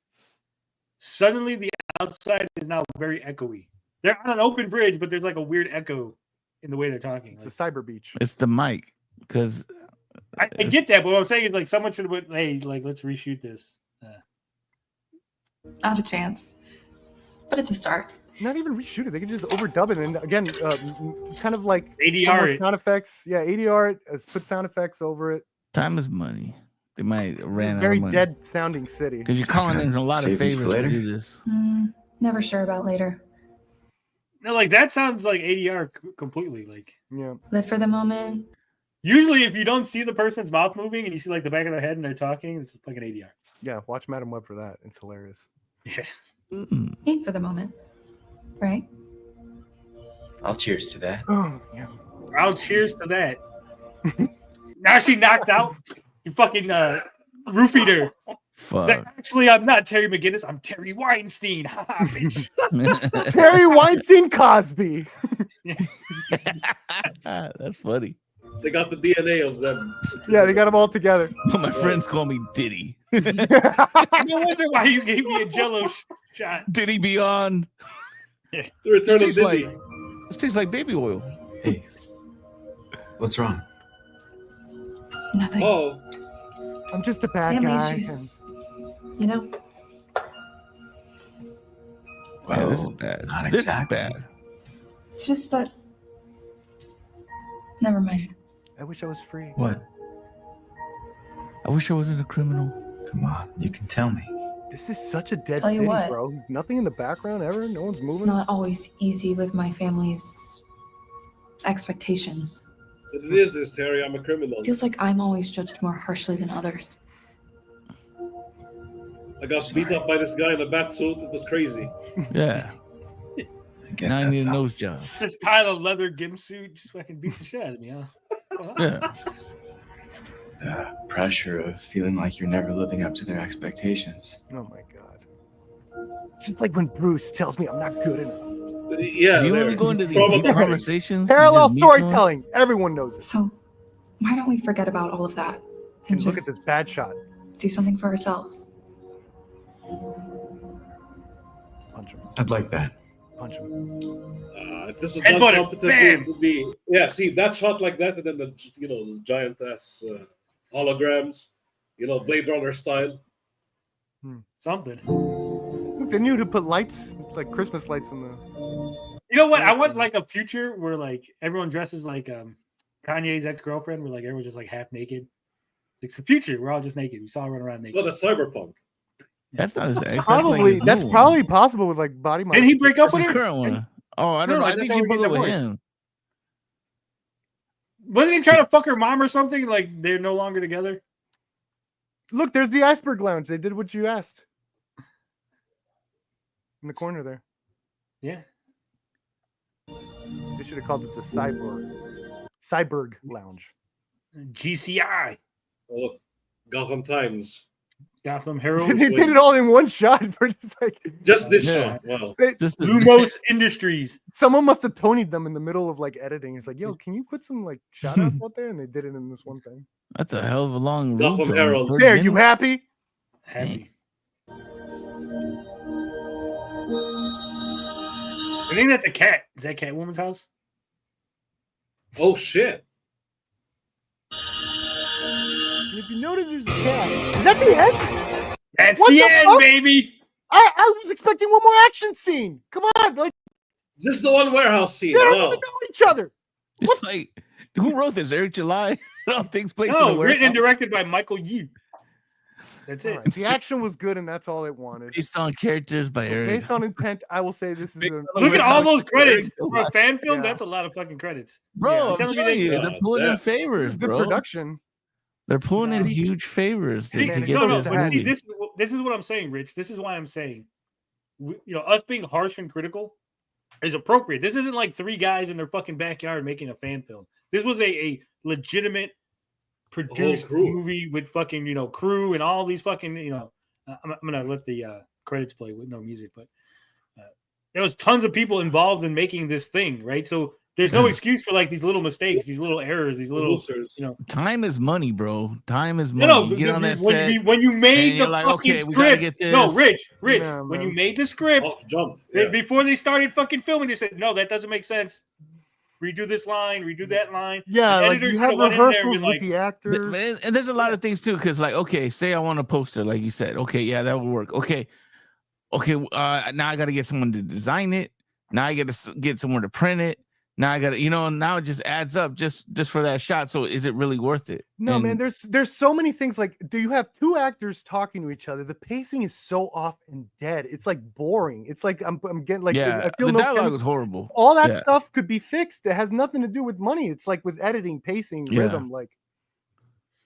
suddenly the outside is now very echoey. They're on an open bridge, but there's like a weird echo in the way they're talking. It's a cyber beach. It's the mic. Because I get that, but what I'm saying is like someone should have went, hey, like let's reshoot this. Not a chance. But it's a start. Not even reshoot it. They can just overdub it. And again, kind of like ADR more it. sound effects. Yeah, ADR it. Put sound effects over it. time is money. They might It's ran a out very of money. dead sounding city. Because you're calling in a lot of Savings for favors to later? do this. Never sure about later. No, like that sounds like ADR completely. Like Yeah. Live for the moment. usually, if you don't see the person's mouth moving and you see like the back of their head and they're talking, it's fucking ADR. Yeah, watch Madam Web for that. It's hilarious. Yeah. Eat for the moment. Right? I'll cheers to that. Oh, yeah. I'll cheers to that. Now she knocked out. You fucking roofied her. Fuck. Actually, I'm not Terry McGinnis. I'm Terry Weinstein. Ha ha, bitch. Terry Weinstein Cosby. That's funny. They got the DNA of them. Yeah, they got them all together. My friends call me Diddy. No wonder why you gave me a Jello shot. Diddy Beyond. The return of Tastes Diddy. like, this tastes like baby oil. Hey, what's wrong? Nothing. Oh, I'm just a bad Family guy. issues. You know? Yeah, this is Well, bad. not This exactly. is bad. It's just that. Never mind. I wish I was free. What? I wish I wasn't a criminal. Come on, you can tell me. This is such a dead Tell you city, what. bro. Nothing in the background ever. No one's It's moving. not always easy with my family's expectations. what it is Terry. I'm a criminal. Feels like I'm always judged more harshly than others. I got beat up by this guy in a bat suit. It was crazy. Yeah. I get Now I that, need a though. nose job. This pile of leather gimp suit just fucking beat the shit out of me, huh? Yeah. The pressure of feeling like you're never living up to their expectations. Oh my god. It's just like when Bruce tells me I'm not good enough. Yeah. Do you there. really go into these Trauma- deep conversations? Parallel You just meet someone? storytelling. Everyone knows it. So, why don't we forget about all of that and And look at just this bad shot. do something for ourselves? Punch him. I'd like that. Punch him. If this was Headbutt done it. competently, Bam. it would be see that shot like that, and then the giant ass holograms, Blade Runner style. Something. Look, they knew to put lights, like Christmas lights in the. You know what? I want like a future where like everyone dresses like Kanye's ex-girlfriend, where like everyone's just like half naked. It's the future. We're all just naked. We saw her run around naked. Well, that's cyberpunk. That's not his ex. That's, Probably like his that's new one. probably possible with like body Didn't he break up That's with his her? current one. Oh, I don't No, know. I I thought think they she were broke getting up with divorced. him. Wasn't he trying to fuck her mom or something? Like they're no longer together. Look, there's the iceberg lounge. They did what you asked. In the corner there. Yeah. They should have called it the Cyberg Lounge. GCI. Oh, look, Gotham Times. Gotham they Herald. did it all in one shot. For just like Just this Yeah. shot. Wow. Just the- Lumos Industries. someone must have Tony'd them in the middle of like editing. It's like, yo, can you put some like shout outs out there? And they did it in this one thing. That's a hell of a long Gotham room. Herald. There, you happy? Happy. I think that's a cat. Is that Catwoman's house? Oh shit! And if you notice, there's a cat. Is that the end? That's What the the end, fuck? baby. I was expecting one more action scene. Come on, like Just the one warehouse scene. they don't Wow. even know each other. It's like, who wrote this? Eric July? It all takes place in the No, written and warehouse. directed by Michael Yee. That's it. All right, the action was good, and that's all it wanted. Based on characters by Eric. Based on intent, I will say this is a Look at all those credits for a fan film. Yeah. That's a lot of fucking credits. Bro, Yeah, I'm telling telling you you, that- they're pulling in favors, good bro. production. They're pulling in City- huge favors to Man, get No, this but see, movie. this is what I'm saying, Rich. This is why I'm saying, us being harsh and critical is appropriate. This isn't like three guys in their fucking backyard making a fan film. This was a legitimate produced movie with fucking crew and all these fucking I'm gonna let the credits play with no music, but there was tons of people involved in making this thing, right? So there's no excuse for like these little mistakes, these little errors, these little Time is money, bro. Time is money. No, You get on that when set, you when you made and the you're like, fucking okay, we gotta script. get this. No, Rich, Nah, when man. you made the script, jump. before they started fucking filming, they said, no, that doesn't make sense. Redo this line, redo that line. Yeah, The like editors you should have went in there and rehearsals been with like, the actors. Man, and there's a lot of things too, because like, okay, say I want a poster, like you said, okay, yeah, that would work. Okay, now I got to get someone to design it. Now I got to get someone to print it. Now I got to, now it just adds up just for that shot. So is it really worth it? No, And man, there's so many things. Like, do you have two actors talking to each other? The pacing is so off and dead. It's like boring. It's like I'm getting like yeah, I feel the no dialogue chemistry. was horrible. All that Yeah. stuff could be fixed. It has nothing to do with money. It's like with editing, pacing, Yeah. rhythm. Like,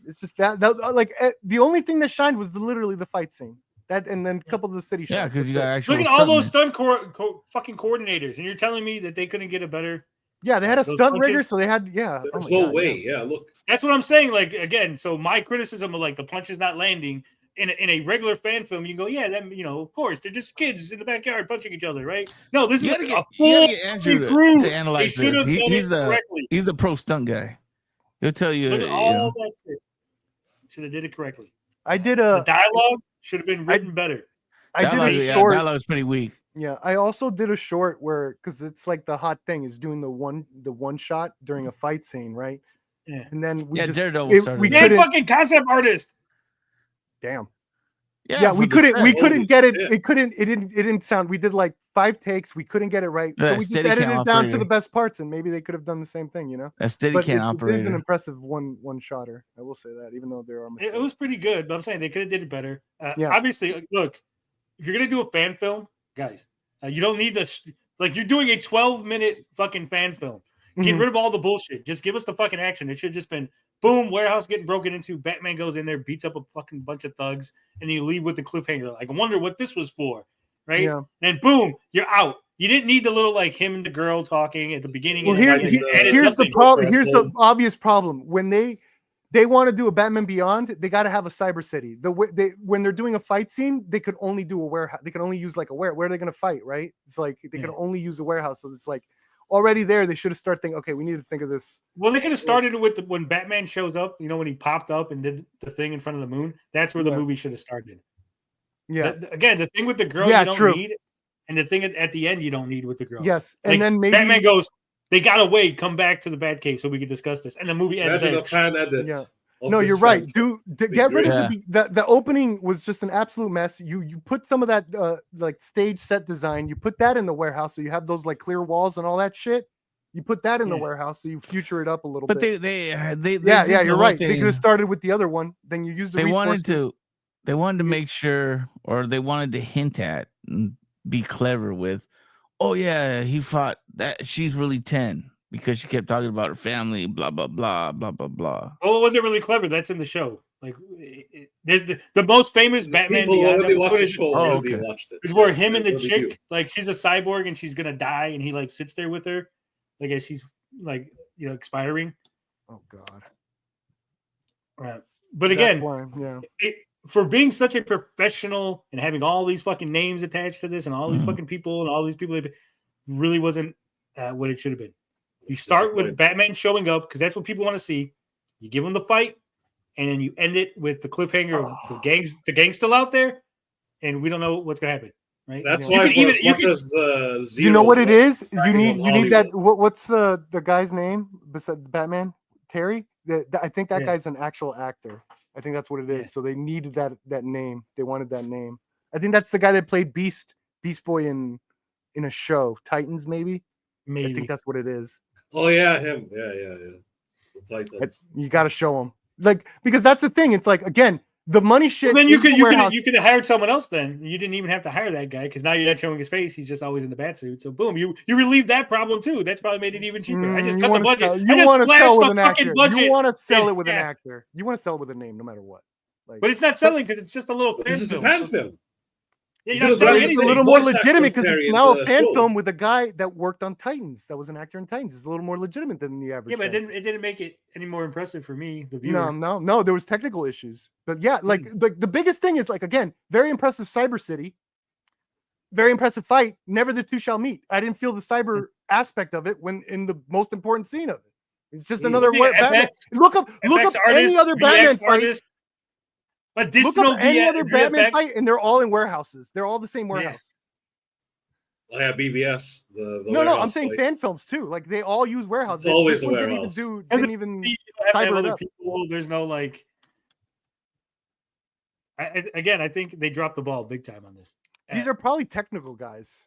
it's just that the only thing that shined was literally the fight scene. That and then a couple of the city shots. Yeah, because you got That's it. actual. look at all those stuntmen. stunt fucking coordinators, and you're telling me that they couldn't get a better. Yeah, they had a Those stunt rigger, punches? so they had oh There's my no God, way. Yeah, look. That's what I'm saying. Like again, so my criticism of like the punches not landing in a regular fan film, you go, yeah, then of course they're just kids in the backyard punching each other, right? No, this You is gotta a get full Andrew crew. to analyze They should this. have done He's it the correctly. he's the pro stunt guy. He'll tell you. Look at all that shit. Should have did it correctly. I did The a dialogue should have been written better. I did dialogue, a yeah, short. dialogue's pretty weak. Yeah, I also did a short where because it's like the hot thing is doing the one shot during a fight scene, right? Yeah. And then we Yeah, just Daredevil started we it. Damn couldn't. fucking concept artist. Damn. Yeah, We for the couldn't. We set. couldn't get it. Yeah. It couldn't. It didn't sound. We did like 5 takes. We couldn't get it right. Yeah, So we just Steadicam edited it down to operator. the best parts, and maybe they could have done the same thing, A steady But can it is an operator. impressive one shotter. I will say that, even though there are mistakes. It was pretty good, but I'm saying they could have did it better. Yeah. Obviously, look, if you're gonna do a fan film, guys, you don't need this. Like you're doing a 12-minute fucking fan film. Get Mhm. rid of all the bullshit. Just give us the fucking action. It should have just been boom, warehouse getting broken into. Batman goes in there, beats up a fucking bunch of thugs, and you leave with the cliffhanger. Like, I wonder what this was for, right? Yeah. And boom, you're out. You didn't need the little like him and the girl talking at the beginning. Well, and here, then, he- like, added here's the nothing. problem. Here's the obvious problem. When they want to do a Batman Beyond, they got to have a cyber city. When they're doing a fight scene, they could only do a warehouse. They can only use like a where are they going to fight, right? It's like they can only use a warehouse. So it's like already there. They should have started thinking, okay, we need to think of this. Well, they could have started it with when Batman shows up. When he popped up and did the thing in front of the moon. That's where the Yeah. movie should have started. Yeah. Again, the thing with the girl Yeah, you don't true. need, and the thing at the end you don't need with the girl. Yes, and Like, then maybe Batman goes, they gotta wait, come back to the Batcave so we can discuss this, and the movie ends Imagine there. a fan edit. Yeah. of No, this you're right. film. Get rid Yeah. of the opening was just an absolute mess. You put some of that like stage set design. You put that in the warehouse, so you have those like clear walls and all that shit. You put that in the Yeah. warehouse, so you future it up a little But bit. they yeah, did yeah, the you're whole right. They thing. could have started with the other one. Then you use the They resources. wanted to make sure, or they wanted to hint at and be clever with, oh yeah, he fought that. She's really 10 because she kept talking about her family, blah blah blah blah blah blah. Oh, it wasn't really clever. That's in the show. Like there's the most famous Batman People Beyond already watched the episode show. Oh, Already okay. watched it. is where him and the What did you? chick, like she's a cyborg and she's gonna die, and he like sits there with her, like as she's like expiring. Oh God. But That's again, why, yeah. for being such a professional and having all these fucking names attached to this and all these Mhm. fucking people and all these people, it really wasn't what it should have been. You start with Batman showing up because that's what people want to see. You give him the fight, and then you end it with the cliffhanger of the gang's still out there, and we don't know what's gonna happen. right? That's You why, can for even as you much can as the You know what it zeros is? are You need cracking on that. Hollywood. What's the guy's name beside Batman? Terry. I think that Yeah. guy's an actual actor. I think that's what it is. Yeah. So they needed that name. They wanted that name. I think that's the guy that played Beast Boy in a show, Titans, maybe. I maybe. think that's what it is. Oh yeah, him. Yeah. The Titans. You got to show him, like, because that's the thing. It's like, again, the money shit. Well, then you is the could warehouse. have hired someone else. Then you didn't even have to hire that guy because now you're not showing his face. He's just always in the bat suit. So boom, you relieved that problem too. That's probably made it even cheaper. I just You cut the wanna budget. sell- I You just want to slashed sell with the an fucking actor. budget. You want to sell in it with an half. actor. You want to sell it with a name, no matter what. Like, But it's not selling because it's just a little. This is a film. fan film. Yeah, You you're not could've selling done it's a anything. little more voice actor legitimate because Terry it's now into a the fan show. film with a guy that worked on Titans. That was an actor in Titans. It's a little more legitimate than the average. Yeah, but fan. it didn't make it any more impressive for me, the viewer. No. There was technical issues, but yeah, like the biggest thing is, like, again, very impressive Cyber City, very impressive fight. Never the two shall meet. I didn't feel the cyber aspect of it when in the most important scene of it. It's just another Yeah, Batman. FX Look up artist, any other VX Batman fight. artist, Look additional up any other Batman VFX. fight, and they're all in warehouses. They're all the same warehouse. Oh yeah, BVS. The No, I'm warehouse saying fight. fan films too. Like, they all use warehouses. It's always This a one warehouse. Didn't even You don't have to have cyber it other up. people. There's no like. I think they dropped the ball big time on this. These are probably technical guys.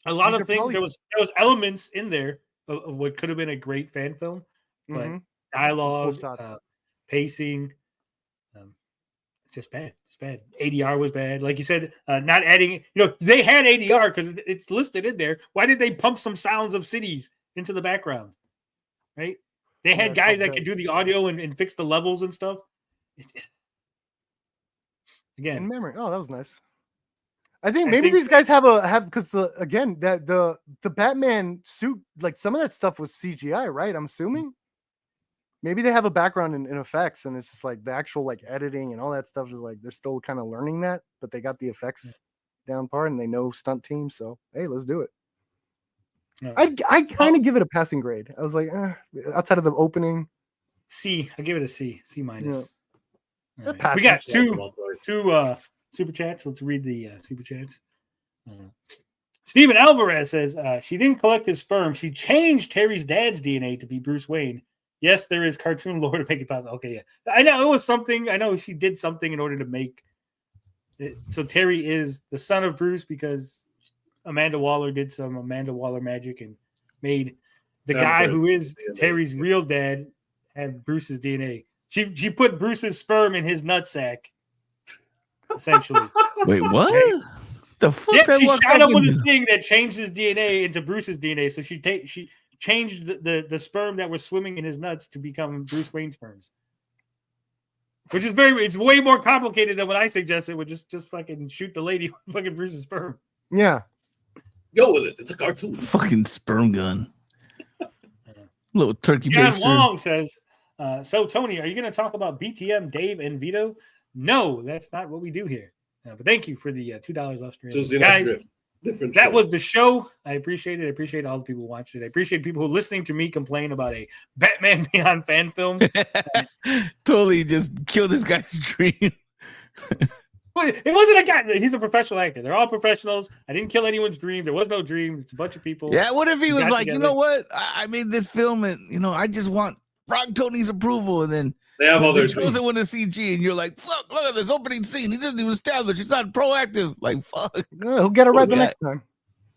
A lot these of are things. probably- There was elements in there of what could have been a great fan film, but Mhm. dialogue, Full shots. pacing, it's just bad. It's bad. ADR was bad, like you said. Not adding. They had ADR because it's listed in there. Why did they pump some sounds of cities into the background? Right? They had Yeah, guys fuck that could do the audio and fix the levels and stuff. Again, In memory. Oh, that was nice. I think I maybe think- these guys have because again, that the Batman suit, like, some of that stuff was CGI, right? I'm assuming. Maybe they have a background in effects, and it's just like the actual, like, editing and all that stuff is like they're still kind of learning that, but they got the effects down part and they know stunt teams, so hey, let's do it. no. I kind of give it a passing grade. I was like, outside of the opening, C. I give it a C. C minus. That All right. passes. We got Right. two super chats. Let's read the super chats. Steven Alvarez says she didn't collect his sperm. She changed Terry's dad's DNA to be Bruce Wayne. Yes, there is cartoon lore to make it possible. Okay, yeah. I know it was something. I know she did something in order to make it. So Terry is the son of Bruce because Amanda Waller did some Amanda Waller magic and made the guy who is DNA. Terry's real dad have Bruce's DNA. She put Bruce's sperm in his nutsack, essentially. Wait, what? The fuck? Yeah, that she walked shot up him with in- a thing that changed his DNA into Bruce's DNA. So she changed the sperm that was swimming in his nuts to become Bruce Wayne sperms. Which is it's way more complicated than what I suggested. Would just fucking shoot the lady with fucking Bruce's sperm. yeah. Go with it. It's a cartoon. Fucking sperm gun. Little turkey John baster. Wong says, so Tony, are you going to talk about BTM, Dave, and Vito? No, that's not what we do here. But thank you for the $2 Australian. Tuesday Night Guys, Grift. Different that show. was the show. I appreciate it. I appreciate all the people who watched it. I appreciate people who are listening to me complain about a Batman Beyond fan film. Totally just kill this guy's dream. Well, it wasn't a guy. He's a professional actor. They're all professionals. I didn't kill anyone's dream. There was no dream. It's a bunch of people. Yeah, what if he who was got like, you together. know what? I made this film and, I just want Rock Tony's approval. And then They have the other chosen one is CG. And you're like, look at this opening scene. He doesn't even establish. He's not proactive. Like, fuck. He'll get it right the Yeah. next time.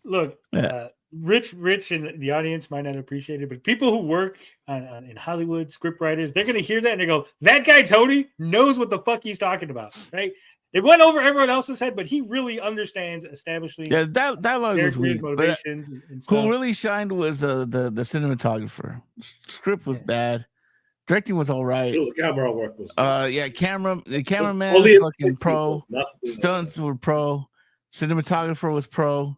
Look, Yeah. Rich in the audience might not appreciate it, but people who work in Hollywood, script writers, they're going to hear that and they go, that guy Tony knows what the fuck he's talking about, right? It went over everyone else's head, but he really understands establishing Yeah, that dialogue was characters, weak. But motivations, and who stuff. really shined was the cinematographer. Script was bad. Directing was all right. So the camera work was. Yeah, the cameraman Only was fucking pro. Not, Stunts were pro. Cinematographer was pro.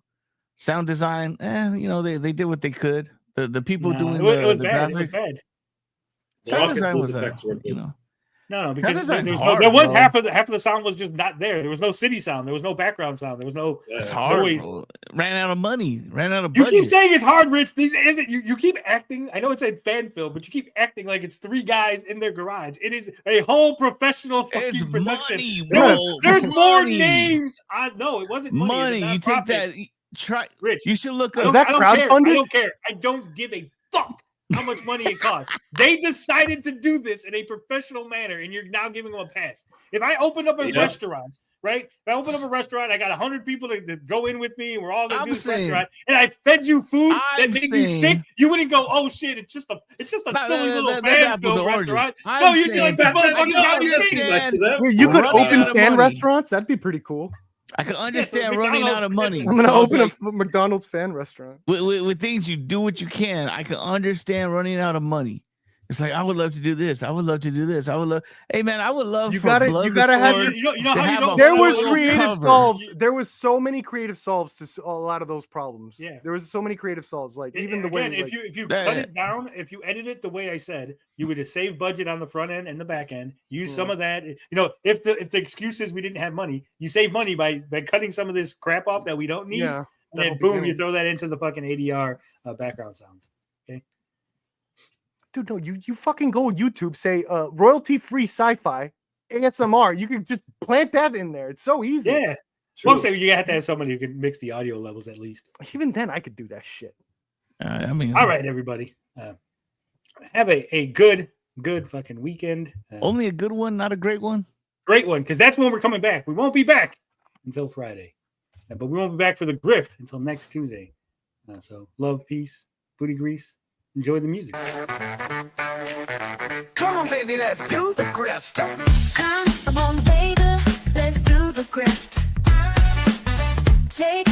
Sound design, they did what they could. The people doing it was the bad. It was graphic. bad. The Sound rocket design boost was effects were good. No, because design's there hard, was bro. half of the sound was just not there. There was no city sound. There was no background sound. There was no. It's Yeah. hard. noise. Bro. Ran out of money. Ran out of You budget. keep saying it's hard, Rich. These isn't. You keep acting. I know it's a fan film, but you keep acting like it's 3 guys in their garage. It is a whole professional fucking It's production. money, There's bro. more Money. names. No, it wasn't money. Money. It's a You take nonprofit. that. Try. Rich. You should look I up. don't, that I don't care. crowdfunded? I don't care. I don't give a fuck how much money it costs. They decided to do this in a professional manner, and you're now giving them a pass. If I opened up a restaurant, right? If I opened up a restaurant, I got 100 people to go in with me, and we're all going to do this restaurant, and I fed you food that made you sick, you wouldn't go, "Oh shit, it's just a silly little fan film restaurant." No, you'd be like, "This motherfucker got me sick." Wait, you could running open out of fan money. restaurants? That'd be pretty cool. I can understand so running McDonald's- out of money. I'm gonna So it's open like, a McDonald's fan restaurant. with things you do what you can. I can understand running out of money. It's like I would love to do this. I would love to do this. I would love. Hey man, I would love. You for gotta- Blood you the gotta have Sword your- You know to how you have don't. a There was full creative cover. solves. There was so many creative solves to a lot of those problems. Yeah. There was so many creative solves. Like even the way Again, like, if you Yeah. cut it down, if you edit it the way I said, you would have saved budget on the front end and the back end. Use some of that. You know, if the excuse is we didn't have money, you save money by cutting some of this crap off that we don't need. yeah, And then boom, you throw that into the fucking ADR background sounds. Okay. dude, no, you fucking go on YouTube, say royalty free sci-fi ASMR. You can just plant that in there. It's so easy. Yeah. Well, I'm saying you have to have somebody who can mix the audio levels at least. Even then, I could do that shit. I mean, All right, everybody. Have a good fucking weekend. only a good one, not a great one. Great one, because that's when we're coming back. We won't be back until Friday, but we won't be back for the grift until next Tuesday. So love, peace, booty grease. Enjoy the music. Come on, baby, let's do the grift. Come on, baby, let's do the grift. Take